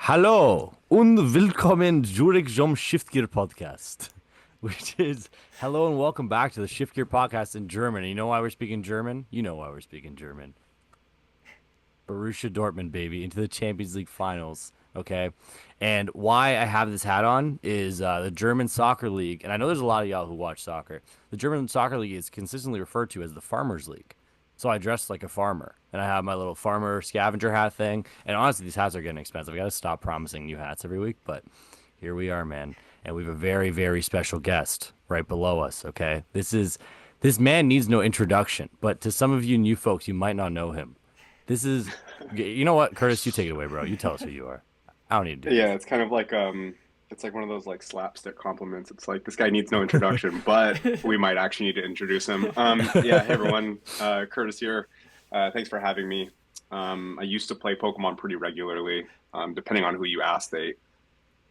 Hallo und willkommen zurück zum Shiftgear podcast, which is hello and welcome back to the Shiftgear podcast in German. And you know why we're speaking German? You know why we're speaking German. Borussia Dortmund, baby, into the Champions League finals. Okay. And why I have this hat on is the German Soccer League. And I know there's a lot of y'all who watch soccer. The German Soccer League is consistently referred to as the Farmers League. So I dress like a farmer and I have my little farmer scavenger hat thing. And honestly, these hats are getting expensive. I got to stop promising new hats every week. But here we are, man. And we have a very, very special guest right below us. Okay. This man needs no introduction. But to some of you new folks, you might not know him. This is, you know what, Curtis, you take it away, bro. You tell us who you are. I don't need to do Yeah, this. it's kind of like it's like one of those like slapstick compliments. It's like this guy needs no introduction, but we might actually need to introduce him. Yeah, hey everyone, Curtis here. Thanks for having me. I used to play Pokemon pretty regularly. Depending on who you ask, they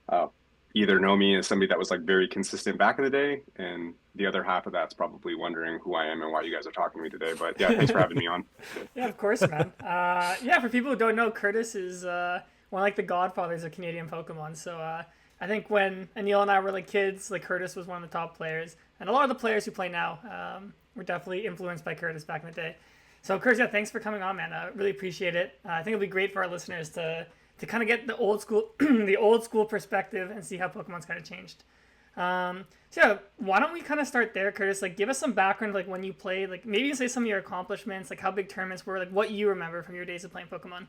uh, either know me as somebody that was like very consistent back in the day, and the other half of that's probably wondering who I am and why you guys are talking to me today. But yeah, thanks for having me on. Yeah, of course, man. Yeah, for people who don't know, Curtis is one of like the godfathers of Canadian Pokemon. So I think when Aneil and I were like kids, like Curtis was one of the top players, and a lot of the players who play now were definitely influenced by Curtis back in the day. So Curtis, yeah, thanks for coming on, man. I really appreciate it. I think it'll be great for our listeners to kind of get the old school the old school perspective and see how Pokemon's kind of changed. So yeah, why don't we kind of start there, Curtis? Like, give us some background, like when you played, like maybe you say some of your accomplishments, like how big tournaments were, like what you remember from your days of playing Pokemon.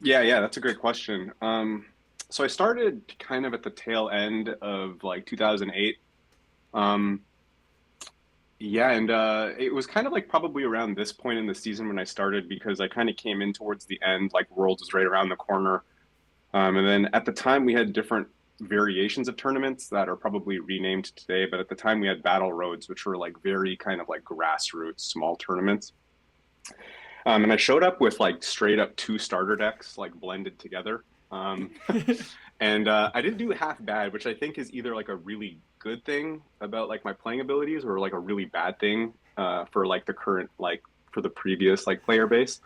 Yeah, that's a great question. So I started kind of at the tail end of like 2008. Um, yeah, and it was kind of like probably around this point in the season when I started because I kind of came in towards the end, like Worlds was right around the corner. And then at the time we had different variations of tournaments that are probably renamed today, but at the time we had Battle Roads, which were like very kind of like grassroots small tournaments. And I showed up with like straight up two starter decks, like blended together. And I didn't do half bad, which I think is either like a really good thing about like my playing abilities or like a really bad thing for like the current, like for the previous like player base.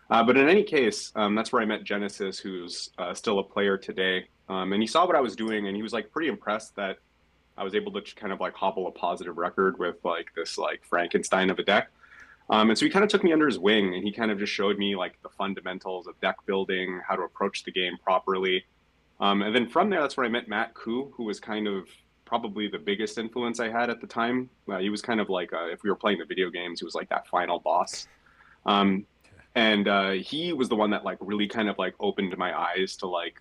But in any case, that's where I met Genesis, who's still a player today. And he saw what I was doing and he was like pretty impressed that I was able to kind of like hobble a positive record with like this like Frankenstein of a deck. And so he kind of took me under his wing and he kind of just showed me like the fundamentals of deck building, how to approach the game properly. And then from there, that's where I met Matt Koo, who was kind of probably the biggest influence I had at the time. He was kind of like, if we were playing the video games, he was like that final boss. Um, and he was the one that like really kind of like opened my eyes to like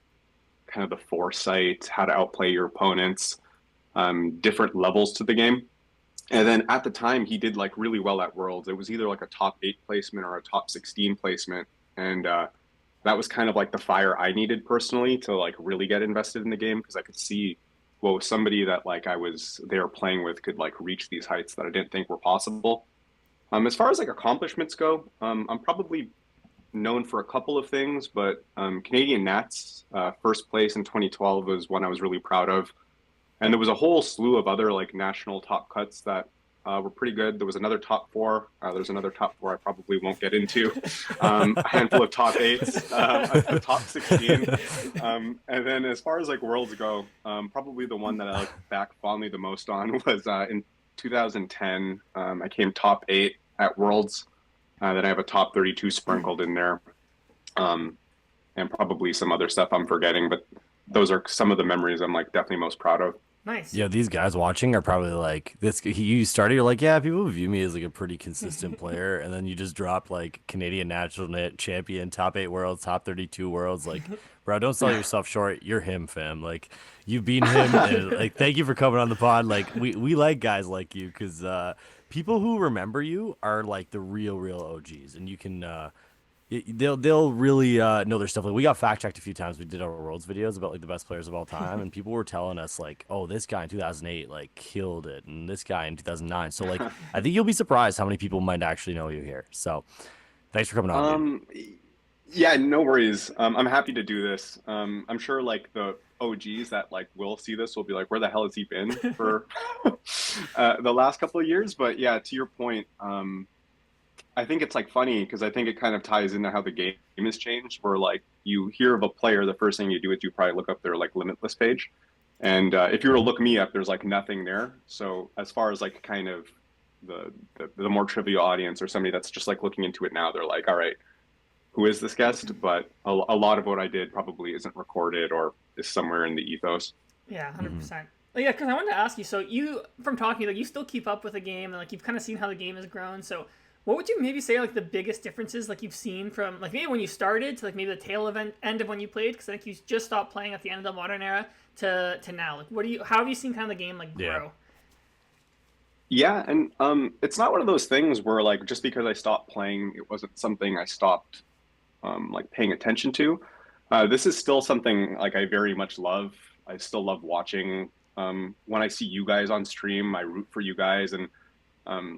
kind of the foresight, how to outplay your opponents, different levels to the game. And then at the time, he did like really well at Worlds. It was either like a top 8 placement or a top 16 placement, and that was kind of like the fire I needed personally to like really get invested in the game because I could see, well, somebody that like I was there playing with could like reach these heights that I didn't think were possible. As far as like accomplishments go, I'm probably known for a couple of things, but Canadian Nats first place in 2012 was one I was really proud of. And there was a whole slew of other like national top cuts that were pretty good. There was another top four. There's another top four I probably won't get into. A handful of top eights, a top 16. And then as far as like worlds go, probably the one that I look back fondly the most on was in 2010. I came top 8 at worlds. Then I have a top 32 sprinkled in there. And probably some other stuff I'm forgetting, but those are some of the memories I'm like definitely most proud of. Nice. Yeah, these guys watching are probably like this. You started, you're like, yeah, people view me as like a pretty consistent player, and then you just drop like Canadian national net champion, top 8 worlds, top 32 worlds. Like, bro, don't sell yourself short. You're him, fam. Like, you've beaten him, and like, thank you for coming on the pod. Like, we like guys like you because people who remember you are like the real OGs, and you can they'll really know their stuff. Like we got fact checked a few times. We did our worlds videos about like the best players of all time, and people were telling us like, "Oh, this guy in 2008 like killed it, and this guy in 2009." So like, I think you'll be surprised how many people might actually know you here. So thanks for coming on, dude. Um, yeah, no worries. I'm happy to do this. I'm sure like the OGs that like will see this will be like, where the hell has he been for the last couple of years? But yeah, to your point, I think it's like funny because I think it kind of ties into how the game has changed. Where like you hear of a player, the first thing you do is you probably look up their like Limitless page. And if you were to look me up, there's like nothing there. So as far as like kind of the more trivial audience or somebody that's just like looking into it now, they're like, all right, who is this guest? But a lot of what I did probably isn't recorded or is somewhere in the ethos. Yeah, 100%. Yeah, because I wanted to ask you. So you, from talking, like you still keep up with the game, and like you've kind of seen how the game has grown. So what would you maybe say are, like the biggest differences like you've seen from like maybe when you started to like maybe the end of when you played? Because I think you just stopped playing at the end of the modern era to now. Like, how have you seen kind of the game like grow? Yeah, and it's not one of those things where like just because I stopped playing, it wasn't something I stopped like paying attention to. This is still something like I very much love. I still love watching. When I see you guys on stream, I root for you guys, and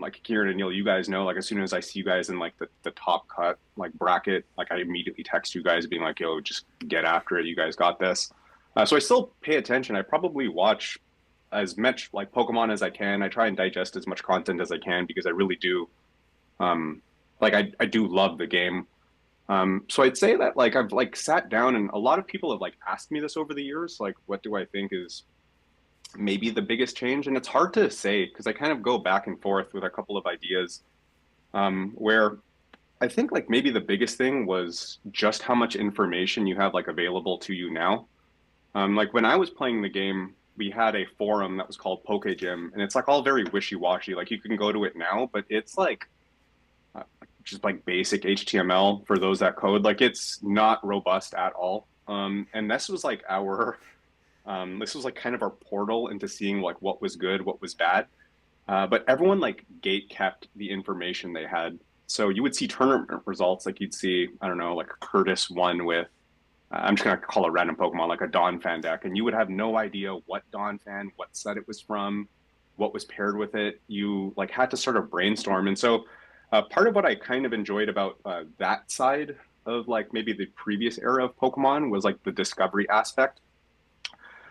like Ciaran and Neil, you guys know, like as soon as I see you guys in like the top cut like bracket, like I immediately text you guys being like, yo, just get after it. You guys got this. So I still pay attention. I probably watch as much like Pokemon as I can. I try and digest as much content as I can because I really do. Like I do love the game. So I'd say that like I've like sat down and a lot of people have like asked me this over the years, like what do I think is maybe the biggest change? And it's hard to say because I kind of go back and forth with a couple of ideas where I think like maybe the biggest thing was just how much information you have like available to you now. Like when I was playing the game, we had a forum that was called Poke Gym, and it's like all very wishy-washy. Like you can go to it now, but it's like just like basic HTML for those that code. Like it's not robust at all. And this was like this was like kind of our portal into seeing like what was good, what was bad. But everyone like gate kept the information they had. So you would see tournament results, like you'd see, I don't know, like Curtis won with, I'm just going to call a random Pokemon, like a Donphan deck. And you would have no idea what Donphan, what set it was from, what was paired with it. You like had to sort of brainstorm. And so part of what I kind of enjoyed about that side of like maybe the previous era of Pokemon was like the discovery aspect.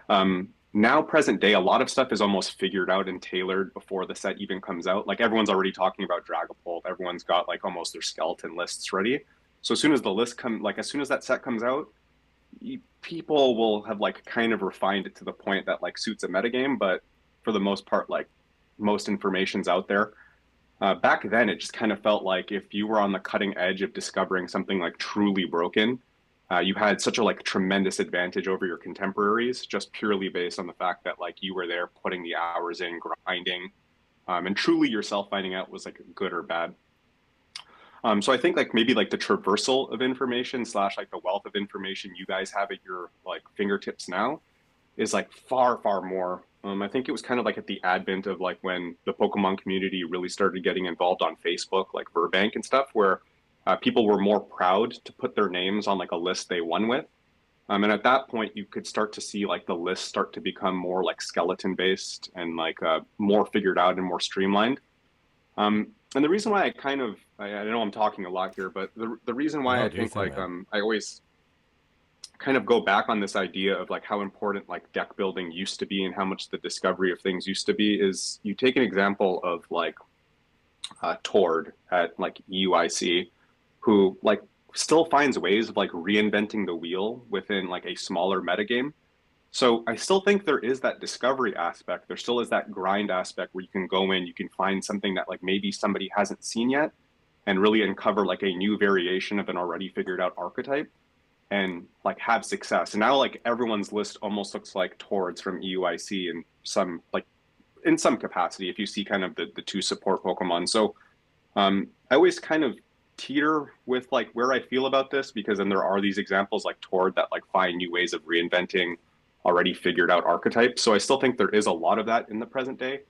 Now, present day, a lot of stuff is almost figured out and tailored before the set even comes out. Like everyone's already talking about Dragapult. Everyone's got like almost their skeleton lists ready. So as soon as the list as soon as that set comes out, people will have like kind of refined it to the point that like suits a metagame. But for the most part, like most information's out there. Back then, it just kind of felt like if you were on the cutting edge of discovering something like truly broken, you had such a like tremendous advantage over your contemporaries, just purely based on the fact that like you were there putting the hours in, grinding, and truly yourself finding out was like good or bad. So I think like maybe like the traversal of information / like the wealth of information you guys have at your like fingertips now is like far, far more. I think it was kind of like at the advent of like when the Pokemon community really started getting involved on Facebook, like Burbank and stuff, where people were more proud to put their names on like a list they won with. And at that point, you could start to see like the list start to become more like skeleton based and like more figured out and more streamlined. And the reason why I know I'm talking a lot here, but the reason why I think like I always kind of go back on this idea of like how important like deck building used to be and how much the discovery of things used to be is you take an example of like Tord at like UIC, who like still finds ways of like reinventing the wheel within like a smaller metagame. So I still think there is that discovery aspect. There still is that grind aspect where you can go in, you can find something that like maybe somebody hasn't seen yet and really uncover like a new variation of an already figured out archetype and like have success. And now like everyone's list almost looks like Tords from EUIC in some capacity if you see kind of the two support Pokemon. So I always kind of teeter with like where I feel about this, because then there are these examples like Tord that like find new ways of reinventing already figured out archetypes. So I still think there is a lot of that in the present day,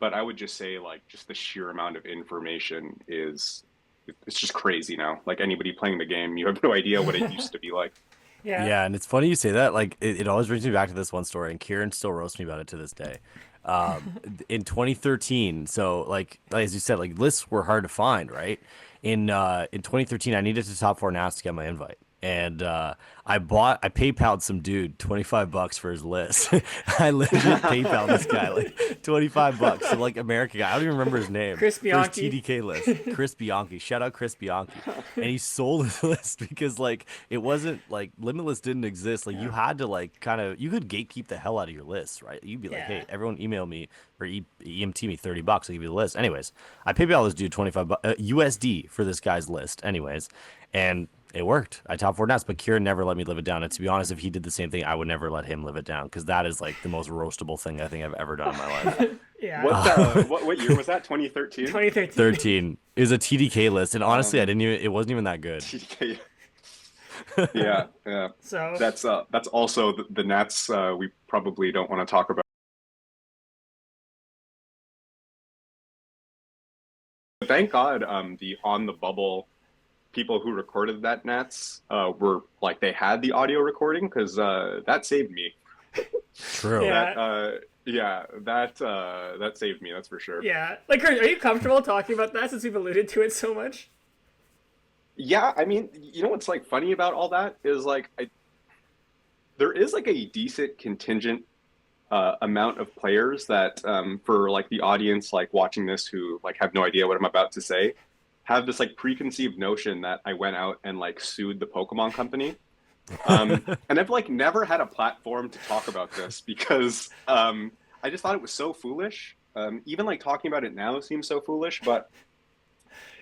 but I would just say like just the sheer amount of information it's just crazy now. Like anybody playing the game, you have no idea what it used to be like. Yeah, and it's funny you say that. Like it always brings me back to this one story, and Ciaran still roasts me about it to this day. In 2013, so like as you said, like lists were hard to find, right? In 2013, I needed to top 4 NAS to get my invite. and I PayPal'd some dude $25 for his list. I legit PayPal this guy like $25, some like American guy. I don't even remember his name. Chris For his Bianchi. TDK list. Chris Bianchi. Shout out Chris Bianchi. And he sold his list because like it wasn't like Limitless didn't exist. Like you had to like kind of you could gatekeep the hell out of your list, right? You'd be like, Yeah. hey, everyone email me or EMT me $30. I'll give you the list. Anyways, I PayPal this dude 25 USD for this guy's list. Anyways, and it worked. I top 4 nats, but Ciaran never let me live it down. And to be honest, if he did the same thing, I would never let him live it down because that is like the most roastable thing I think I've ever done in my life. Yeah. What year was that? 2013. 2013. 13 is a TDK list, and honestly, I didn't even. It wasn't even that good. TDK. Yeah, yeah. So That's also the Nats we probably don't want to talk about. Thank God, the on the bubble people who recorded that Nats were like they had the audio recording because that saved me. True. Yeah. That saved me. That's for sure. yeah, like, are you comfortable talking about that since we've alluded to it so much? Yeah, I mean, you know what's like funny about all that is like there is like a decent contingent amount of players that for like the audience like watching this who like have no idea what I'm about to say have this like preconceived notion that I went out and like sued the Pokemon company. And I've like never had a platform to talk about this because I just thought it was so foolish. Even like talking about it now seems so foolish, but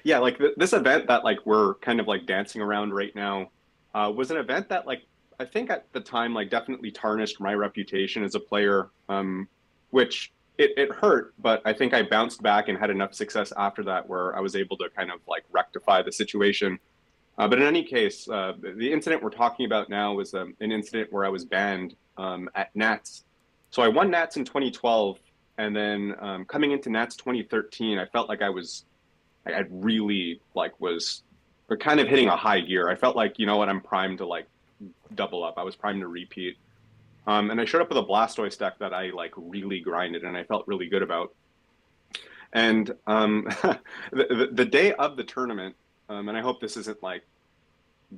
yeah, like this event that like we're kind of like dancing around right now was an event that like I think at the time like definitely tarnished my reputation as a player, which it hurt, but I think I bounced back and had enough success after that where I was able to kind of like rectify the situation. But in any case, the incident we're talking about now was an incident where I was banned at Nats. So I won Nats in 2012, and then coming into Nats 2013, I felt like I really like was kind of hitting a high gear. I felt like, you know what, I'm primed to like double up. I was primed to repeat. And I showed up with a Blastoise deck that I like really grinded and I felt really good about. And the day of the tournament, and I hope this isn't like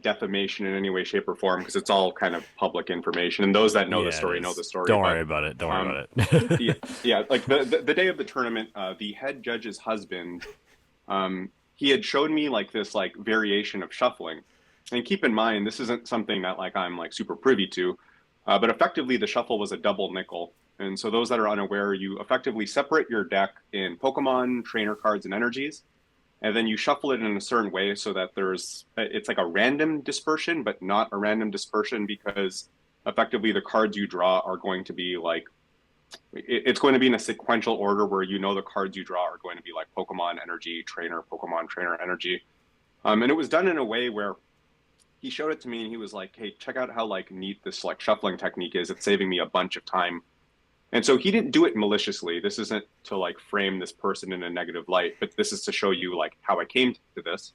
defamation in any way, shape, or form because it's all kind of public information. And those that know the story know the story. Don't worry about it. Don't worry about it. Yeah, like the day of the tournament, the head judge's husband, he had showed me like this like variation of shuffling. And keep in mind, this isn't something that like I'm like super privy to, but effectively the shuffle was a double nickel. And so those that are unaware, you effectively separate your deck in Pokemon, trainer cards, and energies, and then you shuffle it in a certain way so that it's like a random dispersion, but not a random dispersion because effectively the cards you draw are going to be like, it's going to be in a sequential order where you know the cards you draw are going to be like Pokemon energy, trainer, Pokemon trainer energy. And it was done in a way where he showed it to me and he was like, hey, check out how like neat this like shuffling technique is. It's saving me a bunch of time. And so he didn't do it maliciously. This isn't to like frame this person in a negative light, but this is to show you like how I came to this.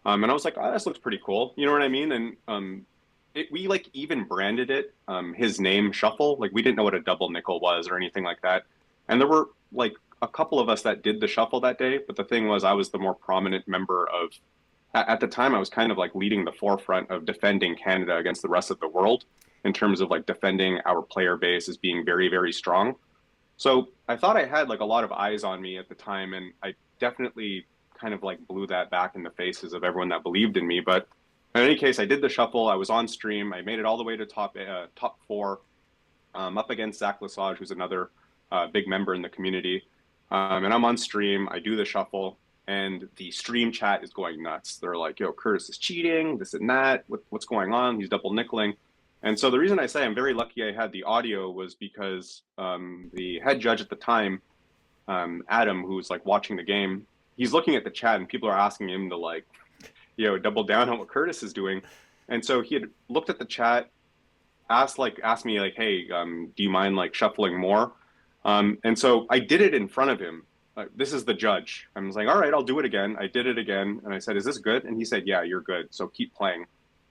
And I was like, oh, this looks pretty cool. You know what I mean? And we like even branded it his name Shuffle. Like we didn't know what a double nickel was or anything like that. And there were like a couple of us that did the shuffle that day. But the thing was, I was the more prominent member of. At the time, I was kind of like leading the forefront of defending Canada against the rest of the world in terms of like defending our player base as being very, very strong. So I thought I had like a lot of eyes on me at the time, and I definitely kind of like blew that back in the faces of everyone that believed in me. But in any case, I did the shuffle. I was on stream. I made it all the way to top 4, up against Zach Lesage, who's another big member in the community. And I'm on stream. I do the shuffle. And the stream chat is going nuts. They're like, yo, Curtis is cheating, this and that. What's going on? He's double nickeling. And so the reason I say I'm very lucky I had the audio was because the head judge at the time, Adam, who's like watching the game, he's looking at the chat and people are asking him to like, double down on what Curtis is doing. And so he had looked at the chat, asked me like, hey, do you mind like shuffling more? And so I did it in front of him. This is the judge. I was like, all right, I'll do it again. I did it again. And I said, is this good? And he said, yeah, you're good. So keep playing.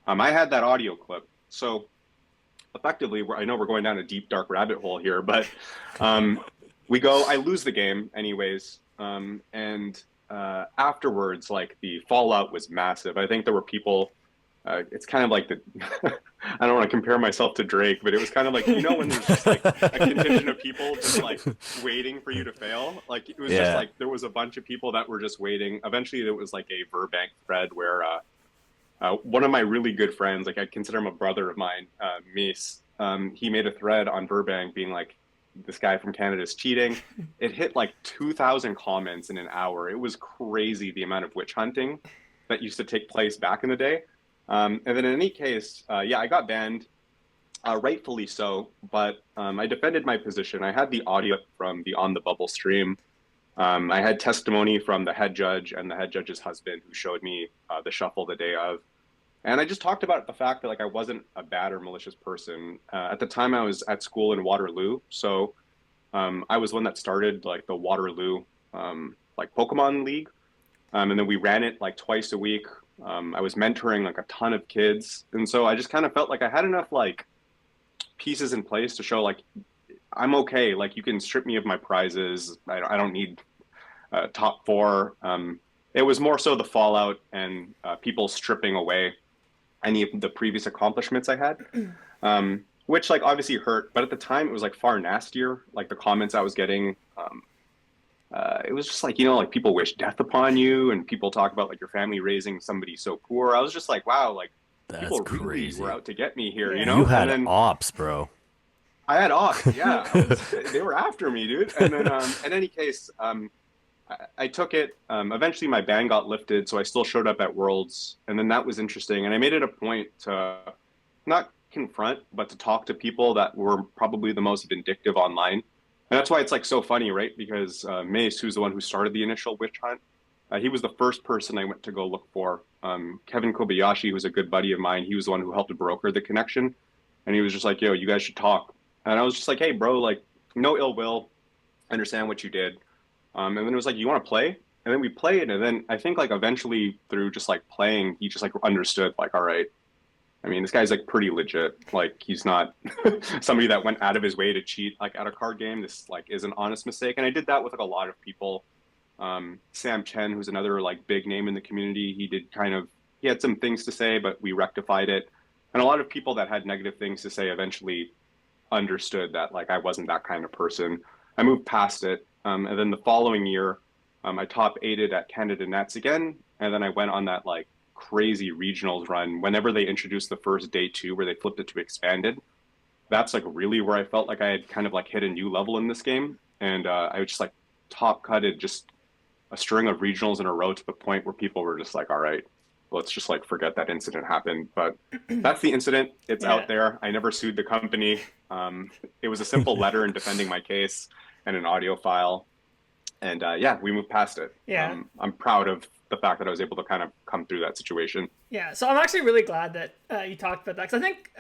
I had that audio clip. So effectively, I know we're going down a deep, dark rabbit hole here, but I lose the game anyways. And afterwards, like the fallout was massive. I think there were people it's kind of like the I don't want to compare myself to Drake, but it was kind of like, when there's just like a contingent of people just like waiting for you to fail. Like it was just Yeah. like there was a bunch of people that were just waiting. Eventually, there was like a Burbank thread where one of my really good friends, like I consider him a brother of mine, Mace, he made a thread on Burbank being like, this guy from Canada is cheating. It hit like 2,000 comments in an hour. It was crazy the amount of witch hunting that used to take place back in the day. And then in any case, yeah, I got banned, rightfully so, but I defended my position. I had the audio from the On the Bubble stream. I had testimony from the head judge and the head judge's husband who showed me the shuffle the day of. And I just talked about the fact that like I wasn't a bad or malicious person. At the time, I was at school in Waterloo, so I was one that started like the Waterloo like Pokemon League, and then we ran it like twice a week. I was mentoring like a ton of kids, and so I just kind of felt like I had enough like pieces in place to show like I'm okay. Like you can strip me of my prizes. I don't need top four. It was more so the fallout and people stripping away any of the previous accomplishments I had, which like obviously hurt. But at the time, it was like far nastier. Like the comments I was getting, it was just like like people wish death upon you, and people talk about like your family raising somebody so poor. I was just like, wow, like That's people really crazy. were out to get me here, Yeah. You And had then ops, bro. I had ops, yeah. They were after me, dude. And then, in any case, I took it. Eventually, my ban got lifted, so I still showed up at Worlds, and then that was interesting. And I made it a point to not confront, but to talk to people that were probably the most vindictive online. And that's why it's like so funny, right? Because Mace, who's the one who started the initial witch hunt, he was the first person I went to go look for. Kevin Kobayashi, who's a good buddy of mine, he was the one who helped broker the connection, and he was just like, "Yo, you guys should talk." And I was just like, "Hey, bro, like, no ill will. I understand what you did." And then it was like, "You want to play?" And then we played, and then I think like eventually through just like playing, he just like understood like, all right. I mean, this guy's like pretty legit. Like he's not somebody that went out of his way to cheat like at a card game. This like is an honest mistake, and I did that with like a lot of people. Sam Chen, who's another like big name in the community, he had some things to say, but we rectified it. And a lot of people that had negative things to say eventually understood that like I wasn't that kind of person. I moved past it, and then the following year, I top eighted at Canada Nets again, and then I went on that like crazy regionals run. Whenever they introduced the first day two, where they flipped it to expanded, that's like really where I felt like I had kind of like hit a new level in this game, and I just like top cutted just a string of regionals in a row to the point where people were just like, all right, let's just like forget that incident happened. But that's the incident. It's Yeah. out there. I never sued the company. It was a simple letter in defending my case and an audio file. And yeah, we moved past it. Yeah. I'm proud of the fact that I was able to kind of come through that situation. Yeah, so I'm actually really glad that you talked about that because I think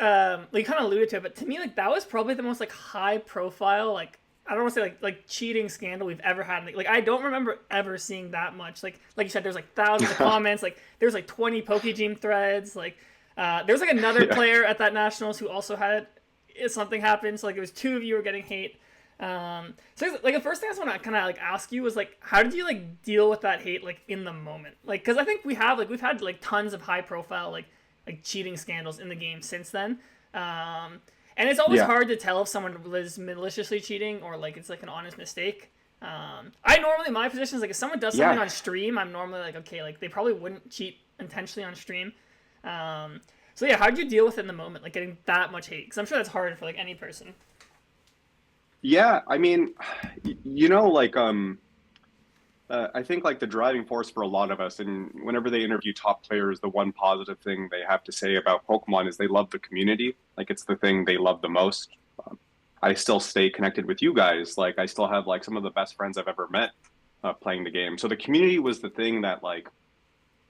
you kind of alluded to it, but to me, like that was probably the most like high profile, like I don't want to say like cheating scandal we've ever had. Like I don't remember ever seeing that much. Like you said, there's like thousands of comments. Like there's like 20 Pokegym threads. Like there's like another player at that nationals who also had something happen. So like it was two of you were getting hate. So like the first thing I just want to kind of like ask you was like, how did you like deal with that hate like in the moment? Like, because I think we've had like tons of high profile like cheating scandals in the game since then. And it's always hard to tell if someone is maliciously cheating or like it's like an honest mistake. I normally my position is like if someone does something on stream, I'm normally like okay, like they probably wouldn't cheat intentionally on stream. So yeah, how did you deal with it in the moment, like getting that much hate? Because I'm sure that's hard for like any person. Yeah, I mean, like I think like the driving force for a lot of us, and whenever they interview top players, the one positive thing they have to say about Pokemon is they love the community. Like it's the thing they love the most. I still stay connected with you guys. Like I still have like some of the best friends I've ever met playing the game. So the community was the thing that like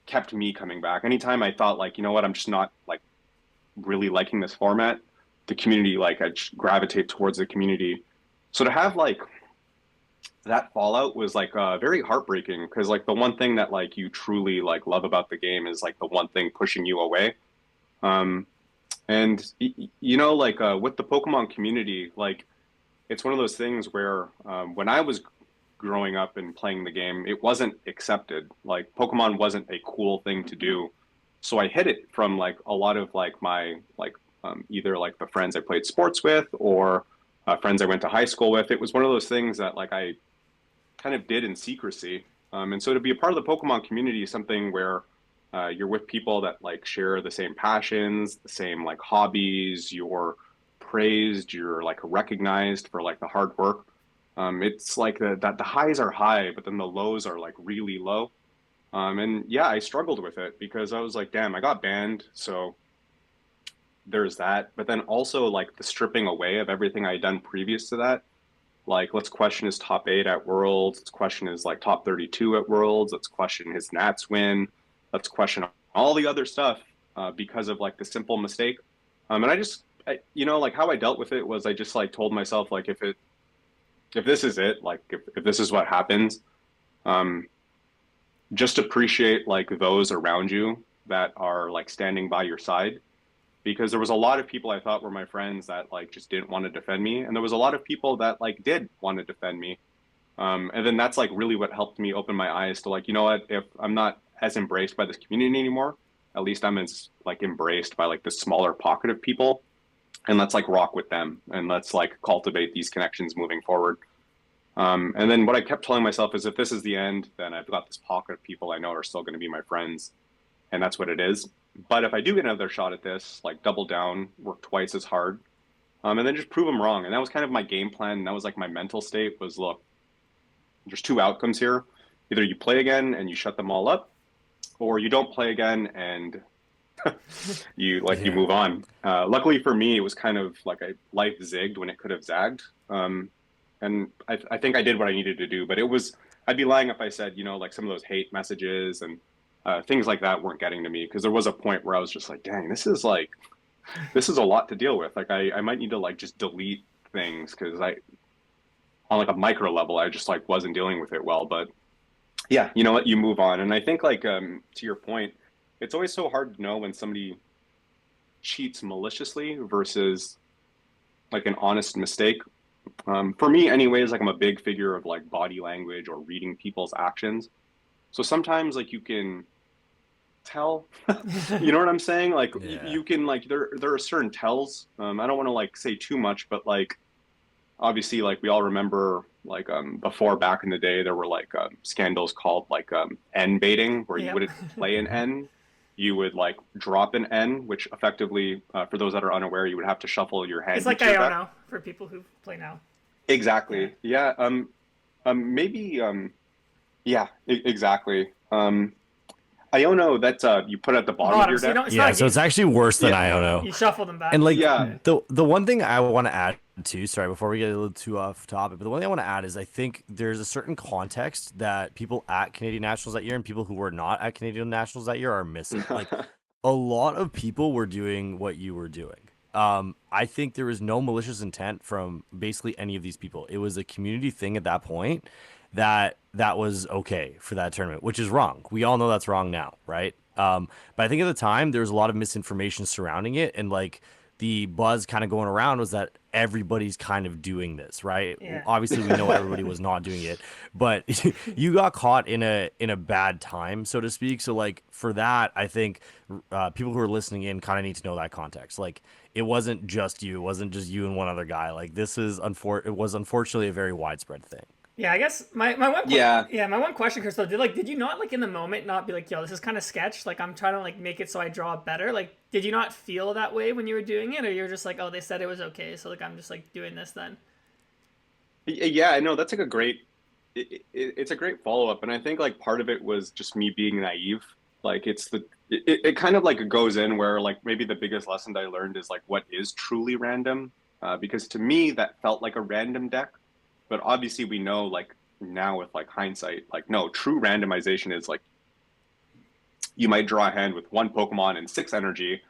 kept me coming back. Anytime I thought like, you know what, I'm just not like really liking this format, the community, like I just gravitate towards the community. So to have like that fallout was like very heartbreaking because like the one thing that like you truly like love about the game is like the one thing pushing you away. And like with the Pokemon community, like it's one of those things where when I was growing up and playing the game, it wasn't accepted. Like Pokemon wasn't a cool thing to do. So I hid it from like a lot of like my like either like the friends I played sports with or friends I went to high school with. It was one of those things that like I kind of did in secrecy. And so to be a part of the Pokemon community is something where you're with people that like share the same passions, the same like hobbies. You're praised, you're like recognized for like the hard work. It's like that the highs are high, but then the lows are like really low. And yeah, I struggled with it because I was like, damn, I got banned, so there's that. But then also like the stripping away of everything I had done previous to that. Like, let's question his top eight at Worlds. Let's question his like top 32 at Worlds. Let's question his Nats win. Let's question all the other stuff because of like the simple mistake. And I just, like how I dealt with it was I just like told myself like if this is it, like if this is what happens, um, just appreciate like those around you that are like standing by your side because there was a lot of people I thought were my friends that like just didn't want to defend me, and there was a lot of people that like did want to defend me. And then that's like really what helped me open my eyes to like, you know what, if I'm not as embraced by this community anymore, at least I'm as like embraced by like this smaller pocket of people, and let's like rock with them and let's like cultivate these connections moving forward. And then what I kept telling myself is if this is the end, then I've got this pocket of people I know are still going to be my friends, and that's what it is. But if I do get another shot at this, like double down, work twice as hard, and then just prove them wrong. And that was kind of my game plan. And that was like my mental state was, look, there's two outcomes here. Either you play again and you shut them all up, or you don't play again and you move on. Luckily for me, it was kind of like a life zigged when it could have zagged. And I think I did what I needed to do, but I'd be lying if I said, like some of those hate messages and things like that weren't getting to me because there was a point where I was just like, dang, this is a lot to deal with. Like I might need to like just delete things because on like a micro level, I just like wasn't dealing with it well. But yeah, you know what, you move on. And I think like to your point, it's always so hard to know when somebody cheats maliciously versus like an honest mistake. For me, anyways, like I'm a big figure of like body language or reading people's actions. So sometimes like you can tell, you know what I'm saying? Like Yeah. you can like there are certain tells. I don't want to like say too much, but like obviously like we all remember like before back in the day there were like scandals called like N baiting where you Yep. wouldn't play an N. You would like drop an N, which effectively, for those that are unaware, you would have to shuffle your hand It's like into your deck. Iono for people who play now. Yeah. Exactly. Yeah. Maybe. Yeah. Exactly. Iono that you put at the bottom of Bottom. your So you deck. don't. It's Yeah, not a so it's game. actually worse than Yeah. Iono. You shuffle them And back. like Yeah. the one thing I want to add too, sorry, before we get a little too off topic, but the one thing I want to add is I think there's a certain context that people at Canadian Nationals that year and people who were not at Canadian Nationals that year are missing. Like a lot of people were doing what you were doing. I think there was no malicious intent from basically any of these people. It was a community thing at that point that was okay for that tournament, which is wrong. We all know that's wrong now, right? But I think at the time there was a lot of misinformation surrounding it, and like the buzz kind of going around was that everybody's kind of doing this, right? Yeah. Obviously, we know everybody was not doing it, but you got caught in a bad time, so to speak. So like for that, I think people who are listening in kind of need to know that context. Like it wasn't just you, it wasn't just you and one other guy. Like this is it was unfortunately a very widespread thing. Yeah, I guess my one Yeah. yeah, my one question, Crystal, did you not like in the moment not be like, yo, this is kind of sketch, like I'm trying to like make it so I draw it better, like did you not feel that way when you were doing it, or you're just like, oh, they said it was okay, so like I'm just like doing this then? Yeah. I know that's like a great. It's a great follow up, and I think like part of it was just me being naive. Like it kind of like goes in where like maybe the biggest lesson that I learned is like what is truly random, because to me that felt like a random deck. But obviously we know like now with like hindsight, like no, true randomization is like you might draw a hand with one Pokemon and six energy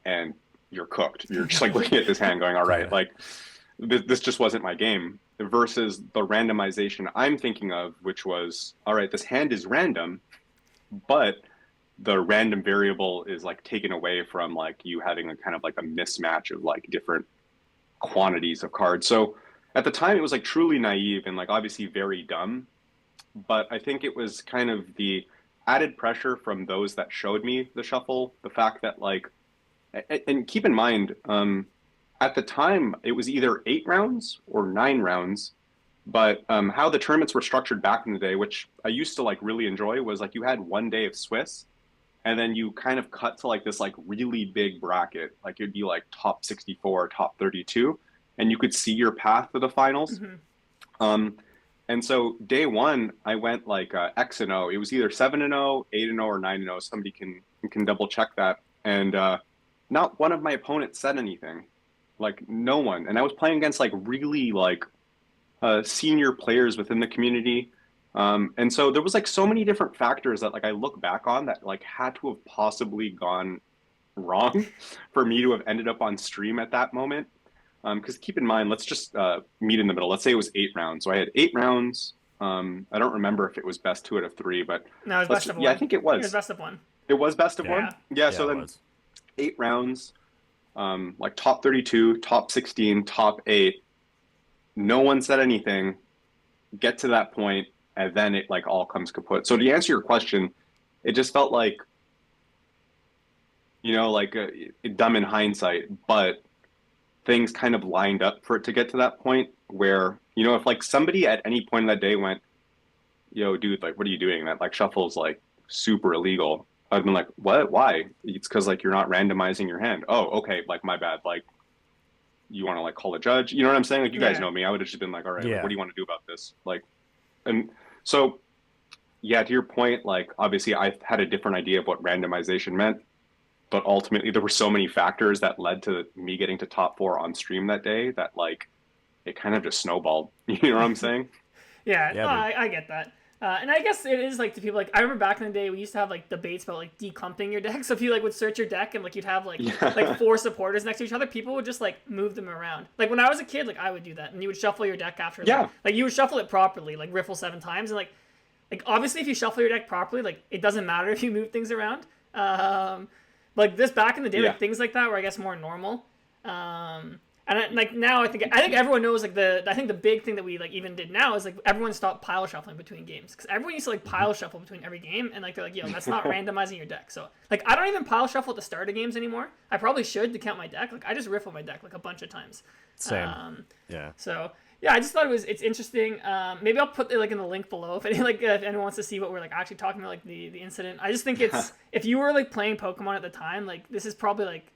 and you're cooked. You're just like looking at this hand going, all right, Yeah. like this just wasn't my game. Versus the randomization I'm thinking of, which was, all right, this hand is random, but the random variable is like taken away from like you having a kind of like a mismatch of like different quantities of cards. So at the time, it was like truly naive and like obviously very dumb. But I think it was kind of added pressure from those that showed me the shuffle. The fact that like, and keep in mind, at the time it was either 8 rounds or 9 rounds. But how the tournaments were structured back in the day, which I used to like really enjoy, was like you had one day of Swiss, and then you kind of cut to like this like really big bracket. Like it'd be like top 64, top 32, and you could see your path to the finals. Mm-hmm. And so day one, I went like X and O. It was either 7-0, 8-0, or 9-0. Somebody can double check that. And not one of my opponents said anything, like no one. And I was playing against like really like senior players within the community. And so there was like so many different factors that like I look back on that like had to have possibly gone wrong for me to have ended up on stream at that moment. Because keep in mind, let's just meet in the middle. Let's say it was 8 rounds. So I had 8 rounds. I don't remember if it was best 2 out of 3, but No, it was best of one. Yeah, I think it was. It was best of one. It was best of one? Yeah, so then 8 rounds, like top 32, top 16, top 8. No one said anything. Get to that point, and then it like all comes kaput. So to answer your question, it just felt like, like dumb in hindsight, but things kind of lined up for it to get to that point where, if like somebody at any point in that day went, yo, dude, like, what are you doing? That like shuffle's like super illegal. I've been like, what? Why? It's because like you're not randomizing your hand. Oh, okay, like my bad. Like, you want to like call a judge? You know what I'm saying? Like, you guys know me. I would have just been like, all right, like, what do you want to do about this? Like, and so, yeah, to your point, like, obviously I had a different idea of what randomization meant, but ultimately there were so many factors that led to me getting to top 4 on stream that day that like, it kind of just snowballed. You know what I'm saying? Yeah, no, I get that. And I guess it is like to people like I remember back in the day we used to have like debates about like declumping your deck. So if you like would search your deck and like you'd have like 4 supporters next to each other, people would just like move them around. Like when I was a kid, like I would do that, and you would shuffle your deck after. Like you would shuffle it properly, like riffle 7 times, and like obviously if you shuffle your deck properly, like it doesn't matter if you move things around. Like this back in the day, like things like that were I guess more normal. And like now, I think everyone knows like I think the big thing that we like even did now is like everyone stopped pile shuffling between games because everyone used to like pile shuffle between every game and like they're like, yo, that's not randomizing your deck. So like I don't even pile shuffle at the start of games anymore. I probably should to count my deck. Like I just riffle my deck like a bunch of times. Same. Yeah. So yeah, I just thought it's interesting. Maybe I'll put it like in the link below if anyone wants to see what we're like actually talking about, like the incident. I just think it's if you were like playing Pokemon at the time, like this is probably like.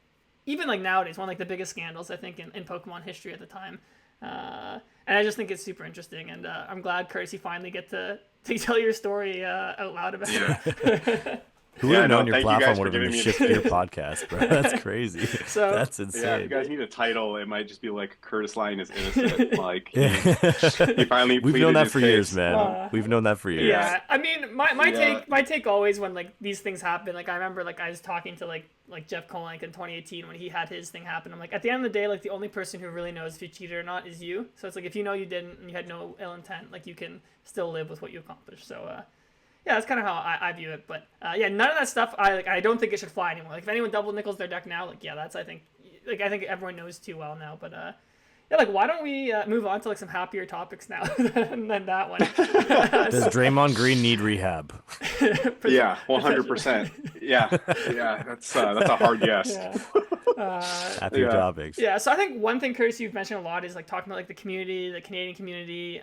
Even like nowadays, one of like the biggest scandals I think in Pokemon history at the time, and I just think it's super interesting. And I'm glad, Curtis, you finally get to tell your story out loud about it. Who would have known your platform would have been a Shift Gear podcast, bro? That's crazy. So, that's insane. Yeah, if you guys need a title, it might just be like Curtis Lyon is innocent. Like he finally. We've known that for years, man. We've known that for years. Yeah, I mean, my take always when like these things happen. Like I remember, like I was talking to like Jeff Kolenk in 2018 when he had his thing happen. I'm like, at the end of the day, like the only person who really knows if you cheated or not is you. So it's like if you know you didn't and you had no ill intent, like you can still live with what you accomplished. So. Yeah, that's kind of how I view it, but yeah, none of that stuff. I don't think it should fly anymore. Like if anyone double nickels their deck now, like yeah, that's I think everyone knows too well now. But yeah, like why don't we move on to like some happier topics now than that one? Does Draymond Green need rehab? Yeah, 100%. Yeah, that's a hard yes. Yeah. Happier topics. Yeah, so I think one thing, Curtis, you've mentioned a lot is like talking about like the community, the Canadian community.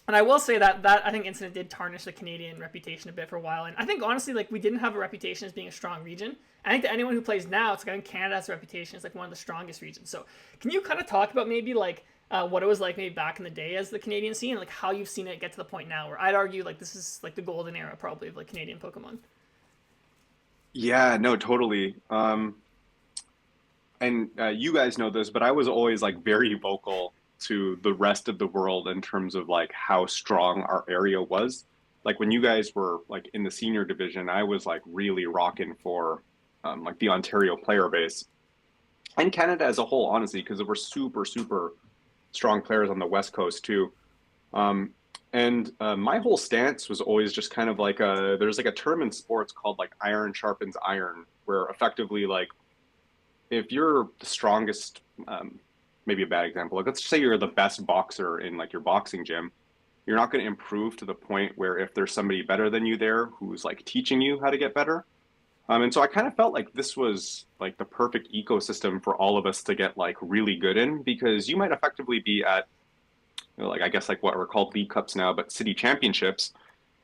And I will say that I think incident did tarnish the Canadian reputation a bit for a while. And I think honestly, like we didn't have a reputation as being a strong region. I think to anyone who plays now, it's like I think Canada has a reputation as like one of the strongest regions. So can you kind of talk about maybe like what it was like maybe back in the day as the Canadian scene, and like how you've seen it get to the point now where I'd argue like this is like the golden era probably of like Canadian Pokemon. Yeah, no, totally. And you guys know this, but I was always like very vocal to the rest of the world in terms of like how strong our area was. Like when you guys were like in the senior division, I was like really rocking for like the Ontario player base and Canada as a whole, honestly, because there were super, super strong players on the West Coast too. And my whole stance was always just kind of like there's like a term in sports called like iron sharpens iron, where effectively like if you're the strongest, maybe a bad example. Like, let's say you're the best boxer in like your boxing gym. you're not going to improve to the point where if there's somebody better than you there who's like teaching you how to get better. And so I kind of felt like this was like the perfect ecosystem for all of us to get like really good in, because you might effectively be at, you know, like I guess like what are called league cups now, but city championships,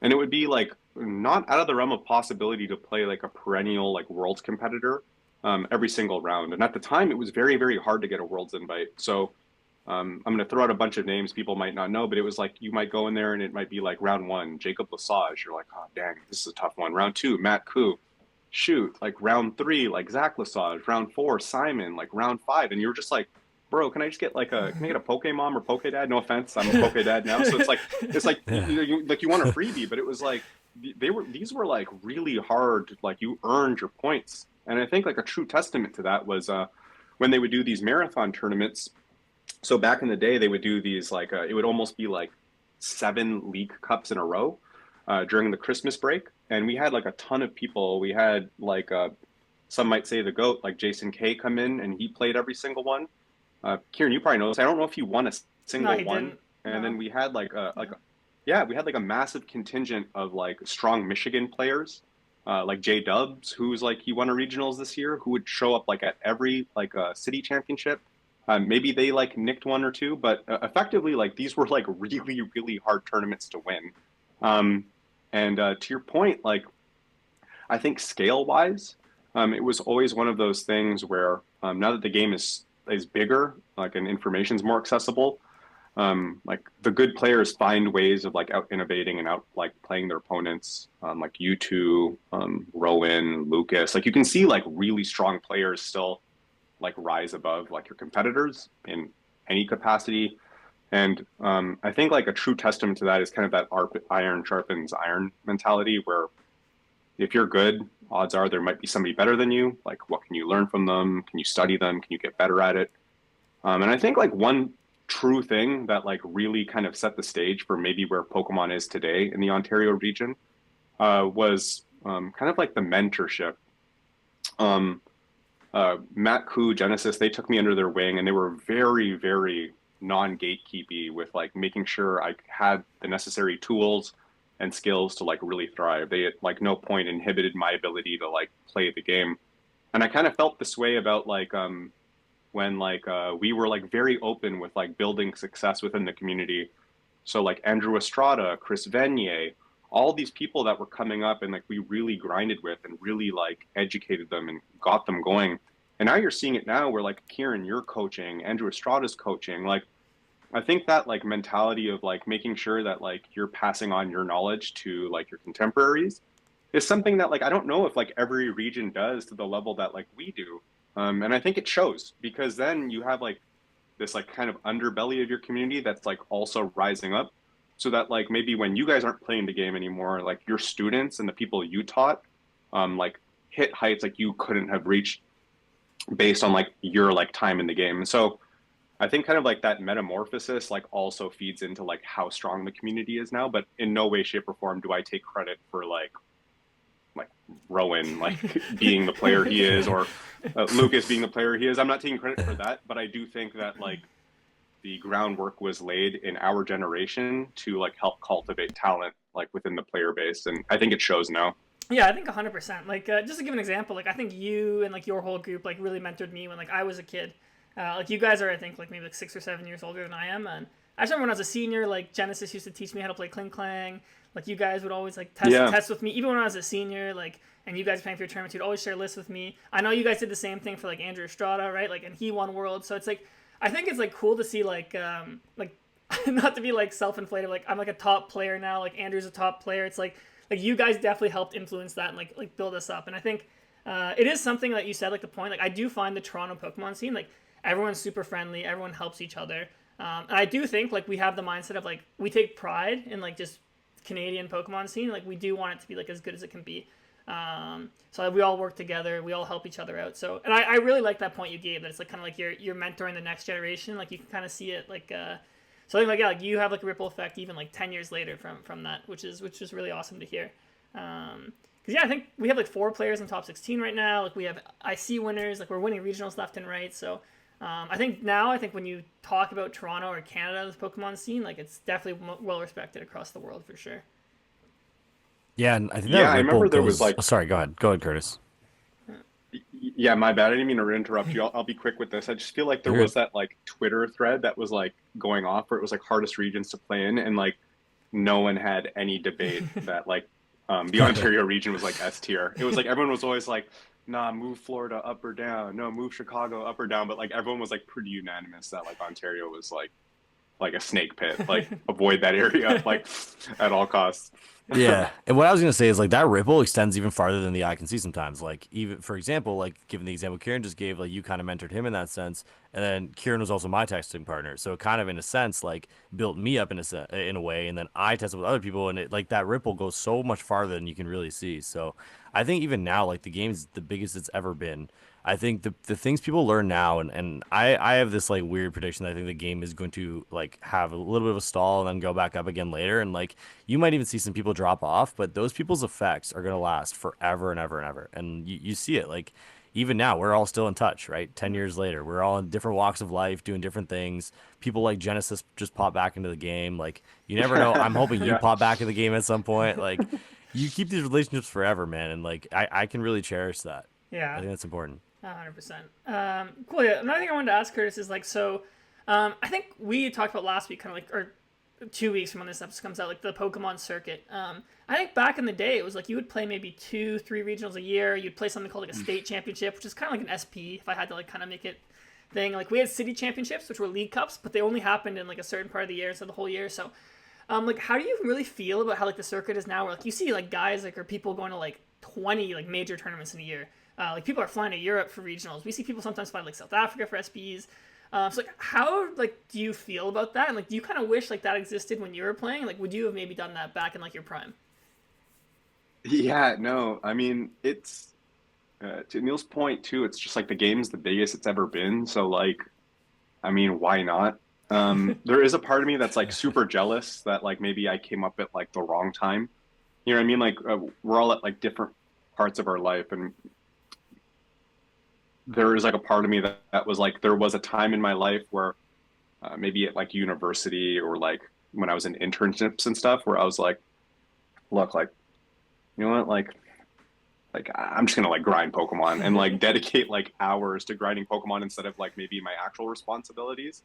and it would be like not out of the realm of possibility to play like a perennial like worlds competitor every single round. And at the time, it was very very hard to get a worlds invite. So I'm going to throw out a bunch of names people might not know, but it was like you might go in there and it might be like round one, Jacob Lesage. You're like, oh dang, this is a tough one. Round two, Matt Koo. Shoot, like round three, like Zach Lesage. Round four, Simon. Like round five, and you're just like, bro, can I just get like can I get a Pokemon or Pokedad? No offense, I'm a Pokedad now, so it's like like you want a freebie, but it was like these were like really hard. Like you earned your points, and I think like a true testament to that was when they would do these marathon tournaments. So back in the day, they would do these like it would almost be like 7 league cups in a row during the Christmas break, and we had like a ton of people. We had like some might say the GOAT, like Jason K, come in, and he played every single one. Ciaran, you probably know this. I don't know if he won a single No, he one. didn't. And No. then we had like yeah, we had like a massive contingent of like strong Michigan players, like J Dubs, who's like he won a regionals this year, who would show up like at every like city championship. Maybe they like nicked one or two, but effectively like these were like really really hard tournaments to win. And to your point, like I think scale wise, it was always one of those things where now that the game is bigger, like and information's more accessible, like the good players find ways of like out innovating and out like playing their opponents, like you two, Rowan, Lucas. Like you can see like really strong players still like rise above like your competitors in any capacity. And I think like a true testament to that is kind of that iron sharpens iron mentality, where if you're good, odds are there might be somebody better than you. Like, what can you learn from them? Can you study them? Can you get better at it? And I think like one true thing that like really kind of set the stage for maybe where Pokemon is today in the Ontario region was kind of like the mentorship. Matt Koo, Genesis, they took me under their wing, and they were very, very non-gatekeepy with like making sure I had the necessary tools and skills to like really thrive. They at like no point inhibited my ability to like play the game. And I kind of felt this way about like when like we were like very open with like building success within the community. So like Andrew Estrada, Chris Venier, all these people that were coming up, and like we really grinded with and really like educated them and got them going. And now you're seeing it now where like Ciaran, you're coaching, Andrew Estrada's coaching. Like I think that like mentality of like making sure that like you're passing on your knowledge to like your contemporaries is something that like I don't know if like every region does to the level that like we do. And I think it shows, because then you have like this like kind of underbelly of your community that's like also rising up, so that like maybe when you guys aren't playing the game anymore, like your students and the people you taught like hit heights like you couldn't have reached based on like your like time in the game. And so I think kind of like that metamorphosis like also feeds into like how strong the community is now, but in no way, shape, or form do I take credit for like Rowan like being the player he is, or Lucas being the player he is. I'm not taking credit for that, but I do think that like the groundwork was laid in our generation to like help cultivate talent like within the player base, and I think it shows now. Yeah, I think 100%. Like, just to give an example, like I think you and like your whole group like really mentored me when like I was a kid. Like you guys are, I think, like maybe like 6 or 7 years older than I am, and I just remember when I was a senior, like Genesis used to teach me how to play Kling Clang. Like you guys would always like test with me, even when I was a senior. Like, and you guys playing for your tournaments, you'd always share lists with me. I know you guys did the same thing for like Andrew Estrada, right? Like, and he won Worlds, so it's like I think it's like cool to see like not to be like self-inflated. Like I'm like a top player now. Like Andrew's a top player. It's like you guys definitely helped influence that and like build us up. And I think it is something that you said, like the point. Like I do find the Toronto Pokemon scene, like everyone's super friendly, everyone helps each other. And I do think like we have the mindset of like we take pride in like just Canadian Pokemon scene. Like we do want it to be like as good as it can be. So like, we all work together, we all help each other out. So and I really like that point you gave, that it's like kind of like you're mentoring the next generation. Like you can kind of see it like so I think like yeah, like you have like a ripple effect even like 10 years later from that, which is really awesome to hear. Because yeah, I think we have like 4 players in top 16 right now. Like we have IC winners, like we're winning regionals left and right. So I think when you talk about Toronto or Canada, the Pokemon scene, like it's definitely well respected across the world for sure. Yeah, and I think that Yeah, I ripple remember there was goes. like, Oh, sorry, go ahead. Go ahead, Curtis. yeah, my bad. I didn't mean to interrupt you. I'll be quick with this. I just feel like there You're was good. that like Twitter thread that was like going off where it was like hardest regions to play in, and like no one had any debate that like the Ontario region was like S tier. It was like everyone was always like, nah, move Florida up or down. No, move Chicago up or down. But like everyone was like pretty unanimous that like Ontario was like a snake pit. Like avoid that area like at all costs. Yeah, and what I was gonna say is like that ripple extends even farther than the eye can see sometimes. Like even for example, like given the example Ciaran just gave, like you kind of mentored him in that sense, and then Ciaran was also my texting partner, so it kind of in a sense like built me up in a way, and then I tested with other people, and it like that ripple goes so much farther than you can really see. So I think even now, like the game's the biggest it's ever been. I think the things people learn now, and I have this like weird prediction that I think the game is going to like have a little bit of a stall and then go back up again later. And like you might even see some people drop off, but those people's effects are going to last forever and ever and ever. And you see it like even now, we're all still in touch, right? 10 years later, we're all in different walks of life doing different things. People like Genesis just pop back into the game. Like you never know. I'm hoping you Yeah. pop back in the game at some point. Like you keep these relationships forever, man. And like I can really cherish that. I Yeah, think that's important. 100%. Cool. Yeah. Another thing I wanted to ask Curtis is like, so I think we talked about last week, kind of like, or 2 weeks from when this episode comes out, like the Pokemon circuit. I think back in the day, it was like you would play maybe 2, 3 regionals a year. You'd play something called like a state championship, which is kind of like an SP. If I had to like kind of make it thing, like we had city championships, which were league cups, but they only happened in like a certain part of the year instead of the whole year. So, like, how do you really feel about how like the circuit is now? Where like you see like guys like or people going to like 20 like major tournaments in a year. Like people are flying to Europe for regionals. We see people sometimes fly to like South Africa for SPs. So like, how like do you feel about that? And like, do you kind of wish like that existed when you were playing? Like, would you have maybe done that back in like your prime? Yeah, no, I mean, it's to Neil's point too, it's just like the game's the biggest it's ever been. So like, I mean, why not? There is a part of me that's like super jealous that like maybe I came up at like the wrong time. You know what I mean? Like we're all at like different parts of our life, and there is like a part of me that was like there was a time in my life where maybe at like university or like when I was in internships and stuff where I was like, look, like you know what, like I'm just gonna like grind Pokemon and like dedicate like hours to grinding Pokemon instead of like maybe my actual responsibilities.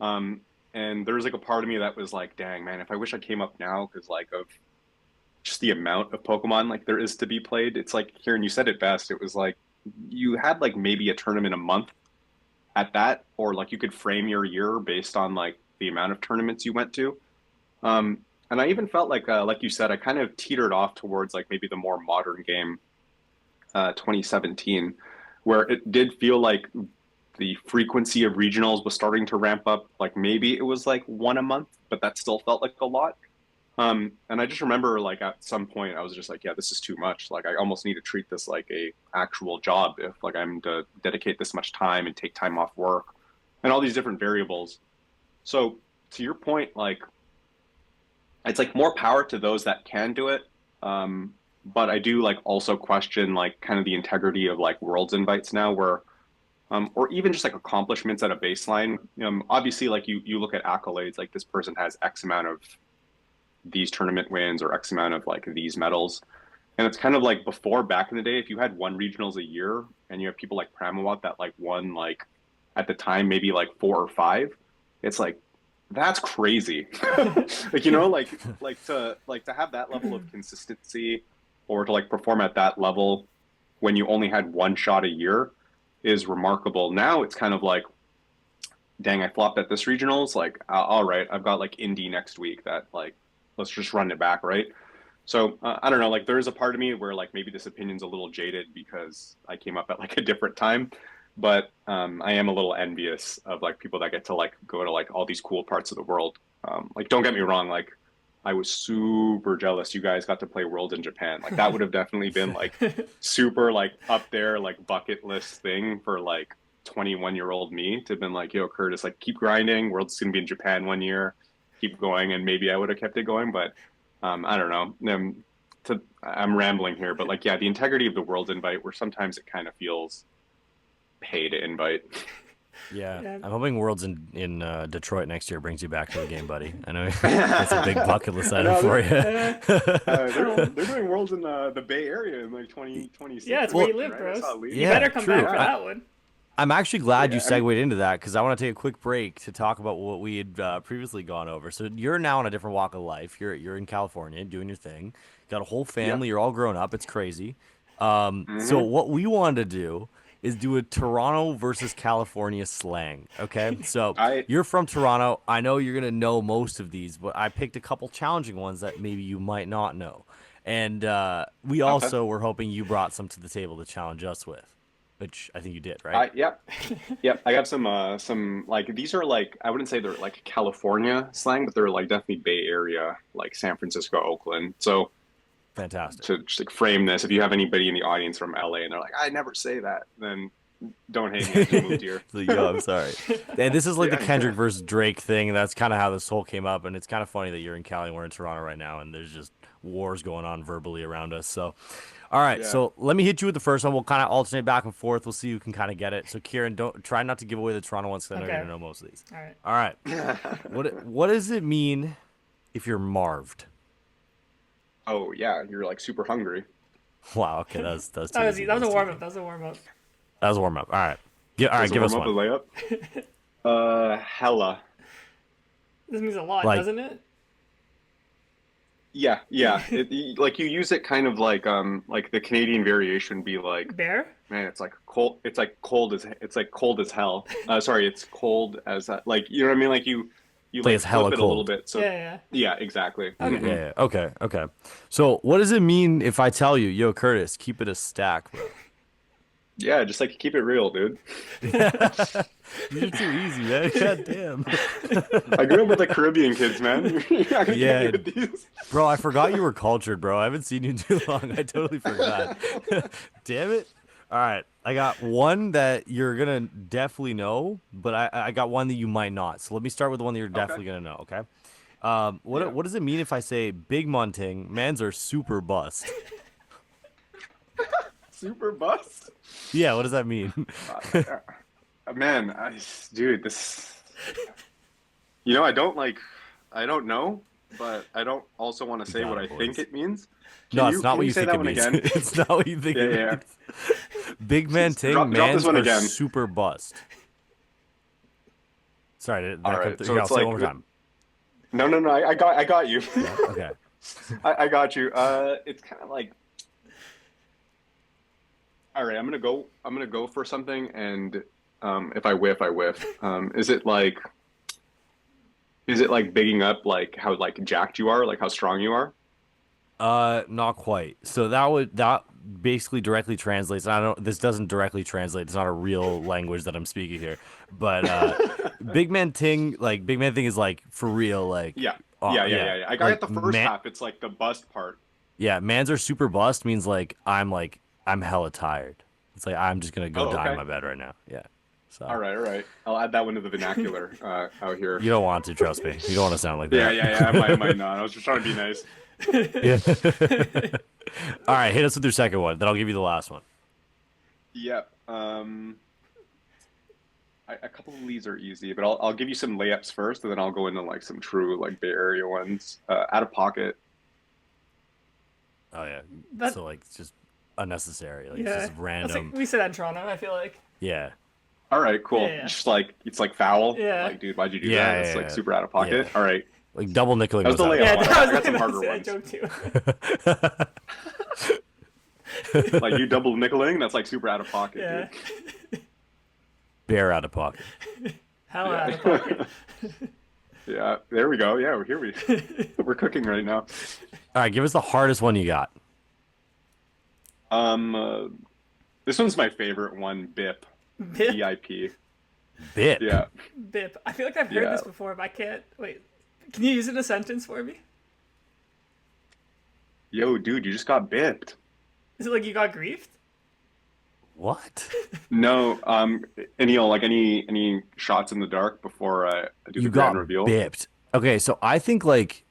Um, and there's like a part of me that was like, dang man, if I wish I came up now because like of just the amount of Pokemon like there is to be played. It's like here, and you said it best. It was like you had like maybe a tournament a month at that, or like you could frame your year based on like the amount of tournaments you went to. Um, and I even felt like you said, I kind of teetered off towards like maybe the more modern game, 2017, where it did feel like the frequency of regionals was starting to ramp up. Like maybe it was like one a month, but that still felt like a lot. And I just remember like at some point I was just like, yeah, this is too much. Like I almost need to treat this like a actual job if like I'm to dedicate this much time and take time off work and all these different variables. So to your point, like it's like more power to those that can do it. But I do like also question like kind of the integrity of like worlds invites now where or even just like accomplishments at a baseline. Obviously, like you look at accolades, like this person has X amount of these tournament wins or X amount of like these medals. And it's kind of like before back in the day, if you had one regionals a year and you have people like Pramawat that like won like at the time maybe like four or five, it's like that's crazy. Like like to have that level of consistency or to like perform at that level when you only had one shot a year is remarkable. Now it's kind of like, dang, I flopped at this regionals. Like, all right, I've got like Indy next week. That like, let's just run it back, right? So I don't know. Like, there is a part of me where like maybe this opinion's a little jaded because I came up at like a different time, but I am a little envious of like people that get to like go to like all these cool parts of the world. Like, don't get me wrong. Like, I was super jealous you guys got to play Worlds in Japan. Like, that would have definitely been like super like up there like bucket list thing for like 21-year-old me to have been like, yo, Curtis, like keep grinding. World's gonna be in Japan one year. Keep going, and maybe I would have kept it going, but I don't know. I'm rambling here, but like, yeah, the integrity of the World invite, where sometimes it kind of feels pay to invite. Yeah, Yeah. I'm hoping Worlds in Detroit next year brings you back to the game, buddy. I know that's a big bucket list item No, for you. they're doing Worlds in the Bay Area in like 2026. Yeah, it's Well, where you live, right? I bros. saw a leak. You Yeah, better come true. back for that one. I'm actually glad you Yeah, I mean- segued into that because I want to take a quick break to talk about what we had previously gone over. So you're now in a different walk of life. You're in California doing your thing. Got a whole family. You're all grown up. It's crazy. So what we wanted to do is do a Toronto versus California slang. Okay, so you're from Toronto. I know you're gonna know most of these, but I picked a couple challenging ones that maybe you might not know. And we also were hoping you brought some to the table to challenge us with. Which I think you did, right? Yep. I got some like these are like I wouldn't say they're like California slang, but they're like definitely Bay Area, like San Francisco, Oakland. So Fantastic. to just like frame this, if you have anybody in the audience from LA and they're like, I never say that, then don't hate me. I just moved here. So, yo, I'm sorry. And this is like the Yeah. Kendrick versus Drake thing. That's kind of how this whole came up. And it's kind of funny that you're in Cali and we're in Toronto right now, and there's just wars going on verbally around us. So, all right. Yeah. So let me hit you with the first one. We'll kind of alternate back and forth. We'll see who can kind of get it. So, Ciaran, don't try not to give away the Toronto ones because I know you're Okay. gonna know most of these. All right. All right. What does it mean if you're marved? Oh yeah, you're like super hungry. Wow. Okay, that's too That was easy. that was a That's too warm easy. up. That was a warm up. That was a warm up. All right. All right. Give us Warm one. up a layup. Hella. This means a lot, Like- doesn't it? Yeah. Like you use it kind of like the Canadian variation would be like, Bear? man, it's like cold. It's like cold as hell. Sorry, it's cold as like you know what I mean. Like you Like like it's hella flip it a little cold. bit. So Yeah. yeah, exactly. Okay. Mhm. Yeah. Okay. Okay. So, what does it mean if I tell you, yo, Curtis, keep it a stack, bro? Yeah, just like keep it real, dude. These are too easy, man. God damn. I grew up with the Caribbean kids, man. You're not gonna Yeah. get me with these. Bro, I forgot you were cultured, bro. I haven't seen you in too long. I totally forgot. Damn it. All right. I got one that you're going to definitely know, but I got one that you might not. So let me start with the one that you're definitely going to know, okay? What does it mean if I say big munting, mans are super bust? Super bust. Yeah, what does that mean? Man, dude, this. You know, I don't know, but I don't also want to say got what it, I think boys. it means. No, it's not can what you say think that it one means. again? It's not what you think it Yeah. means. Big man ting, drop this mans one are again. super bust. Sorry, did that All come right, through? so Here, I'll it's say it like- one more time. No, I got you. Okay. I got you. It's kind of like. All right, I'm gonna go for something, and if I whiff, I whiff. Is it like bigging up like how like jacked you are, like how strong you are? Not quite. So that basically directly translates. I don't. This doesn't directly translate. It's not a real language that I'm speaking here. But big man thing is like for real. Like Yeah. oh, Yeah. I got Like, it the first man- half. It's like the bust part. Yeah, mans are super bust means like I'm hella tired. It's like I'm just gonna go Oh, die in okay. my bed right now. Yeah. So All right. I'll add that one to the vernacular out here. you don't want to trust me. You don't want to sound like Yeah. that. I might not. I was just trying to be nice. Yeah. All right, hit us with your second one. Then I'll give you the last one. Yeah. A couple of these are easy, but I'll give you some layups first, and then I'll go into like some true like Bay Area ones. Out of pocket. Oh yeah. That- So like it's just unnecessary. Like Yeah. it's just That's random. like, we say that in Toronto, I feel like. Yeah. All right, cool. Yeah. Just like it's like foul. Yeah. Like, dude, why'd you do Yeah, that? It's yeah, like yeah. super out of pocket. Yeah. All right. Like double nickeling That was was the out. layup. Yeah, one. that I was got some gonna harder say that ones. joke too. Like you double nickeling, that's like super out of pocket, Yeah. dude. Bare out of pocket. Hell out of pocket. Yeah, there we go. Yeah, we're cooking right now. All right, give us the hardest one you got. This one's my favorite one. BIP. Bip. BIP. Bit. Yeah. Bip. I feel like I've heard Yeah. this before, but I can't. Wait. Can you use it in a sentence for me? Yo, dude, you just got bipped. Is it like you got griefed? What? No, Aneil, like any shots in the dark before I do You the grand got reveal? bipped. Okay, so I think like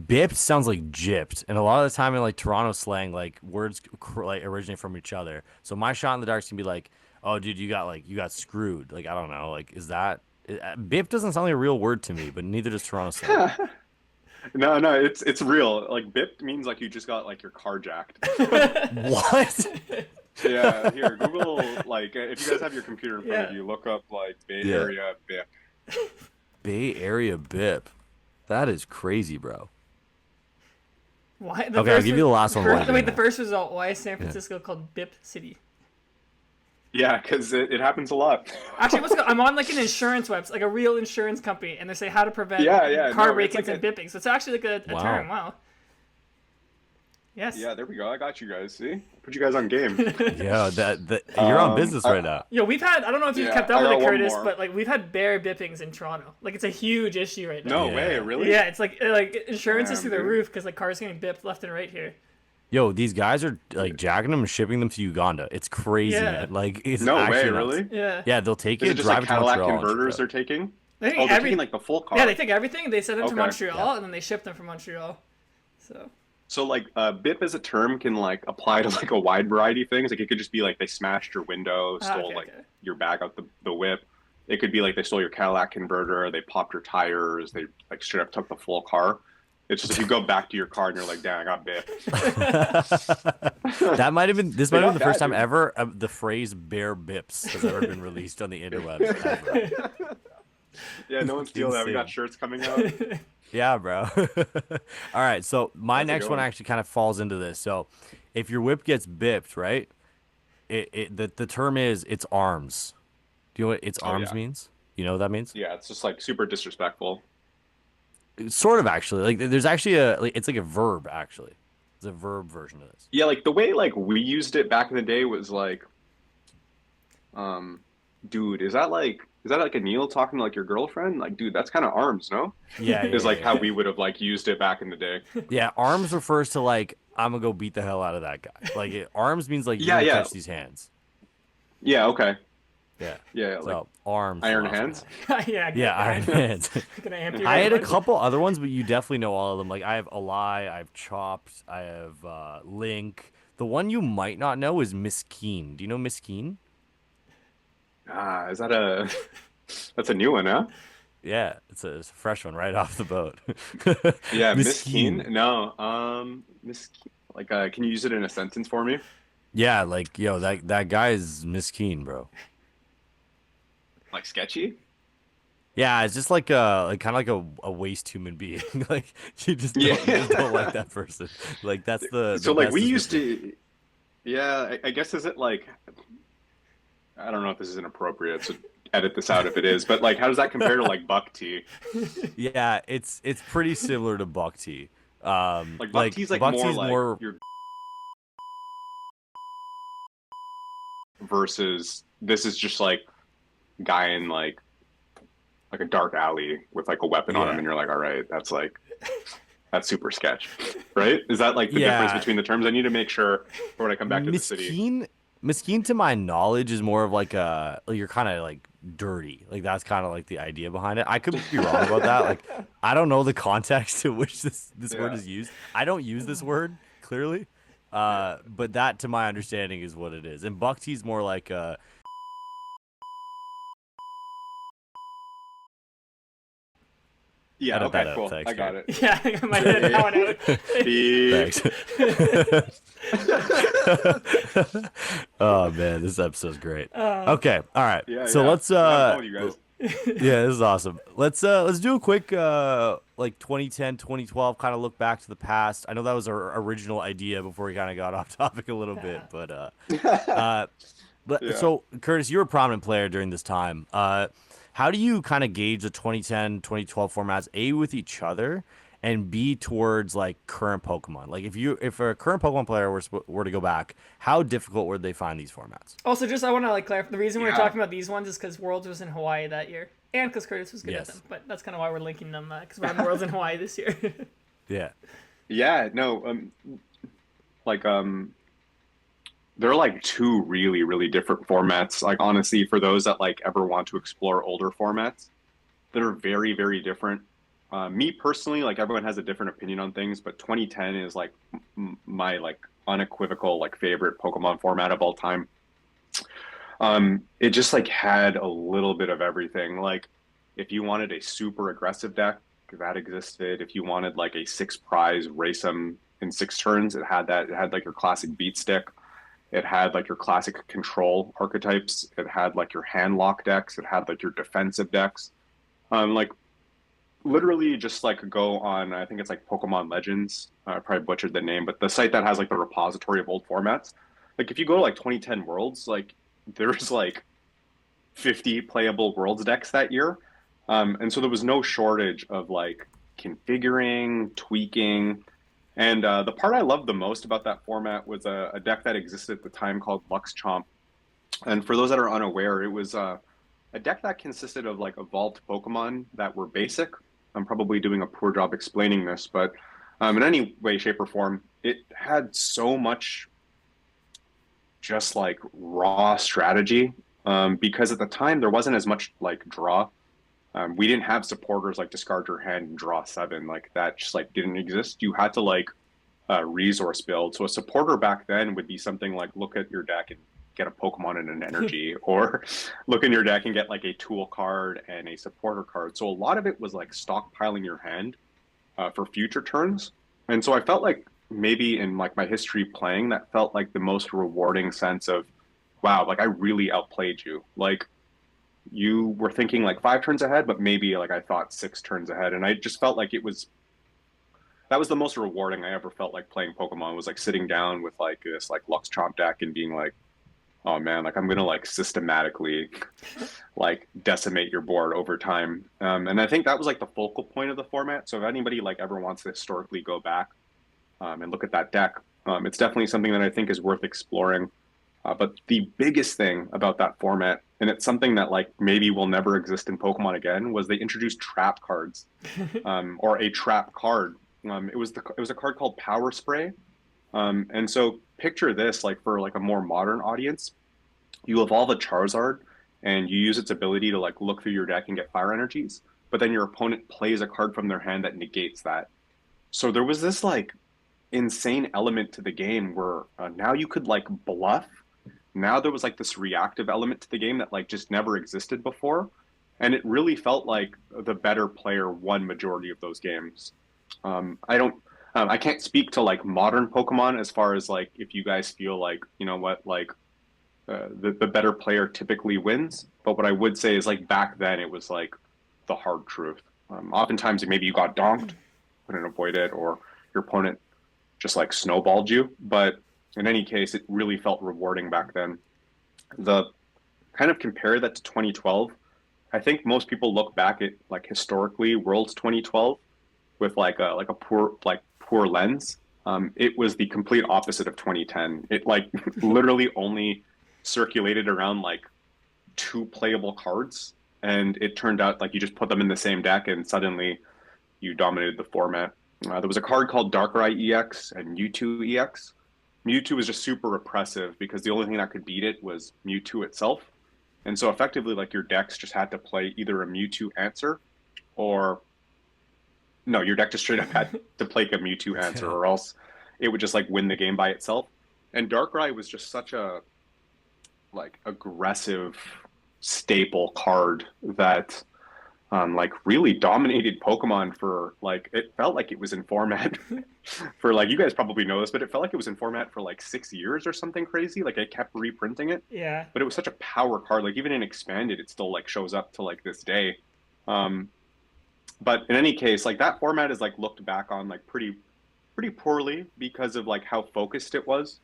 bipped sounds like gypped, and a lot of the time in like Toronto slang, like words like originate from each other. So my shot in the dark can be like, oh, dude, you got screwed. Like, I don't know. Like, is that BIP doesn't sound like a real word to me, but neither does Toronto Slang. No, it's real. Like BIP means like you just got like your car jacked. What? Yeah, here, Google, like, if you guys have your computer in front of Yeah. you, look up, like, Bay Yeah. Area BIP. Bay Area BIP. That is crazy, bro. Why? Okay, I'll give you the last one. while you're doing Wait, the that. first result. Why is San Francisco called BIP City? Yeah, because it happens a lot. Actually, I'm on like an insurance website, like a real insurance company, and they say how to prevent Yeah, car no, it's break-ins like and bipping. So it's actually like a Wow. term. Wow. Yes. Yeah, there we go. I got you guys. See? Put you guys on game. Yeah, you're on business right now. Yo, we've had, I don't know if you've Yeah, kept up I with got it, one Curtis, more. but like we've had bear bippings in Toronto. Like it's a huge issue right now. No way, really? Yeah, it's like insurance is Damn, through the dude. roof because like cars getting bipped left and right here. Yo, these guys are like jacking them and shipping them to Uganda. It's crazy, Yeah. man. Like, it's No actually way, nuts. really? Yeah. Yeah, they'll take Is it, it just drive like it to Cadillac Montreal, and ship converters it. they're taking? They take Oh, they're taking like the full car. Yeah, they take everything. They send them to Okay. Montreal, Yeah. and then they ship them from Montreal. So. So like BIP as a term can like apply to like a wide variety of things. Like it could just be like they smashed your window, stole okay, like okay. your bag out the whip. It could be like they stole your Cadillac converter, they popped your tires, they like straight up took the full car. It's just if you go back to your car and you're like, damn, I got BIP. That might have been. This might have been the not first bad, time dude. ever the phrase "bear bips" has ever been released on the interwebs. Ever. Yeah, no one steal that. We got Insane. shirts coming out. Yeah, bro. All right, so my That's a next good one one. actually kind of falls into this. So, if your whip gets bipped, right? The term is it's arms. Do you know what it's Oh, arms yeah. means? You know what that means? Yeah, it's just like super disrespectful. Sort of actually. Like there's actually it's like a verb actually. It's a verb version of this. Yeah, like the way like we used it back in the day was like, dude, is that like Aneil talking to like your girlfriend? Like, dude, that's kind of arms, no? Yeah, Is yeah, like yeah, how yeah. we would have like used it back in the day. Yeah, arms refers to like I'm gonna go beat the hell out of that guy. Like arms means like you're Yeah, gonna yeah. catch these hands. Yeah, okay. Yeah. Yeah, So like arms. iron last hands. one. Yeah. Yeah, iron hands. Can I amp you I right had a now? couple other ones, but you definitely know all of them. Like I have Ally, I have Chopped, I have Link. The one you might not know is Miss Keen. Do you know Miss Keen? Ah, is that a that's a new one, huh? Yeah, it's a fresh one right off the boat. Yeah, Miss Keen. No, Miss Keen. Like, can you use it in a sentence for me? Yeah, like yo, that guy is Miss Keen, bro. Like sketchy? Yeah, it's just like kind of like a waste human being. Like you just Yeah. don't like that person. Like that's the So like best we used description. to. Yeah, I guess is it like I don't know if this is inappropriate, so edit this out if it is. But like, how does that compare to like buck tea? Yeah, it's pretty similar to Buck Tea. Like buck tea's like Buck more Tea's like more your versus this is just like guy in like a dark alley with like a weapon on him, Yeah. and you're like, all right, that's super sketch, right? Is that like the Yeah. difference between the terms? I need to make sure for when I come back to the city. Miskeen, to my knowledge, is more of like you're kind of like dirty. Like that's kind of like the idea behind it. I could be wrong about that. Like I don't know the context to which this word Yeah. is used. I don't use this word clearly, but that, to my understanding, is what it is. And Buck Tea's more like Yeah, edit okay, that out. cool. Thanks, I got Garrett. it. Yeah, I think I might have that one out. Thanks. Oh man, this episode's great. Okay, all right. Yeah, So yeah. let's I'm calling you guys. yeah, this is awesome. Let's do a quick like 2010, 2012 kind of look back to the past. I know that was our original idea before we kind of got off topic a little bit, but Yeah. so Curtis, you were a prominent player during this time. How do you kind of gauge the 2010, 2012 formats, A, with each other, and B, towards like current Pokemon? Like if a current Pokemon player were to go back, how difficult would they find these formats? Also, just I want to like clarify. The reason we're Yeah. talking about these ones is because Worlds was in Hawaii that year, and because Curtis was good Yes. at them. But that's kind of why we're linking them because we're having Worlds in Hawaii this year. Yeah. Yeah, no, there are like two really, really different formats. Like honestly, for those that like ever want to explore older formats that are very, very different. Me personally, like everyone has a different opinion on things, but 2010 is like my like unequivocal like favorite Pokemon format of all time. It just like had a little bit of everything. Like if you wanted a super aggressive deck, that existed. If you wanted like a six prize race 'em in six turns, it had that. It had like your classic beat stick. It had like your classic control archetypes. It had like your hand lock decks. It had like your defensive decks. Like literally just like go on, I think it's like Pokemon Legends. I probably butchered the name, but the site that has like the repository of old formats. Like if you go to like 2010 Worlds, like there's like 50 playable Worlds decks that year. And so there was no shortage of like configuring, tweaking. And the part I loved the most about that format was a deck that existed at the time called Lux Chomp. And for those that are unaware, it was a deck that consisted of like evolved Pokemon that were basic. I'm probably doing a poor job explaining this, but in any way, shape, or form, it had so much just like raw strategy because at the time there wasn't as much like draw. We didn't have supporters like discard your hand and draw seven, like that just like didn't exist. You had to like resource build. So a supporter back then would be something like look at your deck and get a Pokemon and an energy, or look in your deck and get like a tool card and a supporter card. So a lot of it was like stockpiling your hand for future turns. And so I felt like maybe in like my history playing, that felt like the most rewarding sense of, wow, like I really outplayed you. Like you were thinking like five turns ahead, but maybe like I thought six turns ahead. And I just felt like it was that was the most rewarding I ever felt like playing Pokemon was like sitting down with like this like Lux Chomp deck and being like, oh man, like I'm gonna like systematically like decimate your board over time. And I think that was like the focal point of the format. So if anybody like ever wants to historically go back and look at that deck, it's definitely something that I think is worth exploring. But the biggest thing about that format, and it's something that like maybe will never exist in Pokemon again, was they introduced trap cards, or a trap card. It was a card called Power Spray, and so picture this like for like a more modern audience, you evolve a Charizard and you use its ability to like look through your deck and get fire energies, but then your opponent plays a card from their hand that negates that. So there was this like insane element to the game where now you could like bluff. Now there was like this reactive element to the game that like just never existed before, and it really felt like the better player won majority of those games. I don't. I can't speak to like modern Pokemon as far as like if you guys feel like you know what like the better player typically wins. But what I would say is like back then it was like the hard truth. Oftentimes maybe you got donked, couldn't avoid it, or your opponent just like snowballed you. But in any case, it really felt rewarding back then. The kind of compare that to 2012. I think most people look back at like historically Worlds 2012 with like a poor lens. It was the complete opposite of 2010. It like literally only circulated around like two playable cards, and it turned out like you just put them in the same deck, and suddenly you dominated the format. There was a card called Darkrai EX and Mewtwo EX. Mewtwo was just super repressive because the only thing that could beat it was Mewtwo itself. And so effectively, like your decks just had to play either a Mewtwo answer or no, your deck just straight up had to play a Mewtwo answer or else it would just like win the game by itself. And Darkrai was just such a like aggressive staple card that like really dominated Pokemon for like it felt like it was in format for like you guys probably know this, but it felt like it was in format for like 6 years or something crazy. Like I kept reprinting it, Yeah. but it was such a power card. Like even in expanded, it still like shows up to like this day. But in any case, like that format is like looked back on like pretty poorly because of like how focused it was.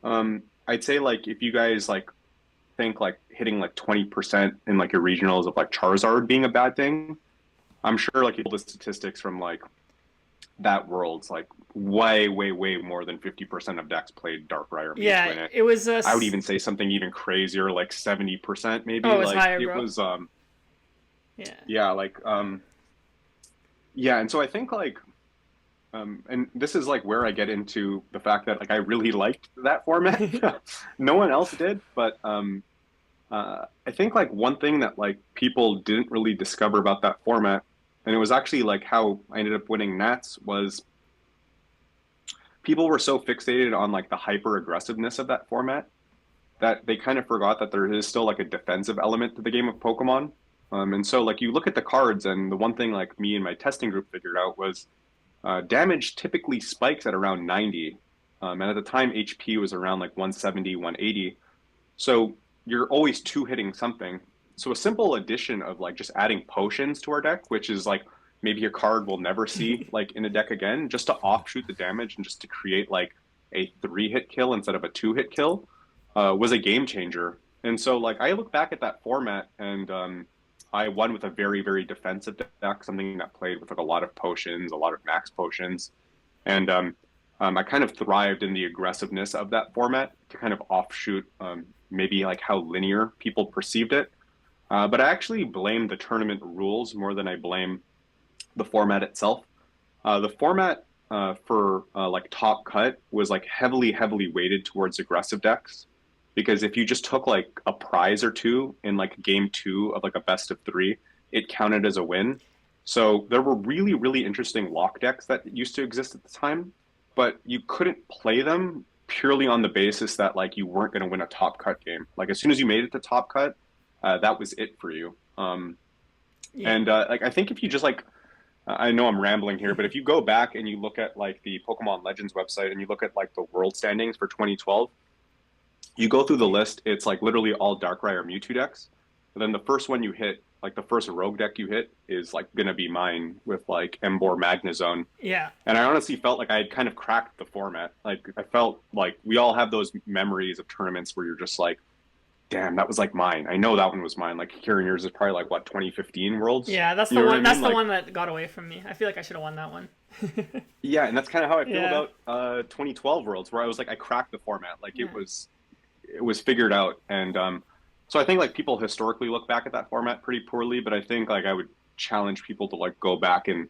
I'd say like if you guys like think like hitting like 20% in like your regionals of like Charizard being a bad thing, I'm sure like the statistics from like that world's like way more than 50% of decks played Darkrai or Mewtwo in it. It was I would even say something even crazier, like 70% maybe. Oh, it was like higher, it bro. was Yeah. yeah, like yeah, and so I think like and this is like where I get into the fact that like I really liked that format. No one else did, but I think like one thing that like people didn't really discover about that format, and it was actually like how I ended up winning Nats, was people were so fixated on like the hyper aggressiveness of that format. that they kind of forgot that there is still like a defensive element to the game of Pokemon. And so like you look at the cards, and the one thing like me and my testing group figured out was damage typically spikes at around 90. And at the time, HP was around like 170, 180. So you're always two hitting something. So a simple addition of like just adding potions to our deck, which is like maybe a card we'll never see like in a deck again, just to offshoot the damage and just to create like a 3-hit kill instead of a 2-hit kill, was a game changer. And so like I look back at that format, and I won with a very, very defensive deck, something that played with like a lot of potions, a lot of max potions. And I kind of thrived in the aggressiveness of that format to kind of offshoot maybe like how linear people perceived it. But I actually blame the tournament rules more than I blame the format itself. The format for like Top Cut was like heavily, heavily weighted towards aggressive decks. Because if you just took like a prize or two in like game 2 of like a best of 3, it counted as a win. So there were really, really interesting lock decks that used to exist at the time, but you couldn't play them purely on the basis that like you weren't going to win a Top Cut game. Like as soon as you made it to Top Cut, that was it for you. Yeah. And like I think if you just like, I know I'm rambling here, but if you go back and you look at like the Pokemon Legends website and you look at like the world standings for 2012, you go through the list, it's like literally all Darkrai or Mewtwo decks. And then the first one you hit, like the first rogue deck you hit, is like gonna be mine with like Emboar Magnezone. Yeah. And I honestly felt like I had kind of cracked the format. Like I felt like we all have those memories of tournaments where you're just like, damn, that was like mine. I know that one was mine. Like Ciaran, yours is probably like what, 2015 Worlds? Yeah, that's You the know what one. I That's mean? the Like, one that got away from me. I feel like I should have won that one. yeah, and that's kind of how I feel Yeah. about 2012 Worlds, where I was like, I cracked the format. Like Yeah. it was figured out. And so I think like people historically look back at that format pretty poorly, but I think like I would challenge people to like go back and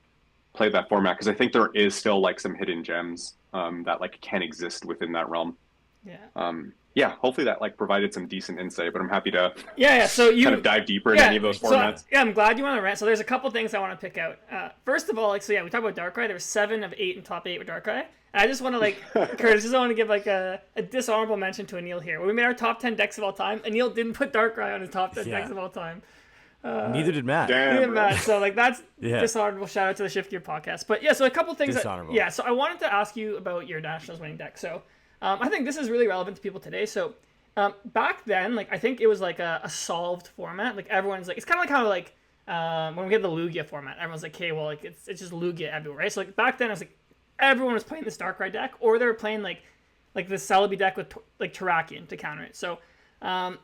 play that format, because I think there is still like some hidden gems that like can exist within that realm. Yeah. Yeah, hopefully that like provided some decent insight, but I'm happy to Yeah. So you kind of dive deeper in any of those formats. So, yeah, I'm glad you want to rant. So there's a couple things I want to pick out. First of all, like, so yeah, we talked about Darkrai. There were 7 of 8 in top 8 with Darkrai. And I just want to like, Curtis, just want to give like a dishonorable mention to Aneil here. When we made our top 10 decks of all time, Aneil didn't put Darkrai on his top 10 Yeah. decks of all time. Neither did Matt. Damn, Yeah, bro. Matt. So like that's Yeah. dishonorable. Shout out to the Shift Gear podcast. But yeah, so a couple things. Dishonorable. Yeah, so I wanted to ask you about your Nationals winning deck. So I think this is really relevant to people today. So back then, like I think it was like a solved format. Like everyone's like, it's kind of like how like when we had the Lugia format, everyone's like, okay, well like it's just Lugia everywhere, right? So like back then, it was like everyone was playing this Darkrai deck, or they were playing like the Celebi deck with like Terrakion to counter it. So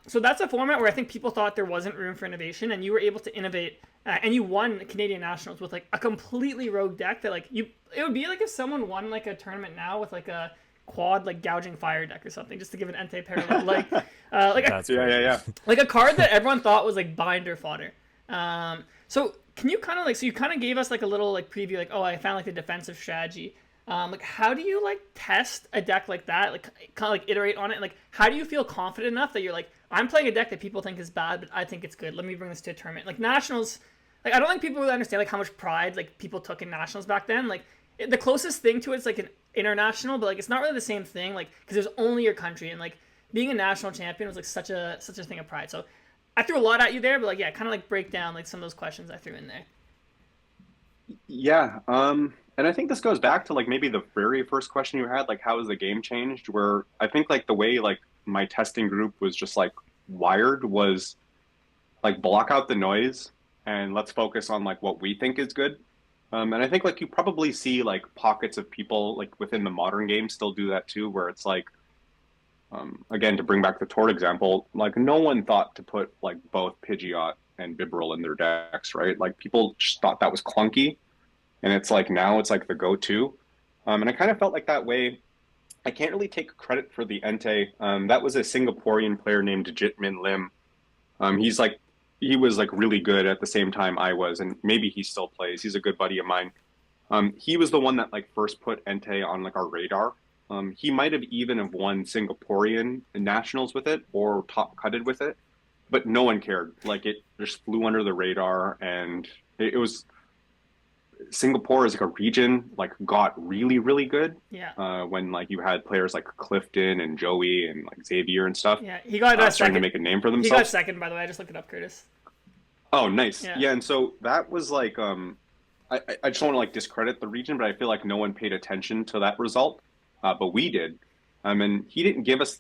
so that's a format where I think people thought there wasn't room for innovation, and you were able to innovate, and you won Canadian Nationals with like a completely rogue deck that like you. It would be like if someone won like a tournament now with like a quad like gouging fire deck or something, just to give an Entei parallel, like That's Yeah. like a card that everyone thought was like binder fodder. So can you kind of like, so you kind of gave us like a little like preview, like, oh, I found like the defensive strategy. Like how do you like test a deck like that, like kind of like iterate on it, like how do you feel confident enough that you're like, I'm playing a deck that people think is bad but I think it's good, let me bring this to a tournament? Like Nationals, like I don't think people really understand like how much pride like people took in Nationals back then. Like the closest thing to it is like an international, but like it's not really the same thing, like because there's only your country, and like being a national champion was like such a thing of pride. So I threw a lot at you there, but like yeah, kind of like break down like some of those questions I threw in there. Yeah, and I think this goes back to like maybe the very first question you had, like how has the game changed? Where I think like the way like my testing group was just like wired was like block out the noise and let's focus on like what we think is good. And I think like you probably see like pockets of people like within the modern game still do that too, where it's like, again, to bring back the Tord example, like no one thought to put like both Pidgeot and Bibarel in their decks, right? Like people just thought that was clunky. And it's like now it's like the go-to. And I kind of felt like that way. I can't really take credit for the Entei. That was a Singaporean player named Jitmin Lim. He was like really good at the same time I was, and maybe he still plays. He's a good buddy of mine. He was the one that like first put Entei on like our radar. He might have even have won Singaporean nationals with it or top cutted with it, but no one cared. Like it just flew under the radar, and it was Singapore as like a region like got really really good. Yeah. When like you had players like Clifton and Joey and like Xavier and stuff. Yeah. He got Starting to second. make a name for He got themselves. second, by the way. I just looked it up, Curtis. Oh, nice. Yeah. Yeah, and so that was like I just don't want to like discredit the region, but I feel like no one paid attention to that result, but we did. And he didn't give us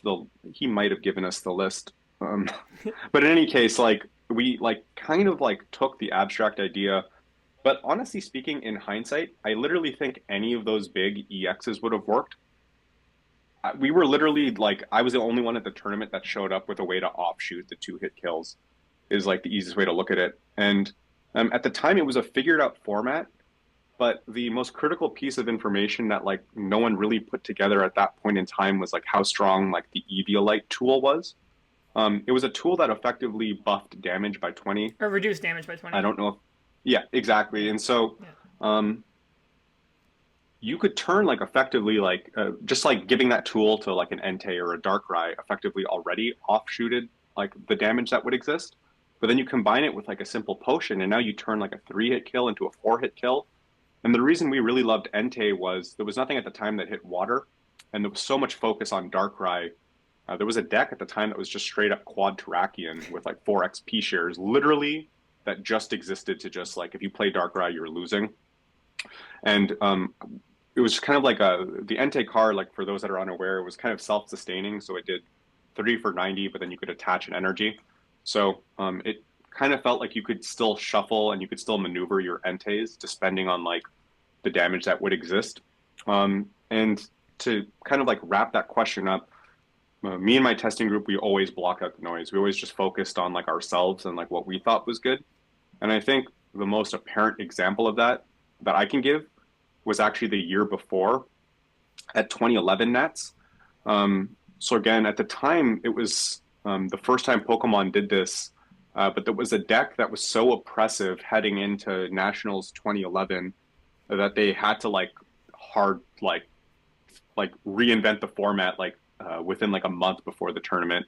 he might have given us the list, but in any case, like we like kind of like took the abstract idea. But honestly speaking, in hindsight, I literally think any of those big EXs would have worked. We were literally like I was the only one at the tournament that showed up with a way to offshoot the 2-hit kills. Is like the easiest way to look at it. And at the time, it was a figured out format, but the most critical piece of information that like no one really put together at that point in time was like how strong like the Eviolite tool was. It was a tool that effectively buffed damage by 20. Or reduced damage by 20. I don't know if, yeah, exactly. And so you could turn like effectively like just like giving that tool to like an Entei or a Darkrai effectively already offshooted like the damage that would exist. But then you combine it with like a simple potion, and now you turn like a 3-hit kill into a 4-hit kill. And the reason we really loved Entei was there was nothing at the time that hit water, and there was so much focus on Darkrai. There was a deck at the time that was just straight up quad Terrakion with like 4 XP shares, literally that just existed to just like if you play Darkrai, you're losing. And it was kind of like the Entei card, like for those that are unaware, it was kind of self-sustaining. So it did 3 for 90, but then you could attach an energy. So it kind of felt like you could still shuffle and you could still maneuver your Enteis depending on like the damage that would exist. And to kind of like wrap that question up, me and my testing group, we always blocked out the noise. We always just focused on like ourselves and like what we thought was good. And I think the most apparent example of that I can give was actually the year before at 2011 Nats. So again, at the time, it was the first time Pokemon did this, but there was a deck that was so oppressive heading into Nationals 2011 that they had to like reinvent the format like within like a month before the tournament.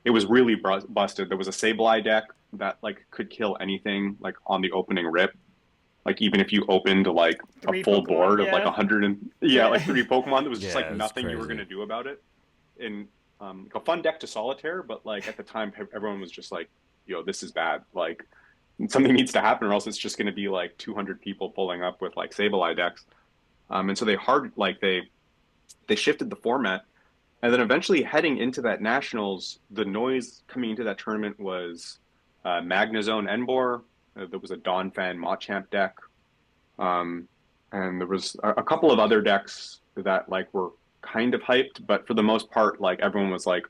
It was really busted. There was a Sableye deck that like could kill anything like on the opening rip. Like even if you opened like a full Pokemon, board of yeah. like 100 and like 3 Pokemon, there was just like nothing crazy. you were going to do about it. And a fun deck to solitaire, but like at the time everyone was just like, yo, this is bad. Like something needs to happen or else it's just going to be like 200 people pulling up with like Sableye decks. And so they shifted the format. And then eventually heading into that Nationals, the noise coming into that tournament was Magnezone Enbor. There was a Donphan Machamp deck. And there was a couple of other decks that like were kind of hyped, but for the most part, like everyone was like,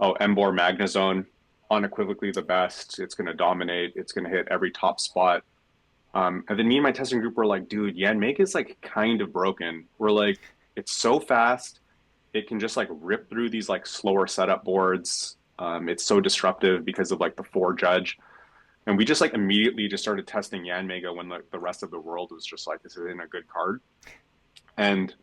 oh, Emboar Magnezone, unequivocally the best. It's going to dominate. It's going to hit every top spot. And then me and my testing group were like, dude, Yanmake is like kind of broken. We're like, it's so fast. It can just like rip through these like slower setup boards. It's so disruptive because of like the 4 judge. And we just like immediately just started testing Yanmega when the rest of the world was just like, this isn't a good card. And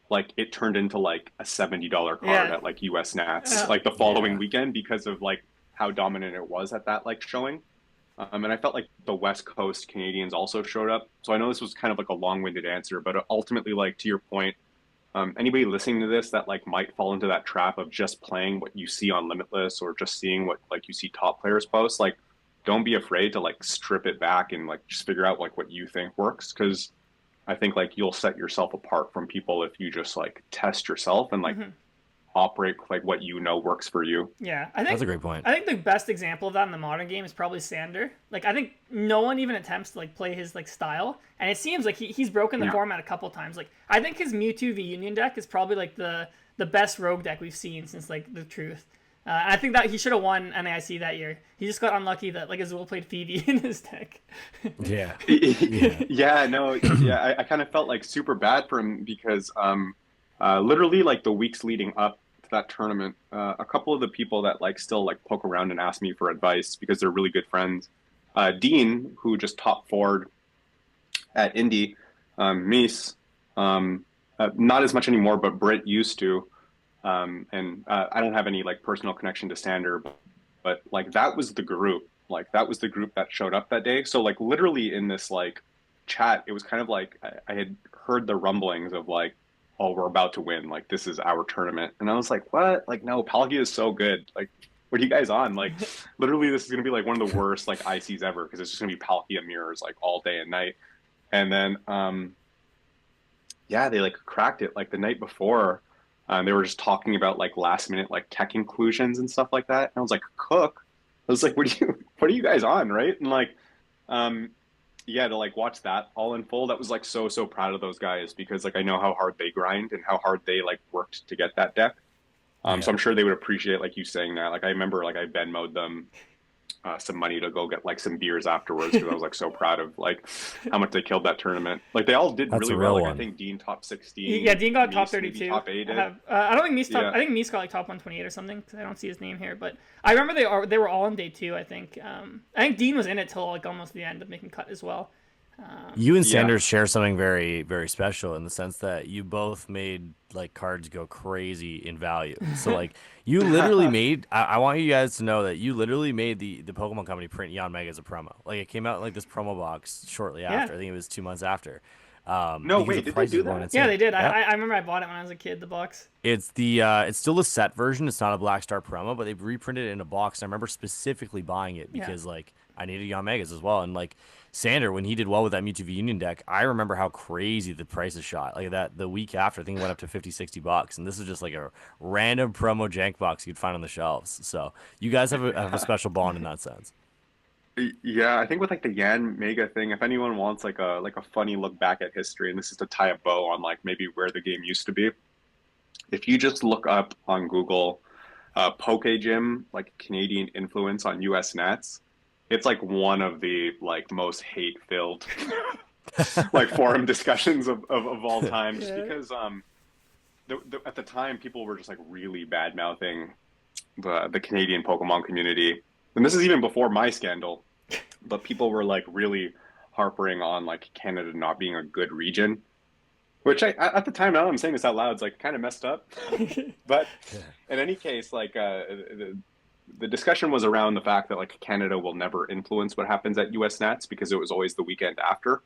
like it turned into like a $70 card at like US Nats like the following weekend because of like how dominant it was at that like showing. And I felt like the West Coast Canadians also showed up. So I know this was kind of like a long-winded answer, but ultimately, like to your point, anybody listening to this that like might fall into that trap of just playing what you see on Limitless or just seeing what like you see top players post, like don't be afraid to like strip it back and like just figure out like what you think works, because I think like you'll set yourself apart from people if you just like test yourself and like operate like what you know works for you. Yeah, I think That's a great point. I think the best example of that in the modern game is probably Sander. Like I think no one even attempts to like play his like style, and it seems like he's broken the format a couple times. Like I think his Mewtwo V Union deck is probably like the best rogue deck we've seen since like the Truth. And I think that he should have won NAIC that year. He just got unlucky that like Azul played Phoebe in his deck. Yeah. I kind of felt like super bad for him because literally like the weeks leading up to that tournament, a couple of the people that like still like poke around and ask me for advice because they're really good friends. Dean, who just top forward at Indy, Mies, not as much anymore, but Britt used to. And I don't have any like personal connection to Sander, but like that was the group. Like that was the group that showed up that day. So like literally in this like chat, it was kind of like I had heard the rumblings of like, oh, we're about to win. Like, this is our tournament. And I was like, what? Like, no, Palkia is so good. Like, what are you guys on? Like, literally, this is going to be like one of the worst like ICs ever because it's just going to be Palkia mirrors like all day and night. And then, yeah, they like cracked it like the night before. They were just talking about like last minute like tech inclusions and stuff like that. And I was like, Cook. I was like, what are you guys on, right? And like, yeah, to like watch that all unfold, I was like so proud of those guys because like I know how hard they grind and how hard they like worked to get that deck. So I'm sure they would appreciate like you saying that. Like I remember like I Venmo'd them some money to go get like some beers afterwards because I was like so proud of like how much they killed that tournament. Like they all did really well. Like I think Dean top 16. Yeah, Dean got top 32. Top 8. I don't think Mies top. I think Mies got like top 128 or something because I don't see his name here. But I remember they were all on day 2. I think Dean was in it till like almost the end of making cut as well. You and Sanders share something very, very special in the sense that you both made like cards go crazy in value. So like you literally made, I want you guys to know that you literally made the Pokemon company print Yanmega as a promo. Like it came out in like this promo box shortly after. I think it was 2 months after. No, wait, did they do that? Yeah, they did. Yep. I remember I bought it when I was a kid, the box. It's it's still the set version. It's not a Black Star promo, but they've reprinted it in a box. And I remember specifically buying it because like I needed Yanmegas as well. And like Sander, when he did well with that Mewtwo V Union deck, I remember how crazy the prices shot. Like that the week after, I think it went up to $50-$60. And this is just like a random promo jank box you'd find on the shelves. So you guys have a special bond in that sense. Yeah, I think with like the Yanmega thing, if anyone wants like a funny look back at history, and this is to tie a bow on like maybe where the game used to be, if you just look up on Google Poke Gym, like Canadian influence on US Nats, it's like one of the like most hate-filled like forum discussions of all time, just because at the time people were just like really bad mouthing the Canadian Pokemon community, and this is even before my scandal, but people were like really harping on like Canada not being a good region, which I at the time, now I'm saying this out loud, it's like kind of messed up. But in any case, like the discussion was around the fact that like Canada will never influence what happens at US Nats because it was always the weekend after.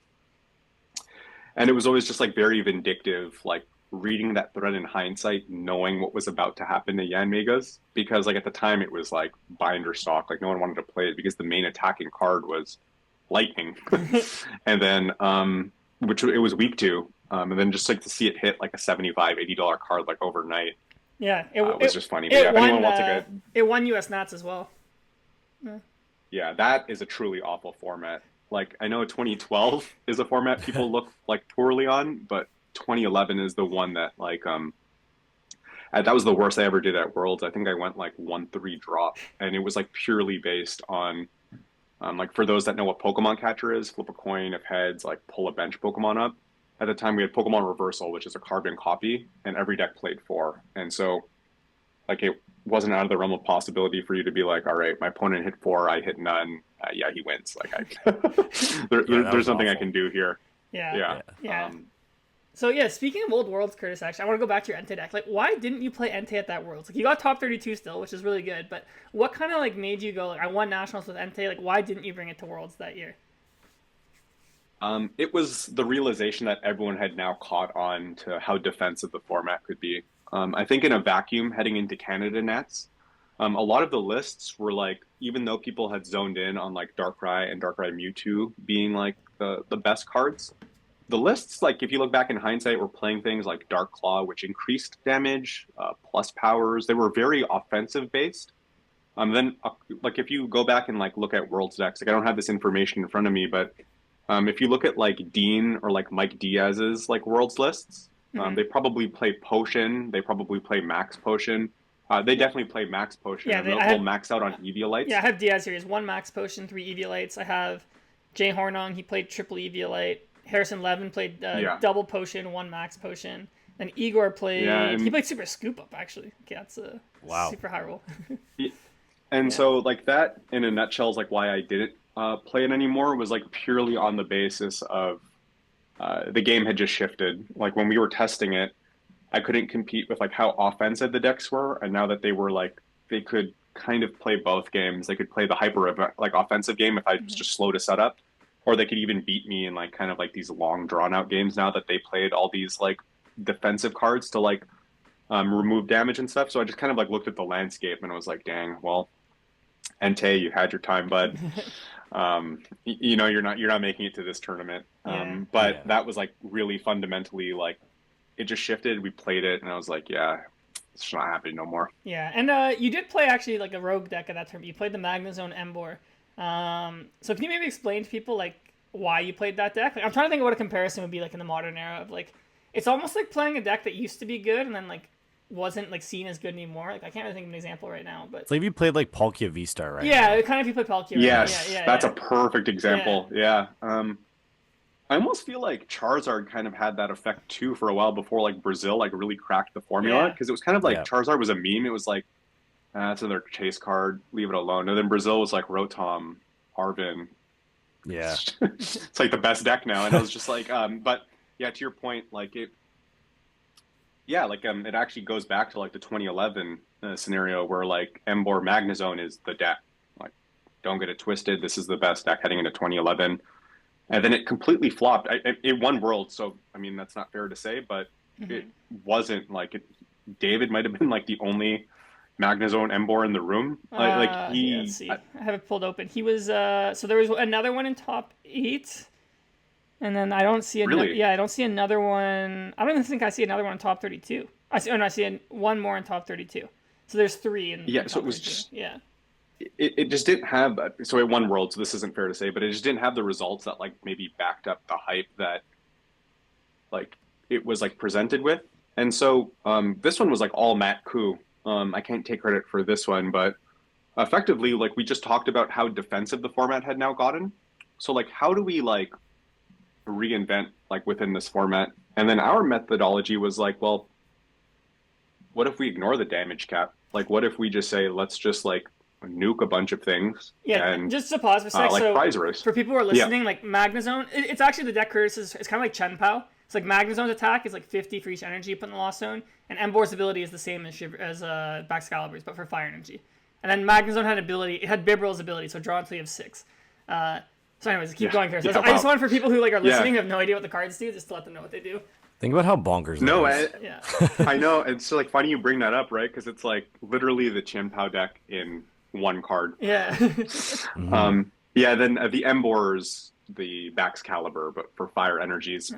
And it was always just like very vindictive, like reading that thread in hindsight, knowing what was about to happen to Yanmegas, because like at the time it was like binder stock, like no one wanted to play it because the main attacking card was Lightning. And then which it was week 2. And then just like to see it hit like a $75-$80 card like overnight. Yeah, it was just funny. But yeah, if anyone wants to get it won US Nats as well. Yeah, that is a truly awful format. Like I know 2012 is a format people look like poorly on, but 2011 is the one that like that was the worst I ever did at Worlds. I think I went like 1-3 drop, and it was like purely based on like for those that know what Pokemon Catcher is, flip a coin, if heads, like pull a bench Pokemon up. At the time, we had Pokemon Reversal, which is a carbon copy, and every deck played 4. And so, like, it wasn't out of the realm of possibility for you to be like, all right, my opponent hit 4, I hit none. Yeah, he wins. Like, there's nothing I can do here. Yeah. So, yeah, speaking of old Worlds, Curtis, actually, I want to go back to your Entei deck. Like, why didn't you play Entei at that Worlds? Like, you got top 32 still, which is really good, but what kind of, like, made you go, like, I won Nationals with Entei? Like, why didn't you bring it to Worlds that year? It was the realization that everyone had now caught on to how defensive the format could be. I think in a vacuum heading into Canada Nats, a lot of the lists were like, even though people had zoned in on like Darkrai and Darkrai Mewtwo being like the best cards, the lists, like if you look back in hindsight, were playing things like Dark Claw, which increased damage, plus powers. They were very offensive based. Then like if you go back and like look at Worlds decks, like I don't have this information in front of me, but if you look at like Dean or like Mike Diaz's like Worlds lists, they probably play Potion. They probably play Max Potion. They definitely play Max Potion. Yeah, they'll max out on Eviolites. Yeah, I have Diaz here. He has 1 Max Potion, 3 Eviolites. I have Jay Hornung. He played triple Eviolite. Harrison Levin played double Potion, 1 Max Potion. And Igor played... he played Super Scoop Up, actually. Okay, that's a super high roll. So like that, in a nutshell, is like why I didn't play it anymore, was like purely on the basis of the game had just shifted. Like when we were testing it, I couldn't compete with like how offensive the decks were, and now that they were like, they could kind of play both games. They could play the hyper like offensive game if I was just slow to set up, or they could even beat me in like kind of like these long drawn out games now that they played all these like defensive cards to like remove damage and stuff. So I just kind of like looked at the landscape and I was like, dang, well, Entei, you had your time, bud. You know, you're not making it to this tournament. Yeah. But Yeah. that was like really fundamentally like it just shifted. We played it, and I was like, yeah, it's not happening no more. Yeah, and you did play actually like a rogue deck at that time. You played the Magnezone Embor. So can you maybe explain to people like why you played that deck? Like, I'm trying to think of what a comparison would be like in the modern era of like it's almost like playing a deck that used to be good and then like wasn't like seen as good anymore. Like I can't really think of an example right now, but It's like if you played like Palkia V-Star, right? yeah, kind of if you play Palkia. Right? Yes, Yeah, that's yeah. a perfect example. Yeah. I almost feel like Charizard kind of had that effect too for a while before like Brazil like really cracked the formula Yeah. because it was kind of like Yeah. Charizard was a meme. It was like that's another chase card, leave it alone. And then Brazil was like Rotom, Arvin. Yeah. It's like the best deck now, and I was just like, but yeah, to your point, like it, yeah, like it actually goes back to like the 2011 scenario where like Embor Magnezone is the deck. Like, don't get it twisted. This is the best deck heading into 2011. And then it completely flopped. It won Worlds, so I mean that's not fair to say, but it wasn't like it. David might have been like the only Magnezone Embor in the room. Like Yeah, he, let's see. I have it pulled open. He was so there was another one in top 8. And then I don't see another. Really? Yeah, I don't see another one. I don't even think I see another one in top 32. I see. Oh no, I see one more in top 32. So there's 3 in. yeah. in So top it was 32. just Yeah. it just didn't have. So it won Worlds, so this isn't fair to say, but it just didn't have the results that like maybe backed up the hype that like it was like presented with. And so this one was like all Matt Koo. I can't take credit for this one, but effectively, like we just talked about how defensive the format had now gotten. So like, how do we like reinvent like within this format? And then our methodology was like, well, what if we ignore the damage cap? Like, what if we just say, let's just like nuke a bunch of things Yeah. and Just to pause for a sec. like So prize race? for people who are Yeah. listening, like Magnezone, it's actually the deck Curtis is. It's kind of like Chen Pao. It's like Magnezone's attack is like 50 for each energy you put in the Lost Zone, and Embor's ability is the same as Baxcalibur's, but for fire energy. And then Magnezone had ability. It had Bibrel's ability, so draw until you have 6. So anyways, keep going, Curtis. Yeah, I just wow. want for people who like are Yeah. listening who have no idea what the cards do, just to let them know what they do. Think about how bonkers. No, that is. Yeah. I know. It's so like funny you bring that up, right? Because it's like literally the Chen Pao deck in one card. Yeah. Yeah, then the Embor's the Baxcalibur, but for fire energies.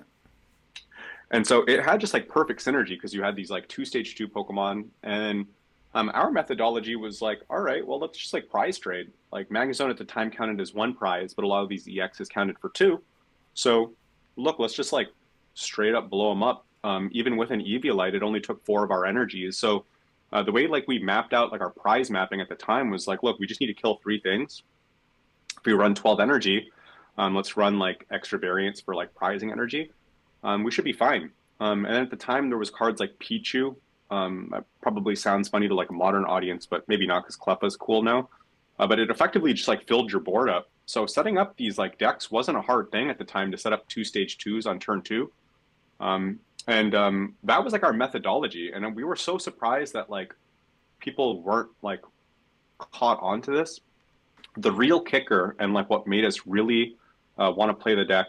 And so it had just like perfect synergy because you had these like 2 stage 2 Pokemon. And our methodology was like, all right, well, let's just like prize trade. Like Magnezone at the time counted as 1 prize, but a lot of these EXs counted for 2. So look, let's just like straight up blow them up. Even with an Eviolite, it only took 4 of our energies. So the way like we mapped out like our prize mapping at the time was like, look, we just need to kill 3 things. If we run 12 energy, let's run like extra variants for like prizing energy. We should be fine. And at the time, there was cards like Pichu. That probably sounds funny to like a modern audience, but maybe not because Cleffa's cool now. But it effectively just like filled your board up. So setting up these like decks wasn't a hard thing at the time to set up 2 stage 2s on turn 2. That was like our methodology. And we were so surprised that like people weren't like caught onto this. The real kicker and like what made us really want to play the deck.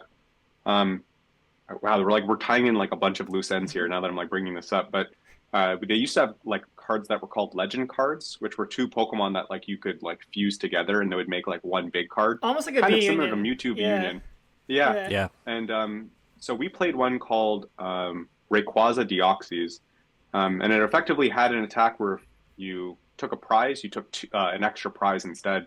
Wow, we're tying in like a bunch of loose ends here now that I'm like bringing this up. But they used to have like cards that were called legend cards, which were 2 Pokemon that like you could like fuse together and they would make like one big card. Almost like a kind of V similar Union. to Mewtwo V Yeah. Union. Yeah. Yeah. And so we played one called Rayquaza Deoxys. And it effectively had an attack where if you took a prize, you took an extra prize instead.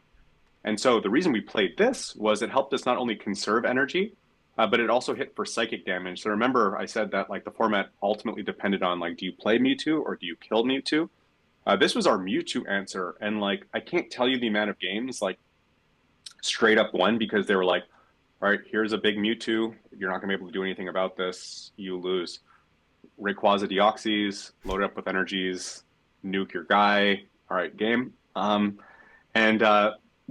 And so the reason we played this was it helped us not only conserve energy, but it also hit for psychic damage. So remember I said that like the format ultimately depended on like, do you play Mewtwo or do you kill Mewtwo? This was our Mewtwo answer. And like, I can't tell you the amount of games like straight up won because they were like, all right, here's a big Mewtwo. You're not gonna be able to do anything about this. You lose. Rayquaza Deoxys, load it up with energies, nuke your guy. All right, game.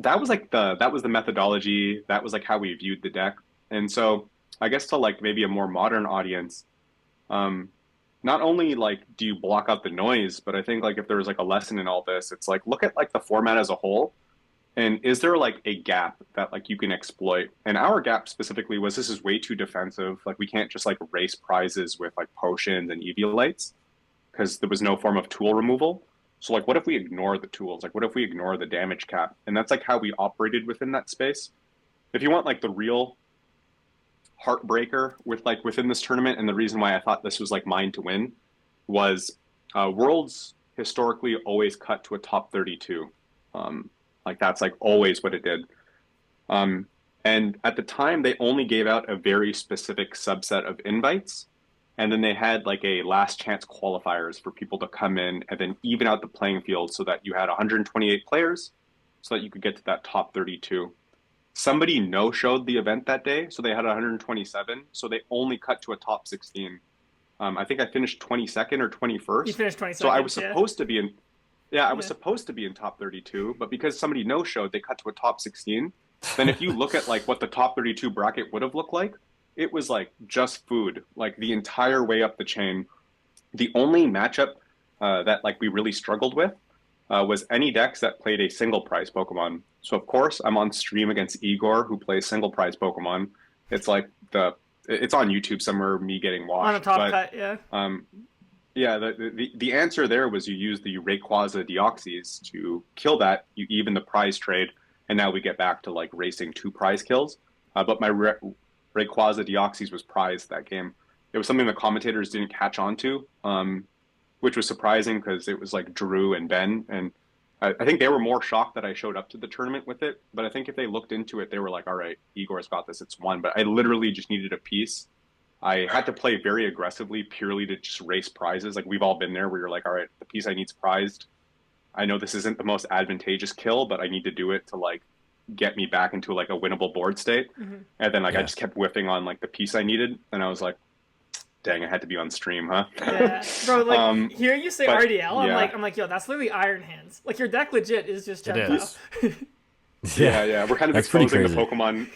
That was like that was the methodology. That was like how we viewed the deck. And so I guess to like maybe a more modern audience, not only like do you block out the noise, but I think like if there was like a lesson in all this, it's like look at like the format as a whole And is there like a gap that like you can exploit? And our gap specifically was this is way too defensive. Like we can't just like race prizes with like potions and Eviolites because there was no form of tool removal. So like what if we ignore the tools? Like what if we ignore the damage cap? And that's like how we operated within that space. If you want like the real heartbreaker with like within this tournament, and the reason why I thought this was like mine to win was Worlds historically always cut to a top 32. Like that's like always what it did. And at the time, they only gave out a very specific subset of invites. And then they had like a last chance qualifiers for people to come in and then even out the playing field so that you had 128 players so that you could get to that top 32. Somebody no-showed the event that day, so they had 127. So they only cut to a top 16. I think I finished 22nd or 21st. You finished 22nd. So I was supposed to be in. Yeah, I was supposed to be in top 32, but because somebody no-showed, they cut to a top 16. Then if you look at like what the top 32 bracket would have looked like, it was like just food, like the entire way up the chain. The only matchup that like we really struggled with was any decks that played a single prize Pokemon. So of course I'm on stream against Igor, who plays single prize Pokemon. It's like it's on YouTube somewhere, me getting washed. On a top cut, yeah. Yeah, the answer there was you use the Rayquaza Deoxys to kill that, you even the prize trade, and now we get back to like racing 2 prize kills. But my Rayquaza Deoxys was prized that game. It was something the commentators didn't catch on to, which was surprising because it was like Drew and Ben, and I think they were more shocked that I showed up to the tournament with it. But I think if they looked into it, they were like, all right, Igor's got this, it's won. But I literally just needed a piece. I had to play very aggressively purely to just race prizes. Like we've all been there where you're like, all right, the piece I need's prized. I know this isn't the most advantageous kill, but I need to do it to like get me back into like a winnable board state. Mm-hmm. And then like I just kept whiffing on like the piece I needed, and I was like, dang, I had to be on stream, huh? Yeah, bro. Like hearing you say RDL, yeah. I'm like, yo, that's literally Iron Hands. Like your deck legit is just Gentile. Yeah. We're kind of exposing the Pokemon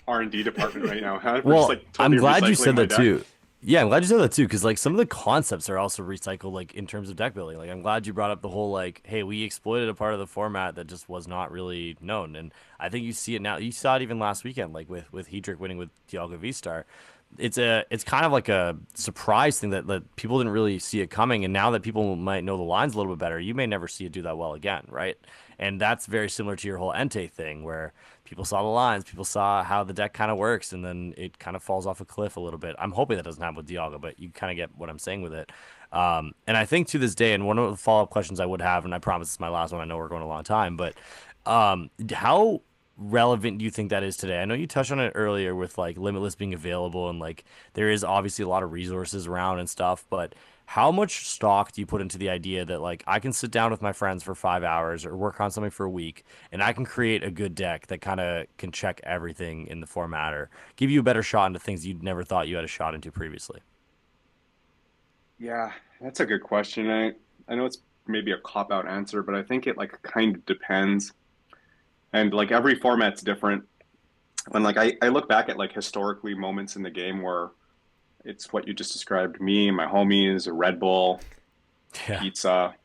R&D department right now, huh? Well, just, like, totally I'm glad you said that deck. too. Yeah, I'm glad you said that too, because like some of the concepts are also recycled, like in terms of deck building. Like I'm glad you brought up the whole like, hey, we exploited a part of the format that just was not really known, and I think you see it now. You saw it even last weekend, like with Hedrick winning with Dialga V-Star. It's kind of like a surprise thing that people didn't really see it coming, and now that people might know the lines a little bit better, you may never see it do that well again, right? And that's very similar to your whole Entei thing, where people saw the lines, people saw how the deck kind of works, and then it kind of falls off a cliff a little bit. I'm hoping that doesn't happen with Dialga, but you kind of get what I'm saying with it. And I think to this day, and one of the follow-up questions I would have, and I promise it's my last one, I know we're going a long time, but how relevant do you think that is today? I know you touched on it earlier with like Limitless being available, and like there is obviously a lot of resources around and stuff, but how much stock do you put into the idea that like I can sit down with my friends for 5 hours or work on something for a week and I can create a good deck that kind of can check everything in the format or give you a better shot into things you'd never thought you had a shot into previously? Yeah, that's a good question. I know it's maybe a cop-out answer, but I think it like kind of depends. And like every format's different. When like I look back at like historically moments in the game where it's what you just described, me, my homies, a Red Bull, pizza,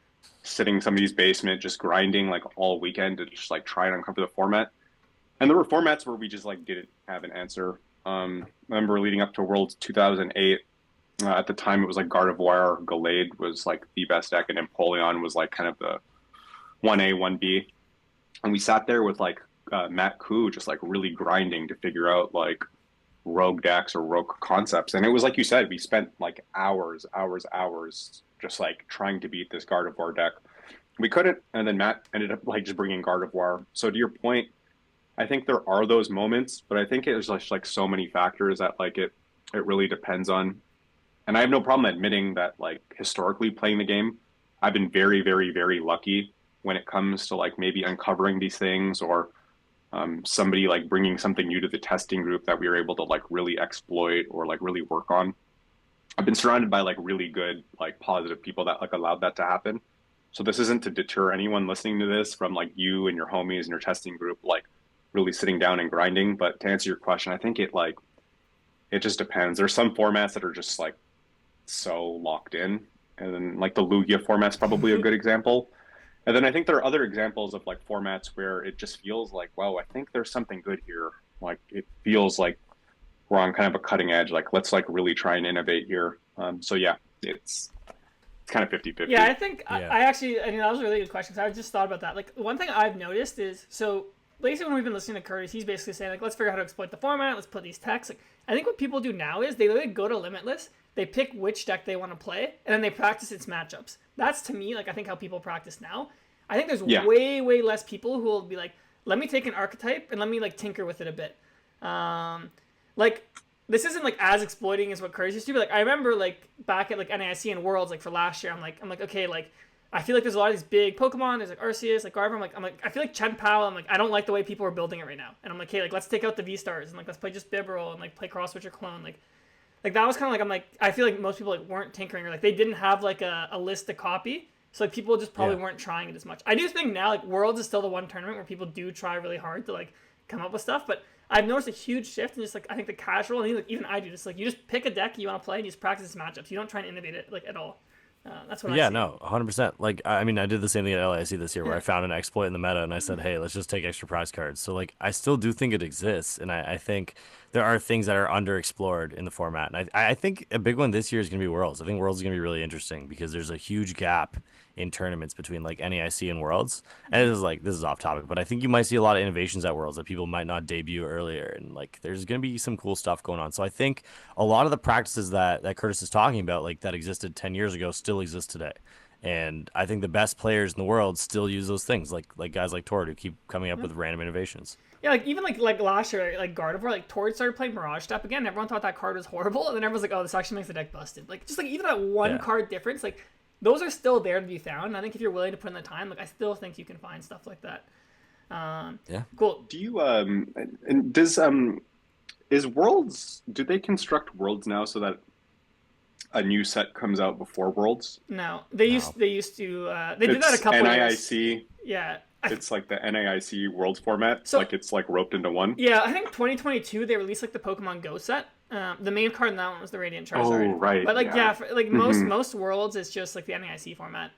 sitting in somebody's basement, just grinding like all weekend to just like try and uncover the format. And there were formats where we just like didn't have an answer. I remember leading up to Worlds 2008. At the time, it was like Gardevoir, Gallade was like the best deck, and Empoleon was like kind of the 1A, 1B. And we sat there with like Matt Koo just like really grinding to figure out like rogue decks or rogue concepts. And it was like you said, we spent like hours just like trying to beat this Gardevoir deck. We couldn't, and then Matt ended up like just bringing Gardevoir. So to your point, I think there are those moments, but I think there's like so many factors that like it really depends on. And I have no problem admitting that like historically playing the game, I've been very, very, very lucky when it comes to like maybe uncovering these things or somebody like bringing something new to the testing group that we were able to like really exploit or like really work on. I've been surrounded by like really good, like positive people that like allowed that to happen. So this isn't to deter anyone listening to this from like you and your homies and your testing group, like really sitting down and grinding. But to answer your question, I think it just depends. There's some formats that are just like so locked in. And then like the Lugia format's probably a good example. And then I think there are other examples of like formats where it just feels like, wow, I think there's something good here. Like it feels like we're on kind of a cutting edge. Like let's like really try and innovate here. So yeah, it's kind of 50-50. Yeah, I think Yeah. I actually, I mean, that was a really good question. So I just thought about that. Like, one thing I've noticed is, so basically when we've been listening to Curtis, he's basically saying, like, let's figure out how to exploit the format, let's put these texts. Like, I think what people do now is they literally go to Limitless, they pick which deck they want to play, and then they practice its matchups. That's, to me, like, I think how people practice now. I think there's Yeah. way less people who will be like, let me take an archetype and let me, like, tinker with it a bit. Like, this isn't like as exploiting as what Curtis used to be. Like I remember like back at like NAIC and Worlds like for last year, I'm like okay, like I feel like there's a lot of these big Pokemon. There's like Arceus, like Gardevoir. I'm like I feel like Chen Pao. I'm like I don't like the way people are building it right now. And I'm like, hey, like let's take out the V stars and like let's play just Bibarel and like play Cross Switch or Clone. Like that was kind of like I'm like I feel like most people like weren't tinkering or like they didn't have like a list to copy. So like people just probably weren't trying it as much. I do think now like Worlds is still the one tournament where people do try really hard to like come up with stuff, but I've noticed a huge shift in just like I think the casual and even I do this. Like you just pick a deck you want to play and you just practice matchups. You don't try and innovate it like at all. That's what I see. No, 100%. Like, I mean, I did the same thing at LAC this year where I found an exploit in the meta and I said, hey, let's just take extra prize cards. So, like, I still do think it exists. And I think there are things that are underexplored in the format. And I think a big one this year is going to be Worlds. I think Worlds is going to be really interesting because there's a huge gap in tournaments between like NAIC and Worlds. And this is off topic, but I think you might see a lot of innovations at Worlds that people might not debut earlier. And like, there's going to be some cool stuff going on. So I think a lot of the practices that Curtis is talking about, like that existed 10 years ago, still exist today. And I think the best players in the world still use those things, like guys like Tord who keep coming up with random innovations. Yeah, like even like last year, like Gardevoir, like Tord started playing Mirage Step again. Everyone thought that card was horrible, and then everyone's like, "Oh, this actually makes the deck busted." Like just like even that one card difference, like those are still there to be found. And I think if you're willing to put in the time, like I still think you can find stuff like that. Cool. Do you and does is Worlds, do they construct Worlds now so that a new set comes out before Worlds? No, they used to they did that a couple years. NAIC. Yeah. It's like the NAIC Worlds format. So, like it's like roped into one. Yeah, I think 2022 they released like the Pokemon Go set. The main card in that one was the Radiant Charizard. Oh, right. But like most Worlds is just like the NAIC format.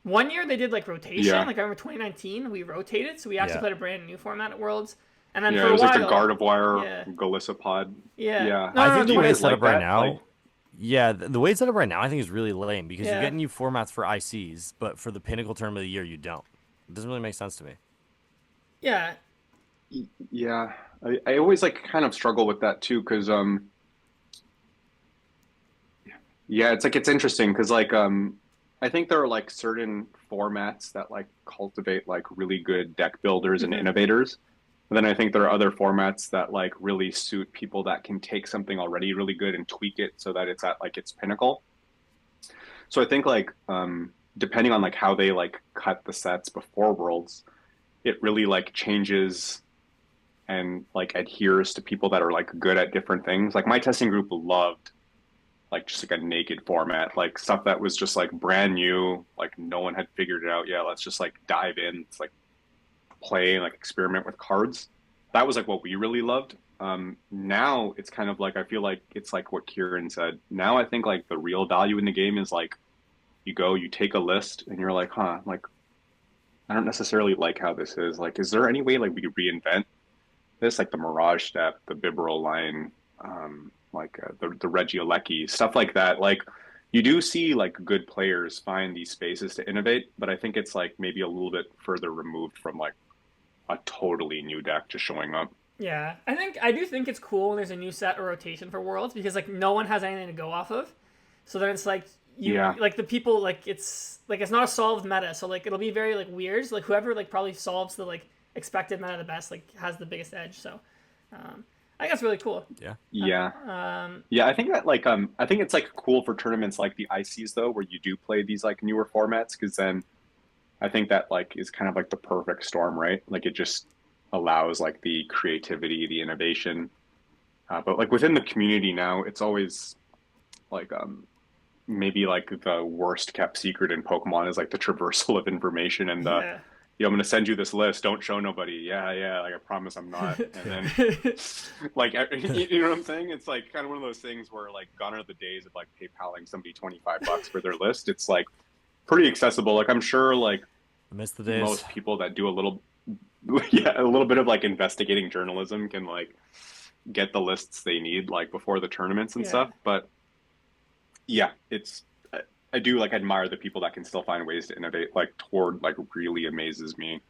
One year they did like rotation. Yeah. Like I remember 2019 we rotated, so we actually played a brand new format at Worlds. And then Yeah, for it was a while, like the Gardevoir, Golisopod. Yeah. Yeah. No, I think do the you way guys it's set like up right that? now, Like, the way it's set up right now, I think is really lame because Yeah. you're getting new formats for ICs, but for the Pinnacle Tournament of the year, you don't. It doesn't really make sense to me. yeah, yeah, I always like kind of struggle with that too, because yeah, it's like it's interesting because like I think there are like certain formats that like cultivate like really good deck builders and innovators. And then I think there are other formats that like really suit people that can take something already really good and tweak it so that it's at like its pinnacle. So I think like depending on like how they like cut the sets before Worlds, it really like changes and like adheres to people that are like good at different things. Like my testing group loved like just like a naked format, like stuff that was just like brand new, like no one had figured it out yet. Let's just like dive in. It's like play and like experiment with cards. That was like what we really loved. Now it's kind of like I feel like it's like what Ciaran said. Now I think like the real value in the game is like you go, you take a list, and you're like, huh, like I don't necessarily like how this is. Like, is there any way like we could reinvent this, like the Mirage Step, the Bibarel line, the Regieleki, stuff like that. Like you do see like good players find these spaces to innovate, but I think it's like maybe a little bit further removed from like a totally new deck just showing up. yeah. I do think it's cool when there's a new set or rotation for Worlds because like no one has anything to go off of. So then it's like like the people like it's not a solved meta, so like it'll be very like weird. So, like whoever like probably solves the like expected meta the best like has the biggest edge. So I think that's really cool. Yeah, I think that like I think it's like cool for tournaments like the ICs though, where you do play these like newer formats, because then I think that like is kind of like the perfect storm, right? Like it just allows like the creativity, the innovation, but like within the community now, it's always like maybe like the worst kept secret in Pokemon is like the traversal of information and the I'm going to send you this list. Don't show nobody. Yeah. Like, I promise I'm not. And then, like, you know what I'm saying? It's like kind of one of those things where, like, gone are the days of, like, PayPaling somebody $25 for their list. It's, like, pretty accessible. Like, I'm sure, like, I miss the days. most people that do a little, yeah, a little bit of like investigating journalism can like get the lists they need like before the tournaments and Yeah. stuff. But yeah, I do like admire the people that can still find ways to innovate. Like Tord like really amazes me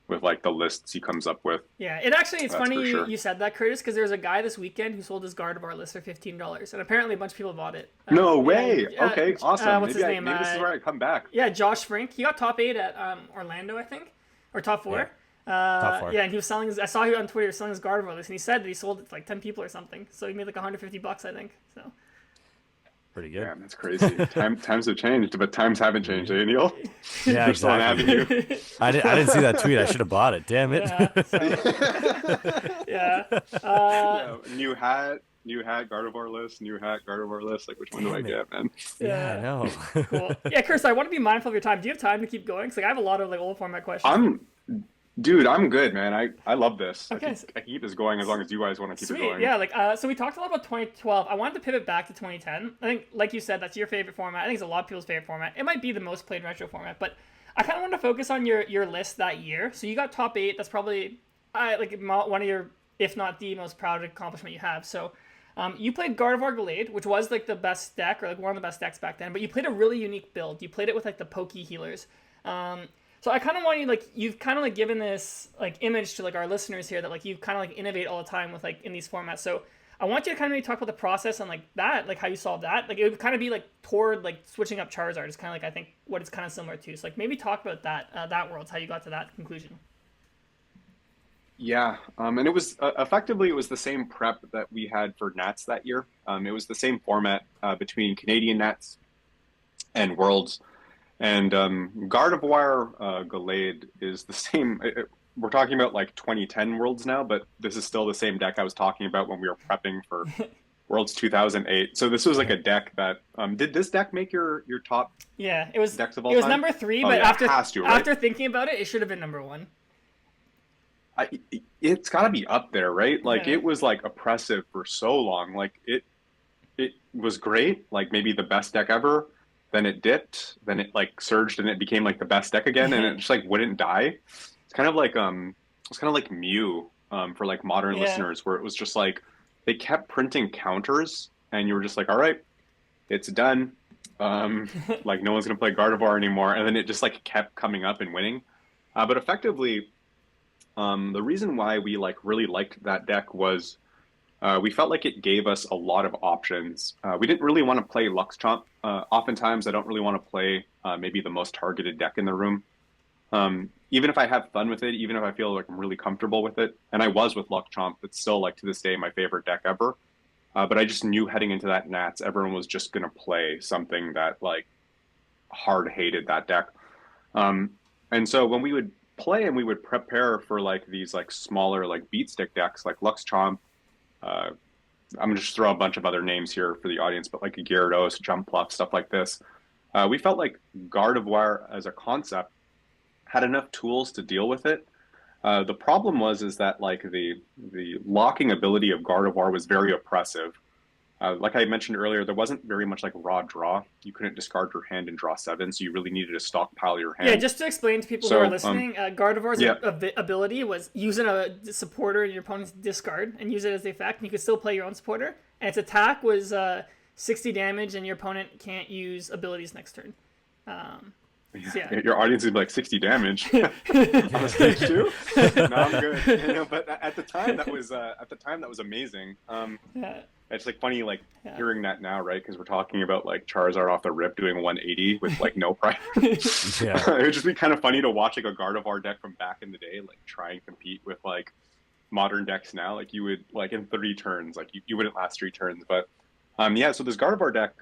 with like the lists he comes up with. Yeah, it's That's funny for sure. you said that, Curtis, because there was a guy this weekend who sold his Gardevoir list for $15, and apparently a bunch of people bought it. No Yeah, way. Okay, awesome. what's his name? Maybe this is where I come back. Yeah, Josh Frink. He got top 8 at Orlando, I think, or top 4. Top 4. Yeah, and he was selling his. I saw him on Twitter selling his Gardevoir list, and he said that he sold it to like 10 people or something. So he made like $150, I think. So. Pretty good. Yeah, that's crazy. Times have changed, but times haven't changed, eh, Neil? Yeah, There's still an exactly. avenue. I didn't see that tweet. I should have bought it. Damn it. Yeah. New hat, Gardevoir list, new hat, Gardevoir list. Like, which one do I get, man? Yeah, I know. Cool. Yeah, Curtis, I want to be mindful of your time. Do you have time to keep going? Because like, I have a lot of like old format questions. Dude, I'm good, man. I love this. Okay. I can keep this going as long as you guys want to keep Sweet. it going. Yeah, like so we talked a lot about 2012. I wanted to pivot back to 2010. I think, like you said, that's your favorite format. I think it's a lot of people's favorite format. It might be the most played retro format, but I kind of wanted to focus on your list that year. So you got top 8. That's probably one of your, if not the most proud accomplishment you have. So you played Gardevoir Gallade, which was like the best deck, or like one of the best decks back then. But you played a really unique build. You played it with like the Poke Healers. So I kind of want you, like, you've kind of like given this like image to like our listeners here that like you kind of like innovate all the time with like in these formats. So I want you to kind of maybe talk about the process and like that, like how you solve that. Like it would kind of be like toward like switching up Charizard is kind of like I think what it's kind of similar to. So like maybe talk about that world, how you got to that conclusion. Yeah, and it was effectively it was the same prep that we had for Nats that year. It was the same format between Canadian Nats and Worlds. And Gardevoir Gallade is the same. We're talking about like 2010 Worlds now, but this is still the same deck I was talking about when we were prepping for Worlds 2008. So this was like a deck that did this deck make your top? Yeah, it was decks of all it was time? number 3, Oh, but yeah, it has to, right? after thinking about it, it should have been number 1. It's got to be up there, right? Like Yeah. it was like oppressive for so long. Like it was great, like maybe the best deck ever. Then it dipped, then it like surged and it became like the best deck again, and it just like wouldn't die. It's kind of like Mew for like modern listeners, where it was just like they kept printing counters, and you were just like, all right, it's done. Like no one's gonna play Gardevoir anymore, and then it just like kept coming up and winning. But effectively, the reason why we like really liked that deck was we felt like it gave us a lot of options. We didn't really want to play Lux Chomp. Oftentimes, I don't really want to play maybe the most targeted deck in the room. Even if I have fun with it, even if I feel like I'm really comfortable with it, and I was with Lux Chomp, it's still like to this day my favorite deck ever. But I just knew heading into that Nats, everyone was just going to play something that like hard hated that deck. And so when we would play and we would prepare for like these like smaller like beat stick decks like Lux Chomp, I'm gonna just throw a bunch of other names here for the audience, but like a Gyarados, Jump Pluff, stuff like this. We felt like Gardevoir as a concept had enough tools to deal with it. The problem is that like the locking ability of Gardevoir was very oppressive. Like I mentioned earlier, there wasn't very much like raw draw. You couldn't discard your hand and draw 7, so you really needed to stockpile your hand. Yeah, just to explain to people who are listening, Gardevoir's ability was using a supporter in your opponent's discard and use it as the effect, and you could still play your own supporter. And its attack was 60 damage, and your opponent can't use abilities next turn. So yeah. Your audience is like 60 damage on the stage too. No, I'm good. But at the time that was amazing. It's like funny hearing that now, right? Because we're talking about like Charizard off the rip doing 180 with like no price. It would just be kind of funny to watch like a Gardevoir deck from back in the day like try and compete with like modern decks now. Like you would like in 3 turns, like you wouldn't last 3 turns. But so this Gardevoir deck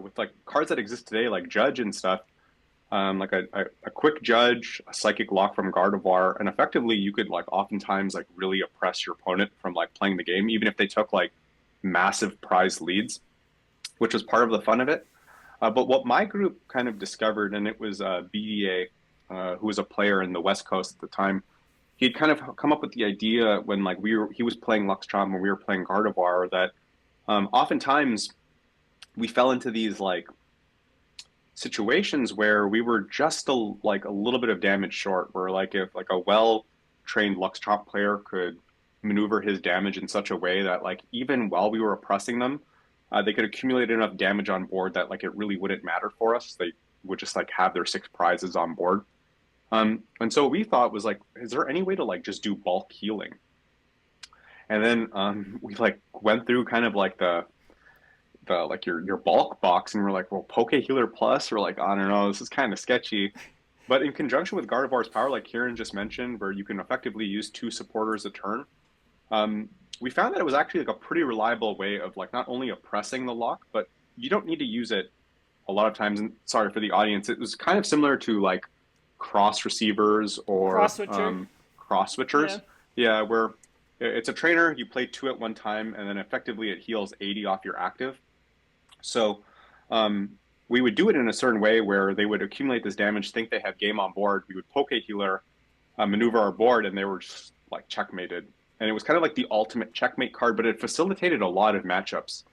with like cards that exist today like Judge and stuff. Like a quick Judge, a Psychic Lock from Gardevoir, and effectively you could like oftentimes like really oppress your opponent from like playing the game, even if they took like massive prize leads, which was part of the fun of it. But what my group kind of discovered, and it was BDA, who was a player in the West Coast at the time, he'd kind of come up with the idea when like he was playing Lux Chomp when we were playing Gardevoir that oftentimes we fell into these like situations where we were just like a little bit of damage short, where like if like a well-trained Lux Chop player could maneuver his damage in such a way that like even while we were oppressing them, they could accumulate enough damage on board that like it really wouldn't matter for us. They would just like have their 6 prizes on board. And so what we thought was like, is there any way to like just do bulk healing? And then we like went through kind of like the like your bulk box, and we're like, well, Poke Healer Plus, we're like, I don't know, this is kind of sketchy. But in conjunction with Gardevoir's power, like Ciaran just mentioned, where you can effectively use 2 supporters a turn, we found that it was actually like a pretty reliable way of like not only oppressing the lock, but you don't need to use it a lot of times. And sorry for the audience, it was kind of similar to like cross receivers or cross switchers. Yeah, where it's a trainer, you play 2 at one time, and then effectively it heals 80 off your active. So we would do it in a certain way where they would accumulate this damage, think they have game on board. We would Poke Healer, maneuver our board, and they were just like checkmated. And it was kind of like the ultimate checkmate card, but it facilitated a lot of matchups.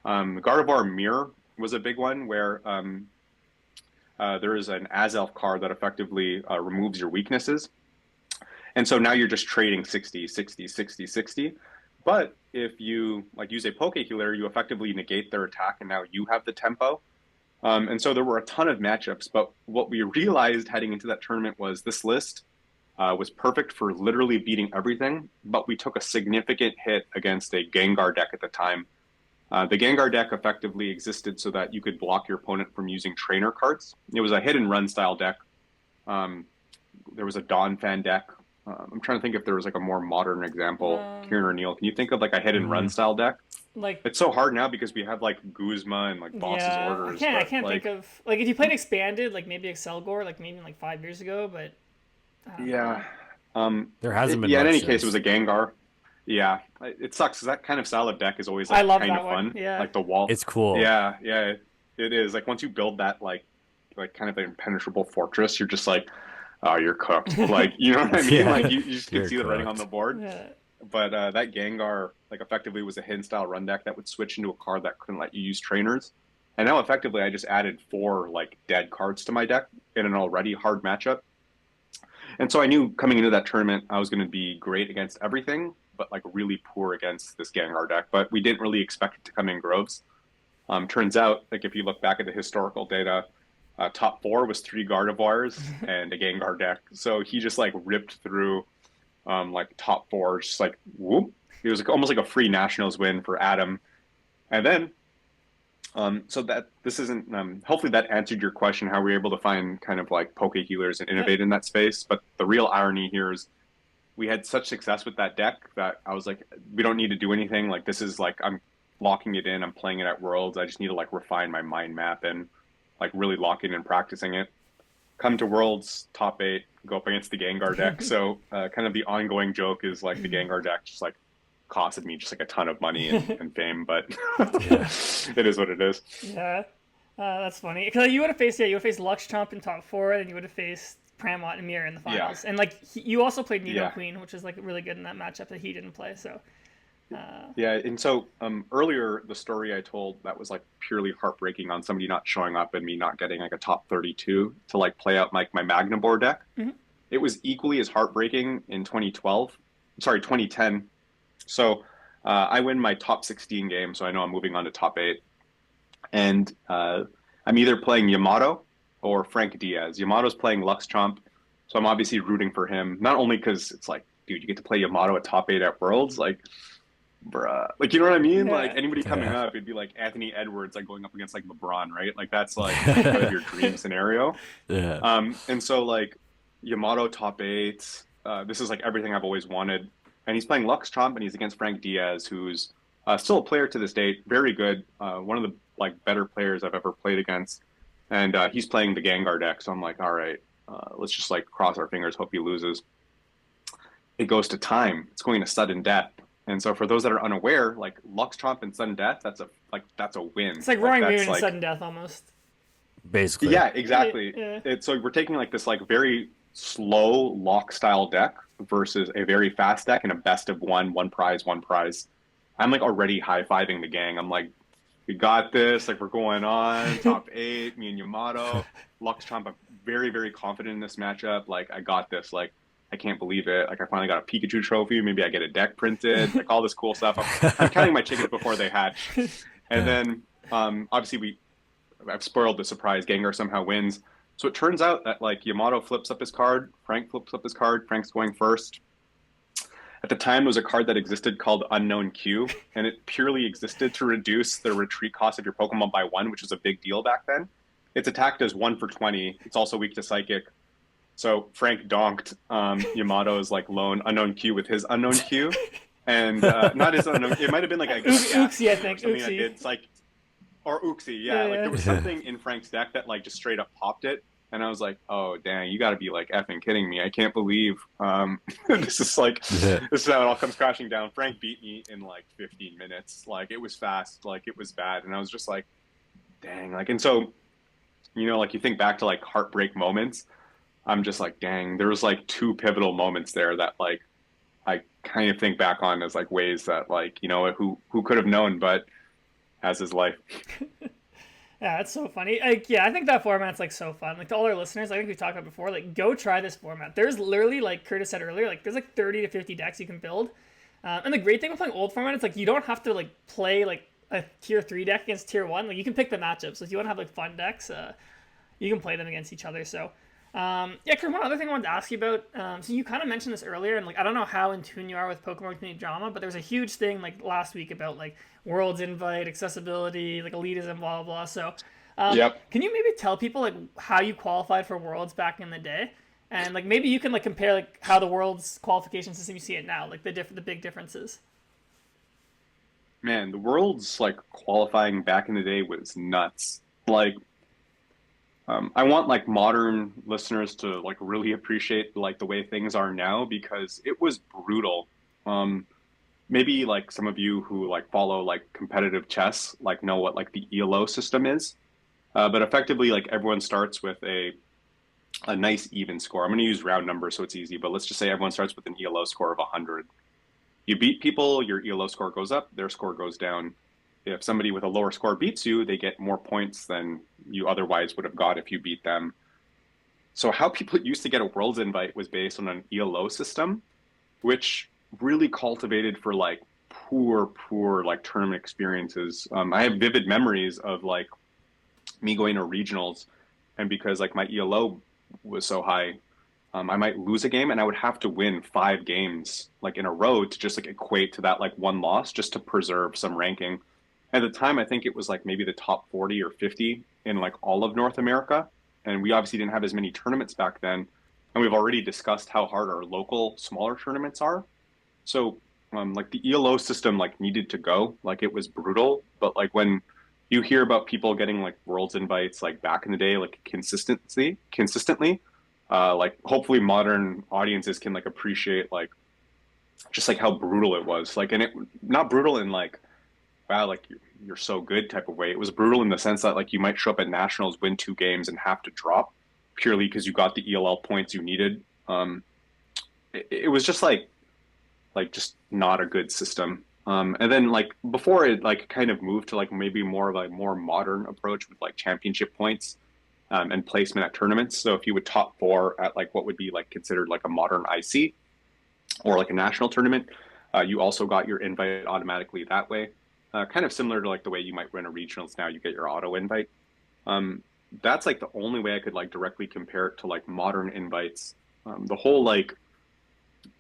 Gardevoir Mirror was a big one where there is an Azelf card that effectively removes your weaknesses. And so now you're just trading 60, 60, 60, 60. But if you like use a Poke Healer, you effectively negate their attack, and now you have the tempo. And so there were a ton of matchups. But what we realized heading into that tournament was this list was perfect for literally beating everything. But we took a significant hit against a Gengar deck at the time. The Gengar deck effectively existed so that you could block your opponent from using trainer cards. It was a hit and run style deck. There was a Dawn Fan deck. I'm trying to think if there was like a more modern example. Ciaran or Aneil, can you think of like a hit and run style deck? Like it's so hard now because we have like Guzma and like Boss's Orders. I can't think of like if you played expanded, like maybe Excelgor, like maybe like 5 years ago, but yeah. There hasn't been. Yeah, in any since. case, it was a Gengar. Yeah, it sucks because that kind of style of deck is always like I love kind that of one. fun. Yeah, like the wall. It's cool. Yeah, it is. Like once you build that like kind of an impenetrable fortress, you're just like, oh, you're cooked. Like you know what I mean? Yeah. Like you just can see the writing on cooked. the board. Yeah. But that Gengar like effectively was a hidden style run deck that would switch into a card that couldn't let you use trainers. And now effectively I just added 4 like dead cards to my deck in an already hard matchup. And so I knew coming into that tournament I was going to be great against everything, but like really poor against this Gengar deck. But we didn't really expect it to come in groves. Turns out, like if you look back at the historical data, top 4 was 3 Gardevoirs and a Gengar deck. So he just like ripped through like top 4, just like whoop. It was like, almost like a free Nationals win for Adam. And then, so that this isn't, hopefully that answered your question, how we were able to find kind of like Poke Healers and innovate in that space. But the real irony here is we had such success with that deck that I was like, we don't need to do anything. Like this is like, I'm locking it in, I'm playing it at Worlds. I just need to like refine my mind map and like really lock in and practicing it. Come to Worlds, top 8, go up against the Gengar deck. So kind of the ongoing joke is like the Gengar deck just like costed me just like a ton of money and fame, but it is what it is. Yeah, that's funny. Because you would have faced Lux Chomp in top 4, and you would have faced Pramot and Mirror in the finals. And like you also played Nido Queen, which is like really good in that matchup that he didn't play. So. Yeah, and so earlier the story I told that was like purely heartbreaking on somebody not showing up and me not getting like a top 32 to like play out like my Magnabore deck. Mm-hmm. It was equally as heartbreaking in 2010. So I win my top 16 game, so I know I'm moving on to top 8. And I'm either playing Yamato or Frank Diaz. Yamato's playing Lux Chomp, so I'm obviously rooting for him, not only because it's like, dude, you get to play Yamato at top 8 at Worlds, like, bruh, like, you know what I mean? Like anybody coming up, it'd be like Anthony Edwards like going up against like LeBron, right? Like that's like kind of your dream scenario. And so like Yamato top 8, this is like everything I've always wanted. And he's playing Lux Chomp, and he's against Frank Diaz, who's still a player to this date, very good, one of the like better players I've ever played against. And he's playing the Gengar deck, so I'm like, all right, let's just like cross our fingers, hope he loses. It goes to time. It's going to sudden death. And so for those that are unaware, like Lux Chomp and sudden death, that's a win. It's like Roaring Moon and sudden death almost. Basically. Yeah, exactly. So we're taking like this like very slow lock style deck versus a very fast deck and a best of one prize. I'm like already high-fiving the gang. I'm like, we got this. Like, we're going on top 8. Me and Yamato, Luxchamp. I'm very, very confident in this matchup. Like, I got this. Like, I can't believe it. Like, I finally got a Pikachu trophy. Maybe I get a deck printed. Like, all this cool stuff. I'm counting my chickens before they hatch. And then, obviously, I've spoiled the surprise. Gengar somehow wins. So it turns out that like Yamato flips up his card, Frank flips up his card, Frank's going first. At the time, there was a card that existed called Unknown Q, and it purely existed to reduce the retreat cost of your Pokemon by 1, which was a big deal back then. It's attacked as 1 for 20. It's also weak to Psychic. So Frank donked Yamato's like lone Unknown Q with his Unknown Q, and not his Unknown. It might have been like a Uxie, I think. something Uxie. it's like, or Uxie, yeah. Like there was something in Frank's deck that like just straight up popped it. And I was like, oh, dang, you got to be like effing kidding me. I can't believe this is like, this is how it all comes crashing down. Frank beat me in like 15 minutes. Like it was fast, like it was bad. And I was just like, dang. Like, and so, you know, like you think back to like heartbreak moments. I'm just like, dang, there was like 2 pivotal moments there that like, I kind of think back on as like ways that like, you know, who could have known, but as is life. Yeah, it's so funny. Like, yeah, I think that format's like so fun. Like to all our listeners, I think we talked about before. Like, go try this format. There's literally, like Curtis said earlier, like there's like 30 to 50 decks you can build. And the great thing with playing old format is like you don't have to like play like a tier 3 deck against tier 1. Like you can pick the matchups. So if you want to have like fun decks, you can play them against each other. So yeah, Kurt, one other thing I wanted to ask you about. So you kind of mentioned this earlier, and like I don't know how in tune you are with Pokemon community drama, but there was a huge thing like last week about like Worlds invite, accessibility, like elitism, blah blah blah. So, can you maybe tell people like how you qualified for Worlds back in the day, and like maybe you can like compare like how the Worlds qualification system you see it now, like the big differences. Man, the Worlds like qualifying back in the day was nuts. Like I want like modern listeners to like really appreciate like the way things are now because it was brutal. Maybe like some of you who like follow like competitive chess like know what like the ELO system is, but effectively like everyone starts with a nice even score. I'm going to use round numbers so it's easy, but let's just say everyone starts with an ELO score of 100. You beat people, your ELO score goes up, their score goes down. If somebody with a lower score beats you, they get more points than you otherwise would have got if you beat them. So how people used to get a Worlds invite was based on an ELO system, which really cultivated for like poor like tournament experiences. I have vivid memories of like me going to regionals, and because like my ELO was so high, I might lose a game and I would have to win 5 games like in a row to just like equate to that like one loss just to preserve some ranking. At the time, I think it was like maybe the top 40 or 50 in like all of North America. And we obviously didn't have as many tournaments back then. And we've already discussed how hard our local smaller tournaments are. So like the ELO system like needed to go, like it was brutal. But like when you hear about people getting like Worlds invites like back in the day, like consistently, like hopefully modern audiences can like appreciate like just like how brutal it was. Like, and it not brutal in like, wow, like you're so good type of way. It was brutal in the sense that like you might show up at nationals, win 2 games and have to drop purely because you got the ELL points you needed. It was just like just not a good system. And then like before it like kind of moved to like maybe more of a more modern approach with like championship points and placement at tournaments. So if you would top 4 at like what would be like considered like a modern IC or like a national tournament, you also got your invite automatically that way. Kind of similar to like the way you might run a regionals now, you get your auto invite. That's like the only way I could like directly compare it to like modern invites. The whole like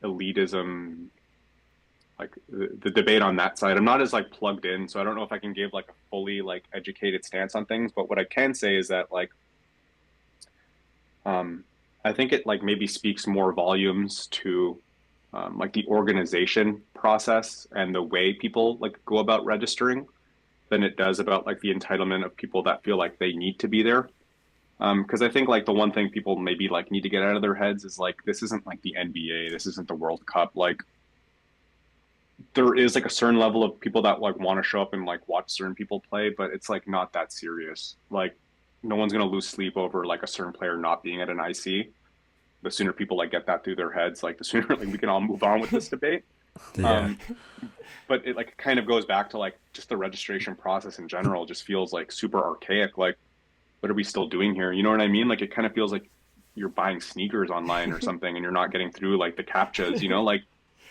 elitism, like the debate on that side, I'm not as like plugged in, so I don't know if I can give like a fully like educated stance on things. But what I can say is that like, I think it like maybe speaks more volumes to like the organization process and the way people like go about registering than it does about like the entitlement of people that feel like they need to be there. Because I think like the one thing people maybe like need to get out of their heads is like, this isn't like the NBA, this isn't the World Cup. Like there is like a certain level of people that like want to show up and like watch certain people play, but it's like not that serious. Like no one's going to lose sleep over like a certain player not being at an IC. The sooner people like get that through their heads, like the sooner like we can all move on with this debate. Yeah. But it like kind of goes back to like just the registration process in general just feels like super archaic. Like, what are we still doing here? You know what I mean? Like, it kind of feels like you're buying sneakers online or something and you're not getting through like the captchas, you know? Like,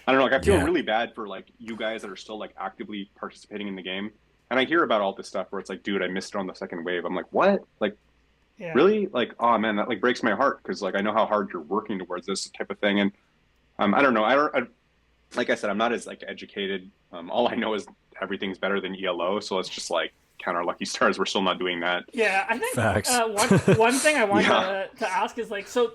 I don't know, like I feel Yeah. really bad for like you guys that are still like actively participating in the game. And I hear about all this stuff where it's like, dude, I missed it on the second wave. I'm like, what? Like, Yeah. really? Like, oh man, that like breaks my heart because like I know how hard you're working towards this type of thing. And I don't know. Like I said, I'm not as like educated. All I know is everything's better than ELO. So let's just like count our lucky stars. We're still not doing that. Yeah, I think Facts. one thing I wanted Yeah. to ask is like so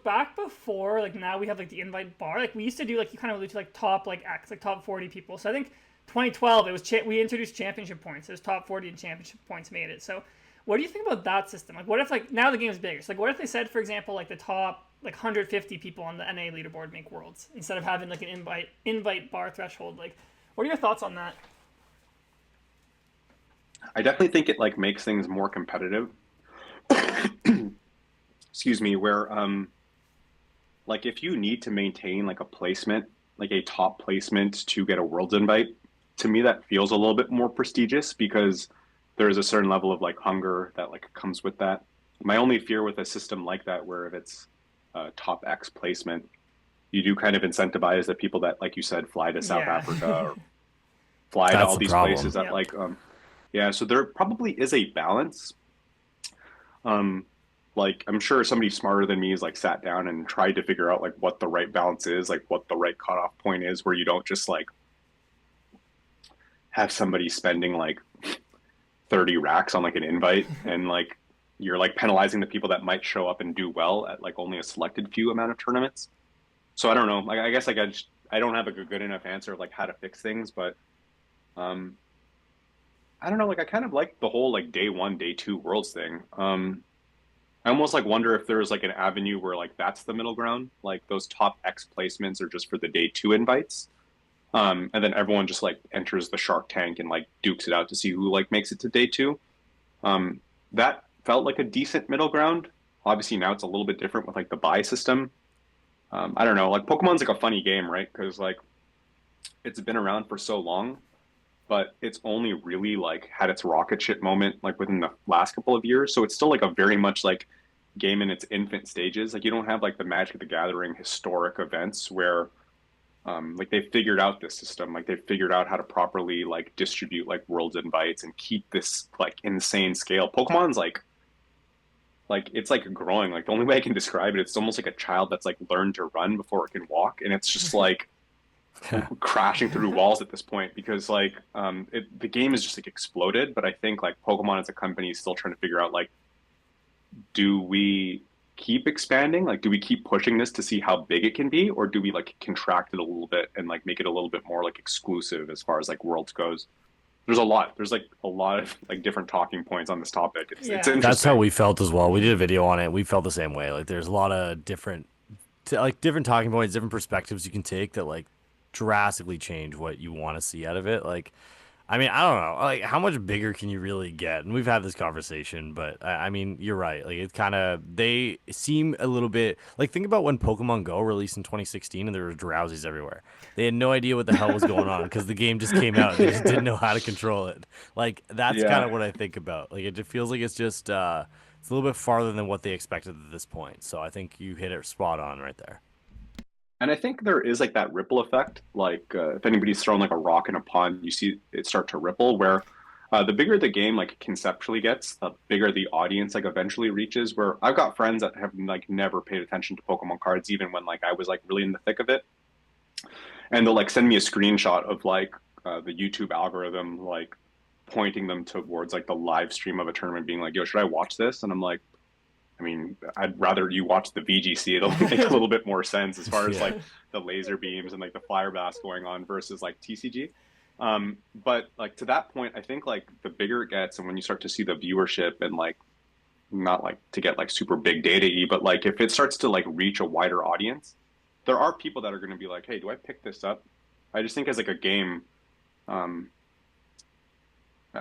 back before like now we have like the invite bar, like we used to do like you kind of allude to like top like X like top 40 people. So I think 2012 it was we introduced championship points. It was top 40 and championship points made it. So what do you think about that system? Like what if like now the game's bigger? So like what if they said for example like the top like 150 people on the NA leaderboard make worlds instead of having like an invite bar threshold? Like what are your thoughts on that? I definitely think it like makes things more competitive. Excuse me, where like if you need to maintain like a placement, like a top placement to get a world's invite, to me that feels a little bit more prestigious because there's a certain level of like hunger that like comes with that. My only fear with a system like that, where if it's top X placement, you do kind of incentivize the people that, like you said, fly to South Yeah. Africa or fly to That's all the these places problem. that Yep. like yeah, so there probably is a balance. Um, like I'm sure somebody smarter than me is like sat down and tried to figure out like what the right balance is, like what the right cutoff point is, where you don't just like have somebody spending like 30 racks on like an invite and like you're like penalizing the people that might show up and do well at like only a selected few amount of tournaments. So I don't know. Like I guess like I don't have like a good enough answer of like how to fix things, but um I don't know. Like I kind of like the whole like day one, day two worlds thing. I almost like wonder if there's like an avenue where like that's the middle ground. Like those top X placements are just for the day two invites. And then everyone just like enters the Shark Tank and like dukes it out to see who like makes it to day two. Um, that felt like a decent middle ground. Obviously now it's a little bit different with like the buy system. I don't know. Like Pokemon's like a funny game, right? Because like it's been around for so long, but it's only really like had its rocket ship moment like within the last couple of years. So it's still like a very much like game in its infant stages. Like you don't have like the Magic the Gathering historic events where like they figured out this system, like they figured out how to properly like distribute like worlds invites and keep this like insane scale. Pokemon's like it's like growing. Like the only way I can describe it, it's almost like a child that's like learned to run before it can walk, and it's just like crashing through walls at this point because like the game is just like exploded. But I think like Pokemon as a company is still trying to figure out like, do we keep expanding? Like, do we keep pushing this to see how big it can be, or do we like contract it a little bit and like make it a little bit more like exclusive as far as like worlds goes? There's a lot. There's like a lot of like different talking points on this topic. It's Yeah. That's how interesting. we felt as well. We did a video on it. We felt the same way. Like there's a lot of different like different talking points, different perspectives you can take that like drastically change what you want to see out of it. Like I mean, I don't know. Like, how much bigger can you really get? And we've had this conversation, but I mean, you're right. Like, it kind of they seem a little bit like think about when Pokemon Go released in 2016, and there were drowsies everywhere. They had no idea what the hell was going on because the game just came out. They just didn't know how to control it. Like, that's kind Yeah. of what I think about. Like, it just feels like it's just it's a little bit farther than what they expected at this point. So I think you hit it spot on right there. And I think there is like that ripple effect. Like if anybody's thrown like a rock in a pond, you see it start to ripple. Where the bigger the game like conceptually gets, the bigger the audience like eventually reaches. Where I've got friends that have like never paid attention to Pokemon cards, even when like I was like really in the thick of it, and they'll like send me a screenshot of like the YouTube algorithm like pointing them towards like the live stream of a tournament, being like, "Yo, should I watch this?" And I'm like, I mean, I'd rather you watch the VGC. It'll make a little bit more sense as far as Yeah. like the laser beams and like the fire blast going on versus like TCG. But like to that point, I think like the bigger it gets, and when you start to see the viewership and like not like to get like super big data y, but like if it starts to like reach a wider audience, there are people that are going to be like, hey, do I pick this up? I just think as like a game, um,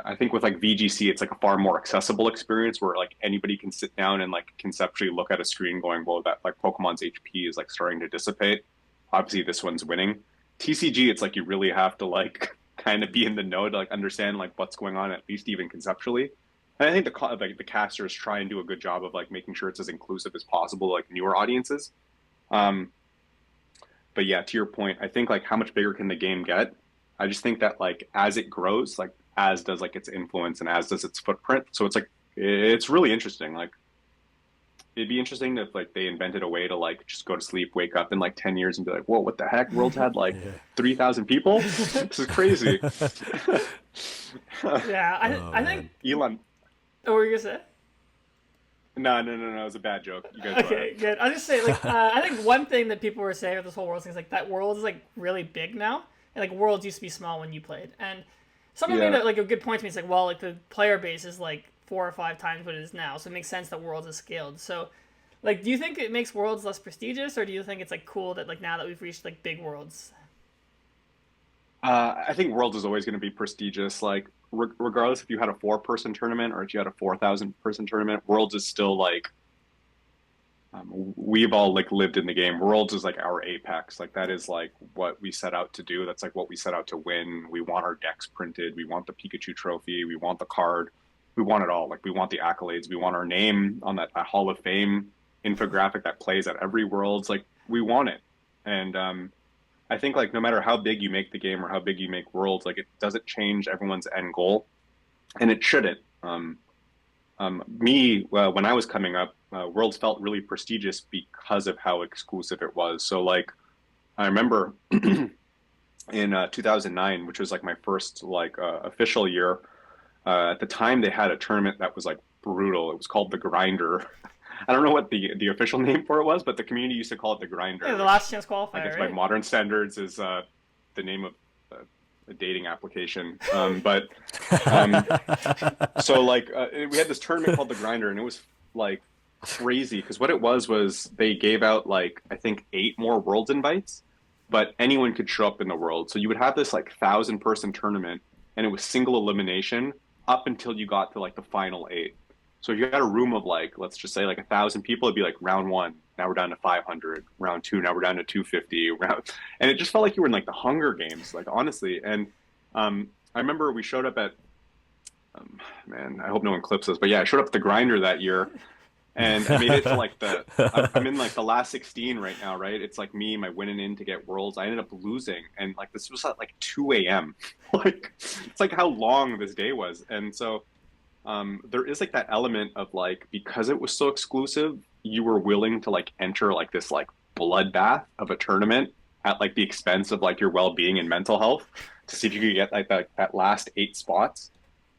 I think with like VGC, it's like a far more accessible experience where like anybody can sit down and like conceptually look at a screen going, well, that like Pokemon's HP is like starting to dissipate. Obviously, this one's winning. TCG, it's like you really have to like kind of be in the know to like understand like what's going on, at least even conceptually. And I think the casters try and do a good job of like making sure it's as inclusive as possible, like newer audiences. Um, but yeah, to your point, I think like how much bigger can the game get? I just think that like as it grows, like as does like its influence and as does its footprint. So it's like it's really interesting. Like it'd be interesting if like they invented a way to like just go to sleep, wake up in like 10 years and be like, whoa, what the heck? World's had like 3,000 people? This is crazy. Yeah, I think. man. Elon. Oh, what were you gonna say? No. It was a bad joke. You guys go Okay, ahead. good. I was just saying, like, I think one thing that people were saying with this whole world thing is like that world is like really big now, and like worlds used to be small when you played. And someone made Yeah. like a good point to me. It's like, well, like the player base is like 4 or 5 times what it is now, so it makes sense that worlds is scaled. So, like, do you think it makes worlds less prestigious, or do you think it's like cool that like now that we've reached like big worlds? I think Worlds is always going to be prestigious. Like, regardless if you had a 4-person tournament or if you had a 4,000-person tournament, Worlds is still like we've all like lived in the game. Worlds is like our apex. Like that is like what we set out to do. That's like what we set out to win. We want our decks printed. We want the Pikachu trophy. We want the card. We want it all. Like we want the accolades. We want our name on that Hall of Fame infographic that plays at every Worlds. Like we want it. And I think like no matter how big you make the game or how big you make Worlds, like it doesn't change everyone's end goal, and it shouldn't. When I was coming up, Worlds felt really prestigious because of how exclusive it was. So like I remember in 2009, which was like my first like official year. At the time, they had a tournament that was like brutal. It was called the Grinder. I don't know what the official name for it was, but the community used to call it the Grinder, Yeah, the which last chance I qualifier, guess by right? modern standards is the name of a dating application. But so like we had this tournament called the Grinder, and it was like crazy because what it was they gave out like I think 8 more Worlds invites, but anyone could show up in the world. So you would have this like 1,000-person tournament, and it was single elimination up until you got to like the final 8. So if you had a room of like, let's just say like 1,000 people, it'd be like round 1. Now we're down to 500. Round 2. Now we're down to 250. And it just felt like you were in like the Hunger Games, like honestly. And I remember we showed up at, man, I hope no one clips this, but yeah, I showed up at the Grinder that year, and I made it to like I'm in like the last 16 right now, right? It's like me, my winning in to get Worlds. I ended up losing, and like this was at like 2 a.m. Like it's like how long this day was, and so there is like that element of like because it was so exclusive, you were willing to like enter like this like bloodbath of a tournament at like the expense of like your well-being and mental health to see if you could get like that last 8 spots.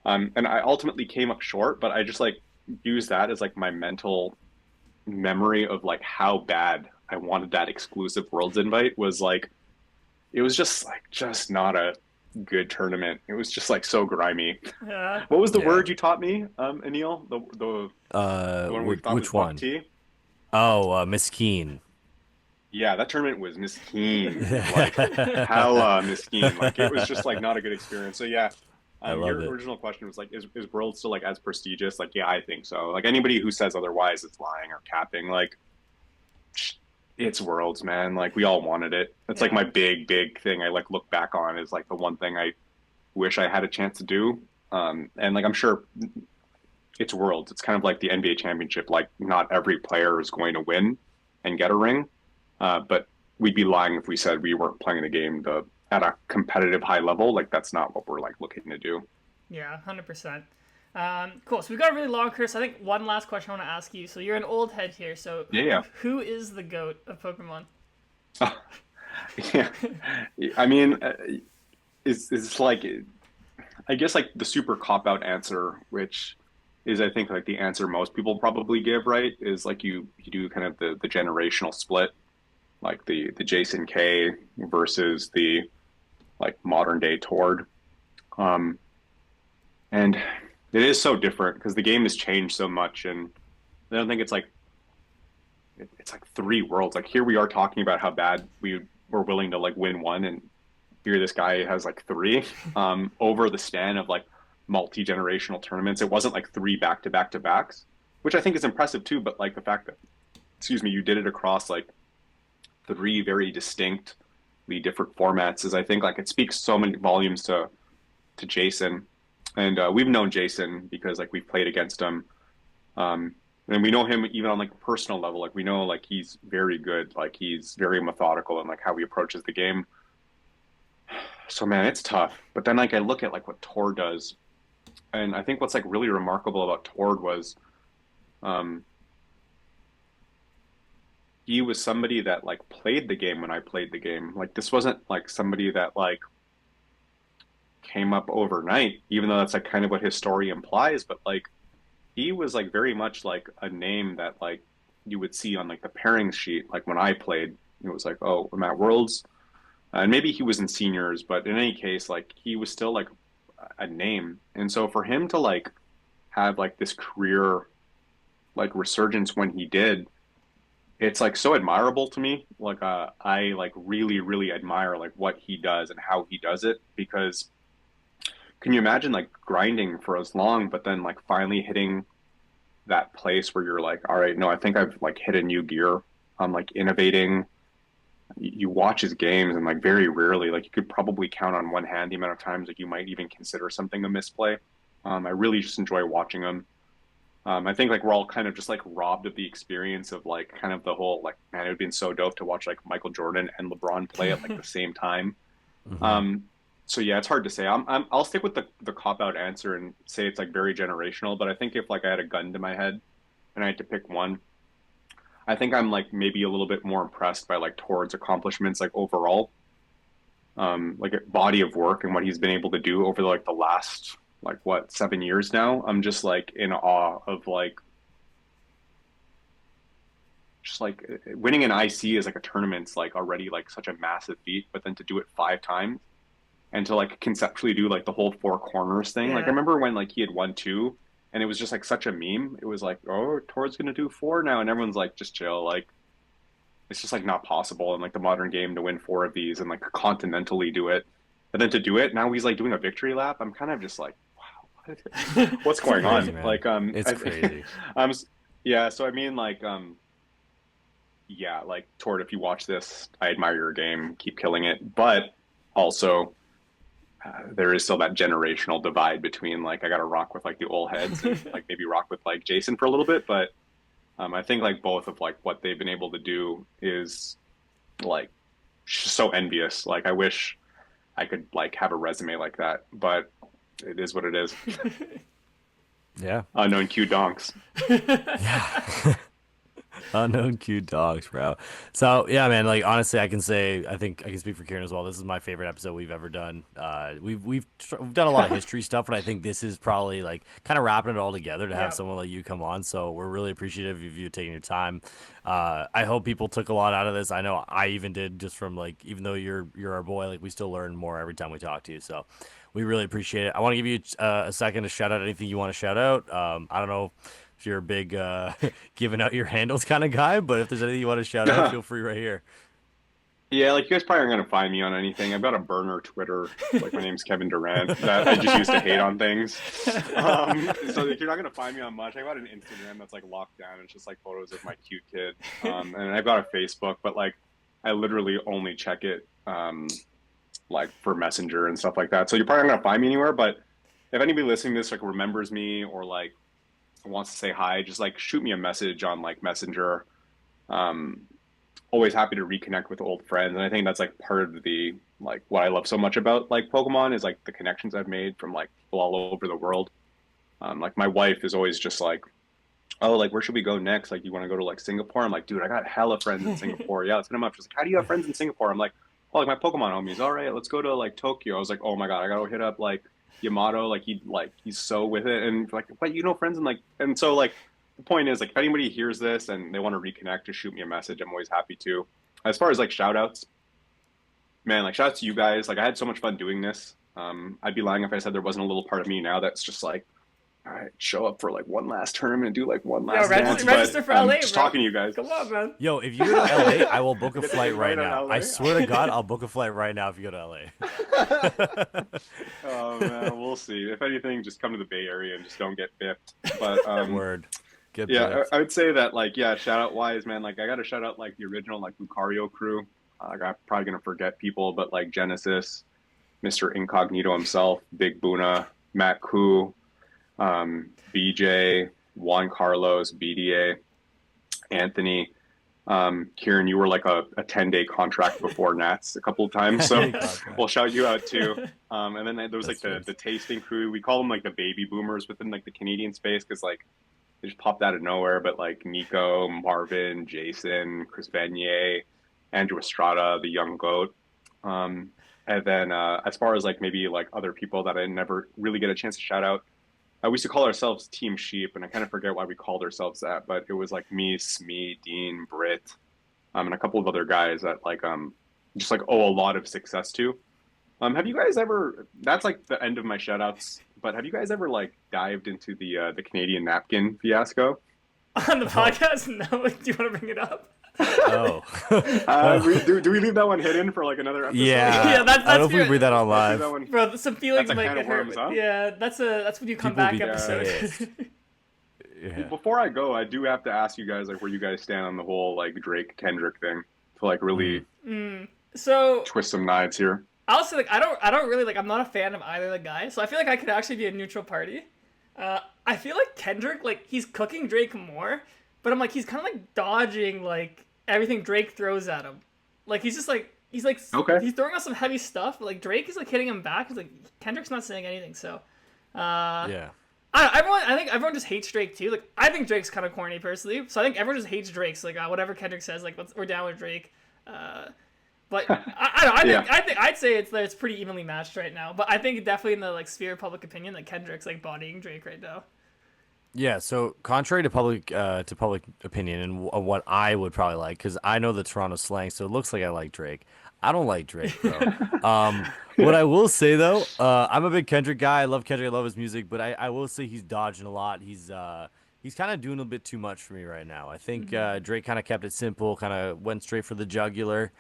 And I ultimately came up short, but I just like used that as like my mental memory of like how bad I wanted that exclusive Worlds invite was like it was just not a good tournament. It was just like so grimy. Yeah. What was the Yeah. word you taught me, Aneil? The one we thought was Which Buck one? T? Oh, Miss Keen. Yeah, that tournament was miskeen, like hella miskeen. Like it was just like not a good experience. So yeah, I love your it. original question was like, is World still like as prestigious? Like, yeah, I think so. Like anybody who says otherwise is lying or capping. Like it's Worlds, man. Like we all wanted it. That's like Yeah. my big thing. I like look back on is like the one thing I wish I had a chance to do. And like I'm sure it's Worlds. It's kind of like the NBA championship. Like not every player is going to win and get a ring. But we'd be lying if we said we weren't playing the game at a competitive high level. Like that's not what we're like looking to do. Yeah, 100%. Cool. So we got a really long course. I think one last question I want to ask you. So you're an old head here. So Yeah. who is the GOAT of Pokemon? Yeah. I mean, it's like, I guess like the super cop out answer, which is I think like the answer most people probably give, right? Is like you do kind of the generational split, like the Jason K versus the like modern day Tord. Um, and it is so different because the game has changed so much, and I don't think it's like it's like 3 worlds. Like here we are talking about how bad we were willing to like win one, and here this guy has like 3 over the span of like multi-generational tournaments. It wasn't like 3 back-to-back-to-backs, which I think is impressive too. But like the fact that, excuse me, you did it across like 3 very distinct different formats is I think like it speaks so many volumes to Jason. And we've known Jason because like we've played against him. And we know him even on like a personal level. Like we know like he's very good. Like he's very methodical in like how he approaches the game. So man, it's tough. But then like I look at like what Tord does, and I think what's like really remarkable about Tord was um he was somebody that like played the game when I played the game. Like this wasn't like somebody that like came up overnight, even though that's like kind of what his story implies, but like he was like very much like a name that like you would see on like the pairing sheet. Like when I played, it was like, oh, I'm at Worlds, and maybe he was in seniors, but in any case, like he was still like a name. And so for him to like have like this career like resurgence when he did, it's like so admirable to me. Like I like really really admire like what he does and how he does it, because can you imagine like grinding for as long, but then like finally hitting that place where you're like, all right, no, I think I've like hit a new gear. I'm like innovating. You watch his games and like very rarely, like you could probably count on one hand the amount of times like you might even consider something a misplay. I really just enjoy watching him. I think like we're all kind of just like robbed of the experience of like kind of the whole like, man, it would have been so dope to watch like Michael Jordan and LeBron play at like the same time. Mm-hmm. So yeah, it's hard to say. I'll stick with the cop out answer and say it's like very generational. But I think if like I had a gun to my head and I had to pick one, I think I'm like maybe a little bit more impressed by like Tord's accomplishments like overall, like a body of work and what he's been able to do over like the last like what 7 years now. I'm just like in awe of like just like winning an IC is like a tournament's like already like such a massive feat, but then to do it 5 times and to like conceptually do like the whole four corners thing. Like I Yeah. remember when like he had won two and it was just like such a meme. It was like, oh, Tord's gonna do four now, and everyone's like, just chill. Like it's just like not possible in like the modern game to win four of these and like continentally do it. But then to do it now, he's like doing a victory lap. I'm kind of just like, wow, what's going Crazy, on? man. Like It's crazy. um, yeah. So I mean, like yeah, like Tord, if you watch this, I admire your game. Keep killing it, but also there is still that generational divide between like I got to rock with like the old heads and like maybe rock with like Jason for a little bit, but I think like both of like what they've been able to do is like so envious. Like I wish I could like have a resume like that, but it is what it is. Yeah. Unknown Q donks. Yeah. Unknown cute dogs, bro. So yeah, man. Like honestly, I can say I think I can speak for Ciaran as well. This is my favorite episode we've ever done. We've done a lot of history stuff, but I think this is probably like kind of wrapping it all together to have Yeah. someone like you come on. So we're really appreciative of you taking your time. I hope people took a lot out of this. I know I even did, just from like, even though you're our boy, like we still learn more every time we talk to you. So we really appreciate it. I want to give you a second to shout out anything you want to shout out. I don't know if you're a big giving out your handles kind of guy, but if there's anything you want to shout out, feel free right here. Yeah, like you guys probably aren't gonna find me on anything. I've got a burner Twitter, like my name's Kevin Durant, that I just used to hate on things. So like, you're not gonna find me on much. I got an Instagram that's like locked down. It's just like photos of my cute kid, and I've got a Facebook, but like I literally only check it like for Messenger and stuff like that. So you're probably not gonna find me anywhere. But if anybody listening to this like remembers me or like wants to say hi, just like shoot me a message on like Messenger. Always happy to reconnect with old friends, and I think that's like part of the like what I love so much about like Pokemon is like the connections I've made from like people all over the world. Like my wife is always just like, oh, like where should we go next? Like you want to go to like Singapore? I'm like, dude, I got hella friends in Singapore. Yeah, let's hit them up. She's like, how do you have friends in Singapore? I'm like, oh, like my Pokemon homies. All right, let's go to like Tokyo. I was like, oh my god, I gotta hit up like Yamato. Like he's so with it, and like, but you know friends, and like, and so like the point is like if anybody hears this and they want to reconnect, just shoot me a message. I'm always happy to. As far as like shout outs, man, like shout out to you guys. Like I had so much fun doing this. I'd be lying if I said there wasn't a little part of me now that's just like, all right, show up for like one last tournament and do like one last dance. Register for LA, just bro. talking to you guys. Come on, man. Yo, if you go to LA, I will book a Get flight the right invite on now. LA? I swear to God, I'll book a flight right now if you go to LA. Oh man, we'll see. If anything, just come to the Bay Area and just don't get bipped. But Word. Get yeah, bipped. I would say that like yeah, shout out wise, man. Like I got to shout out like the original like Lucario crew. like I'm probably gonna forget people, but like Genesis, Mr. Incognito himself, Big Buna, Matt Koo, BJ, Juan Carlos, BDA, Anthony. Ciaran, you were like a 10-day contract before Nats a couple of times, so we'll shout you out too. And then there was like the tasting crew. We call them like the baby boomers within like the Canadian space because like they just popped out of nowhere. But like Nico, Marvin, Jason, Chris Vanier, Andrew Estrada, the young goat. And then as far as like maybe like other people that I never really get a chance to shout out, we used to call ourselves Team Sheep, and I kind of forget why we called ourselves that, but it was like me, Smee, Dean, Britt, and a couple of other guys that like just like owe a lot of success to. Have you guys ever? That's like the end of my shout outs. But have you guys ever like dived into the Canadian napkin fiasco On the podcast? No. Do you want to bring it up? Oh. Do we leave that one hidden for like another episode? Yeah, that's I don't know if we good. read that on live. Bro, some feelings That's a might can get of hurt. worms, huh? Yeah, that's when you come People back be- episode. Yeah. Before I go, I do have to ask you guys like where you guys stand on the whole like Drake Kendrick thing to like really So twist some knives here. I'll say like I don't really like I'm not a fan of either of the guys, so I feel like I could actually be a neutral party. I feel like Kendrick like he's cooking Drake more, but I'm like he's kind of like dodging like everything Drake throws at him. Like he's Okay. he's throwing out some heavy stuff, but like Drake is like hitting him back. He's like Kendrick's not saying anything, so Yeah. I think everyone just hates Drake too. Like I think Drake's kind of corny personally, so I think everyone just hates Drake. So like whatever Kendrick says, like we're down with Drake. But I think I'd say it's pretty evenly matched right now. But I think definitely in the like sphere of public opinion, that Kendrick's like bodying Drake right now. Yeah, so contrary to public opinion and what I would probably like, because I know the Toronto slang, so it looks like I like Drake. I don't like Drake, bro. What I will say though, I'm a big Kendrick guy. I love Kendrick. I love his music, but I will say he's dodging a lot. He's kind of doing a bit too much for me right now. I think Drake kind of kept it simple, kind of went straight for the jugular.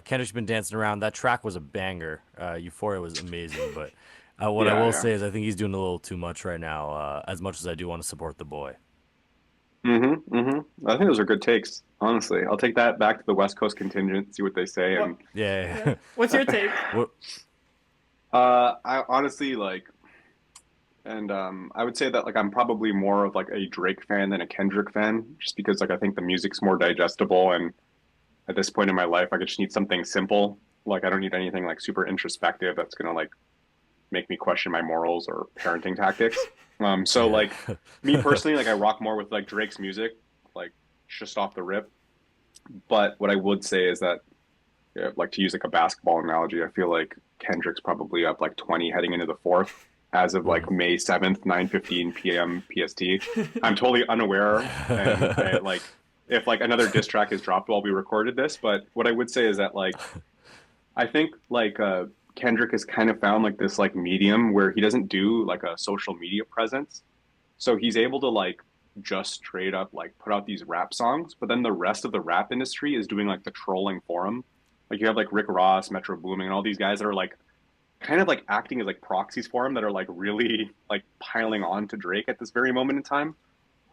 Kendrick's been dancing around. That track was a banger. Euphoria was amazing, but. What I will say is I think he's doing a little too much right now, as much as I do want to support the boy. I think those are good takes, honestly. I'll take that back to the West Coast contingent, see what they say. And Yeah. What's your take? I honestly like, and I would say that like I'm probably more of like a Drake fan than a Kendrick fan, just because like I think the music's more digestible, and at this point in my life, I just need something simple. Like I don't need anything like super introspective that's gonna like make me question my morals or parenting tactics. So like me personally, like I rock more with like Drake's music, like just off the rip. But what I would say is that, like to use like a basketball analogy, I feel like Kendrick's probably up like 20 heading into the fourth as of like May 7th, 9:15 p.m. PST. I'm totally unaware. And like if like another diss track is dropped while we recorded this, but what I would say is that like I think like Kendrick has kind of found like this like medium where he doesn't do like a social media presence. So he's able to like just straight up like put out these rap songs, but then the rest of the rap industry is doing like the trolling for him. Like you have like Rick Ross, Metro Booming, and all these guys that are like kind of like acting as like proxies for him that are like really like piling on to Drake at this very moment in time.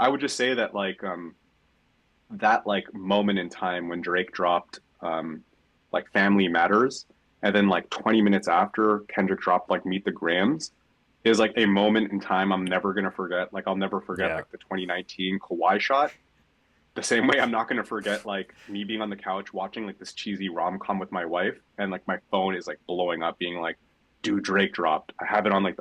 I would just say that like that like moment in time when Drake dropped like Family Matters, and then like 20 minutes after Kendrick dropped like Meet the Grams, is like a moment in time I'm never gonna forget. Like I'll never forget like the 2019 Kawhi shot. The same way I'm not gonna forget like me being on the couch watching like this cheesy rom-com with my wife, and like my phone is like blowing up being like, dude, Drake dropped. I have it on like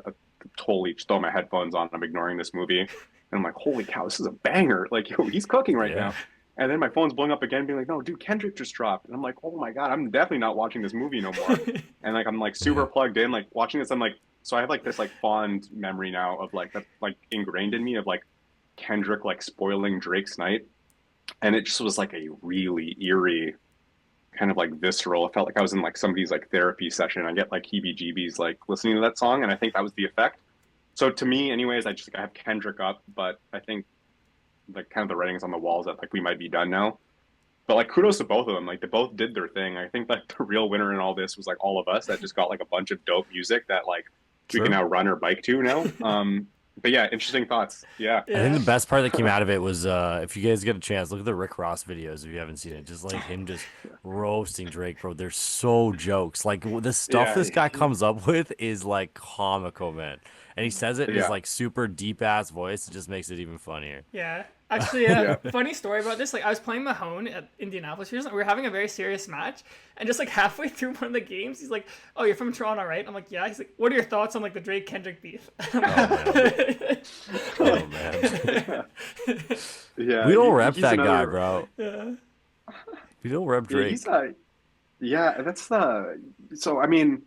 totally just throw my headphones on. I'm ignoring this movie. And I'm like, holy cow, this is a banger. Like, yo, he's cooking right now. And then my phone's blowing up again, being like, no, dude, Kendrick just dropped. And I'm like, oh my God, I'm definitely not watching this movie no more. And like, I'm like super plugged in, like watching this. I'm like, so I have like this like fond memory now of like, that's like ingrained in me of like Kendrick like spoiling Drake's night. And it just was like a really eerie kind of like visceral. It felt like I was in like somebody's like therapy session. I get like heebie-jeebies like listening to that song. And I think that was the effect. So to me anyways, I have Kendrick up, but I think like kind of the writing's on the walls that like we might be done now. But like kudos to both of them. Like they both did their thing. I think like the real winner in all this was like all of us that just got like a bunch of dope music that like we can now run or bike to now. But yeah, interesting thoughts. Yeah. I think the best part that came out of it was if you guys get a chance, look at the Rick Ross videos if you haven't seen it. Just like him just roasting Drake, bro. They're so jokes. Like the stuff Yeah. this guy comes up with is like comical, man. And he says it in his Yeah. like super deep ass voice. It just makes it even funnier. Yeah. Actually, Yeah. funny story about this. Like, I was playing Mahone at Indianapolis recently. We were having a very serious match, and just like halfway through one of the games, he's like, "Oh, you're from Toronto, right?" I'm like, "Yeah." He's like, "What are your thoughts on like the Drake Kendrick beef?" Oh man. Yeah. We don't rep he's that guy, another- bro. Yeah. We don't rep Yeah, Drake. yeah, that's so I mean,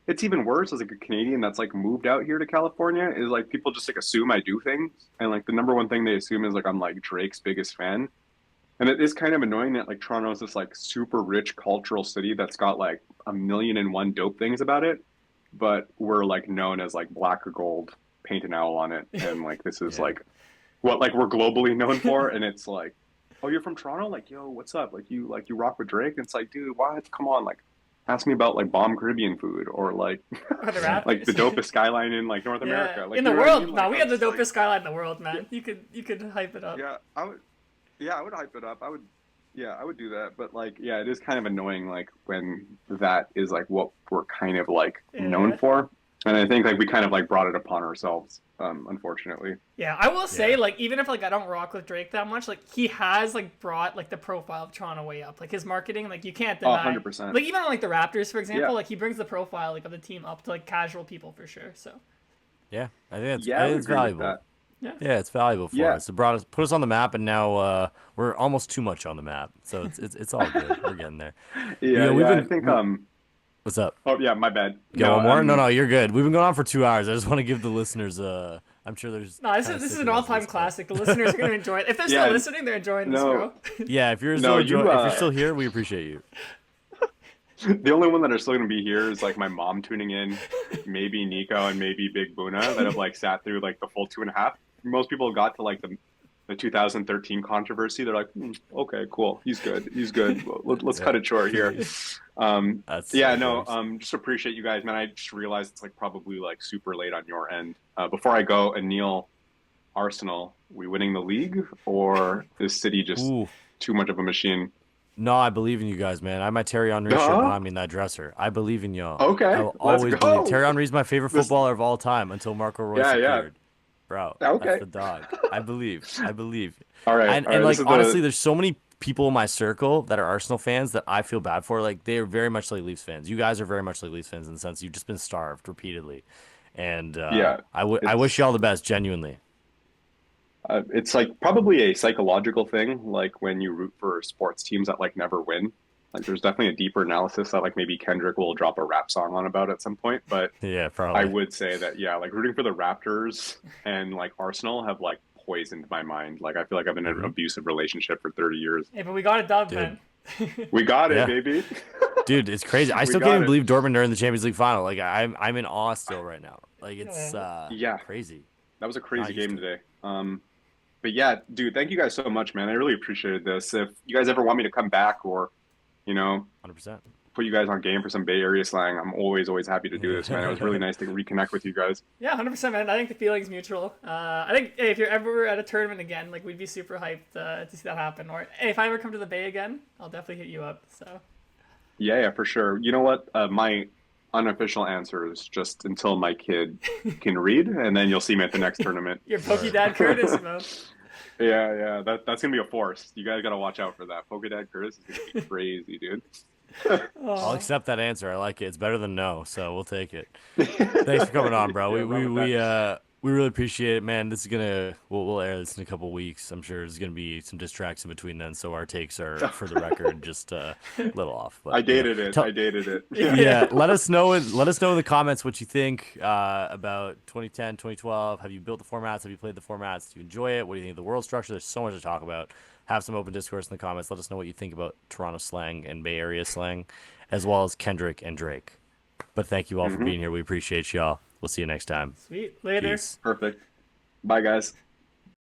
it's even worse as like a Canadian that's like moved out here to California is like people just like assume I do things and like the number one thing they assume is like I'm like Drake's biggest fan. And it is kind of annoying that like Toronto is this like super rich cultural city that's got like a million and one dope things about it, but we're like known as like black or gold, paint an owl on it, and like this is Yeah. like what like we're globally known for, and it's like, oh, you're from Toronto, like yo, what's up? Like you rock with Drake, and it's like, dude, what? Come on, like ask me about like bomb Caribbean food or like Or the Raptors. like the dopest skyline in like North America, Yeah. like In the you know what I world, mean? no, Like, we I'm have the just dopest like, skyline in the world, man. You could hype it up. yeah, I would hype it up. I would do that. But like, yeah, it is kind of annoying, like when that is like what we're kind of like known Yeah. for. And I think like we kind of like brought it upon ourselves, unfortunately. Yeah, I will say, Yeah. like, even if like I don't rock with Drake that much, like he has like brought like the profile of Toronto way up. Like his marketing, like you can't deny. 100%. Like even on like the Raptors, for example, Yeah. like he brings the profile like of the team up to like casual people for sure. So Yeah, I think Yeah, I would it's agree with valuable. that. Yeah, it's valuable for Yeah. us. It put us on the map, and now we're almost too much on the map. So it's all good. We're getting there. Yeah, we've I been- think What's up? oh yeah, my bad. Go one more? um, No, you're good. We've been going on for 2 hours. I just want to give the listeners. I'm sure there's. no, this kinda is sick an of all-time this, but- classic. The listeners are gonna enjoy it. If they're Yeah. still listening, they're enjoying this, No. bro. Yeah, if you're No, still you, if you're still here, we appreciate you. The only one that are still going to be here is like my mom tuning in, maybe Nico and maybe Big Buna that have like sat through like the full 2.5. Most people got to like the 2013 controversy. They're like, okay, cool, he's good. Well, let's cut it short here. That's Yeah, so no, gross. just appreciate you guys, man. I just realized it's like probably like super late on your end. Before I go, Aneil, Arsenal, we winning the league or is City just Ooh. too much of a machine? No, I believe in you guys, man. I have my Terry Henry shirt Uh-huh. behind me in that dresser. I believe in y'all. Okay, I will let's always go. believe. Terry Henry's my favorite This- footballer of all time until Marco Royce Yeah, yeah. appeared. Bro, Okay. that's the dog. I believe. All right, And all right, like this is honestly, there's so many people in my circle that are Arsenal fans that I feel bad for. Like they are very much like Leafs fans. You guys are very much like Leafs fans in the sense you've just been starved repeatedly. And Yeah, I it's- wish you all the best, genuinely. it's like probably a psychological thing, like when you root for sports teams that like never win. Like there's definitely a deeper analysis that like maybe Kendrick will drop a rap song on about at some point. But Yeah, probably. I would say that yeah, like rooting for the Raptors and like Arsenal have like poisoned my mind. Like I feel like I've been in an abusive relationship for 30 years. Hey, but we got a dub, Dude. man. We got it, Yeah. baby. Dude, it's crazy. I We still got can't even it. believe Dortmund are in the Champions League final. Like I'm in awe still right now. Like it's Yeah. crazy. That was a crazy Not used game to today. But yeah, dude, thank you guys so much, man. I really appreciated this. If you guys ever want me to come back or, you know, 100%. put you guys on game for some Bay Area slang, I'm always happy to do this, man. It was really nice to reconnect with you guys. Yeah, 100%, man. I think the feeling's mutual. I think hey, if you're ever at a tournament again, like we'd be super hyped to see that happen. Or hey, if I ever come to the Bay again, I'll definitely hit you up. So Yeah, for sure. You know what? My unofficial answer is just until my kid can read, and then you'll see me at the next tournament. your Pokedad Curtis, man. Yeah, that's gonna be a force. You guys gotta watch out for that. Pokemon Curtis is gonna be crazy, dude. I'll accept that answer. I like it. It's better than no, so we'll take it. Thanks for coming on, bro. Yeah, We really appreciate it, man. This is we'll air this in a couple weeks. I'm sure there's gonna be some diss tracks in between then, so our takes are, for the record, just a little off. But, I you know, dated it. tell- I dated it. yeah, let us know in the comments what you think about 2010, 2012. Have you built the formats? Have you played the formats? Do you enjoy it? What do you think of the world structure? There's so much to talk about. Have some open discourse in the comments. Let us know what you think about Toronto slang and Bay Area slang, as well as Kendrick and Drake. But thank you all for being here. We appreciate y'all. We'll see you next time. Sweet. Later. Peace. Perfect. Bye, guys.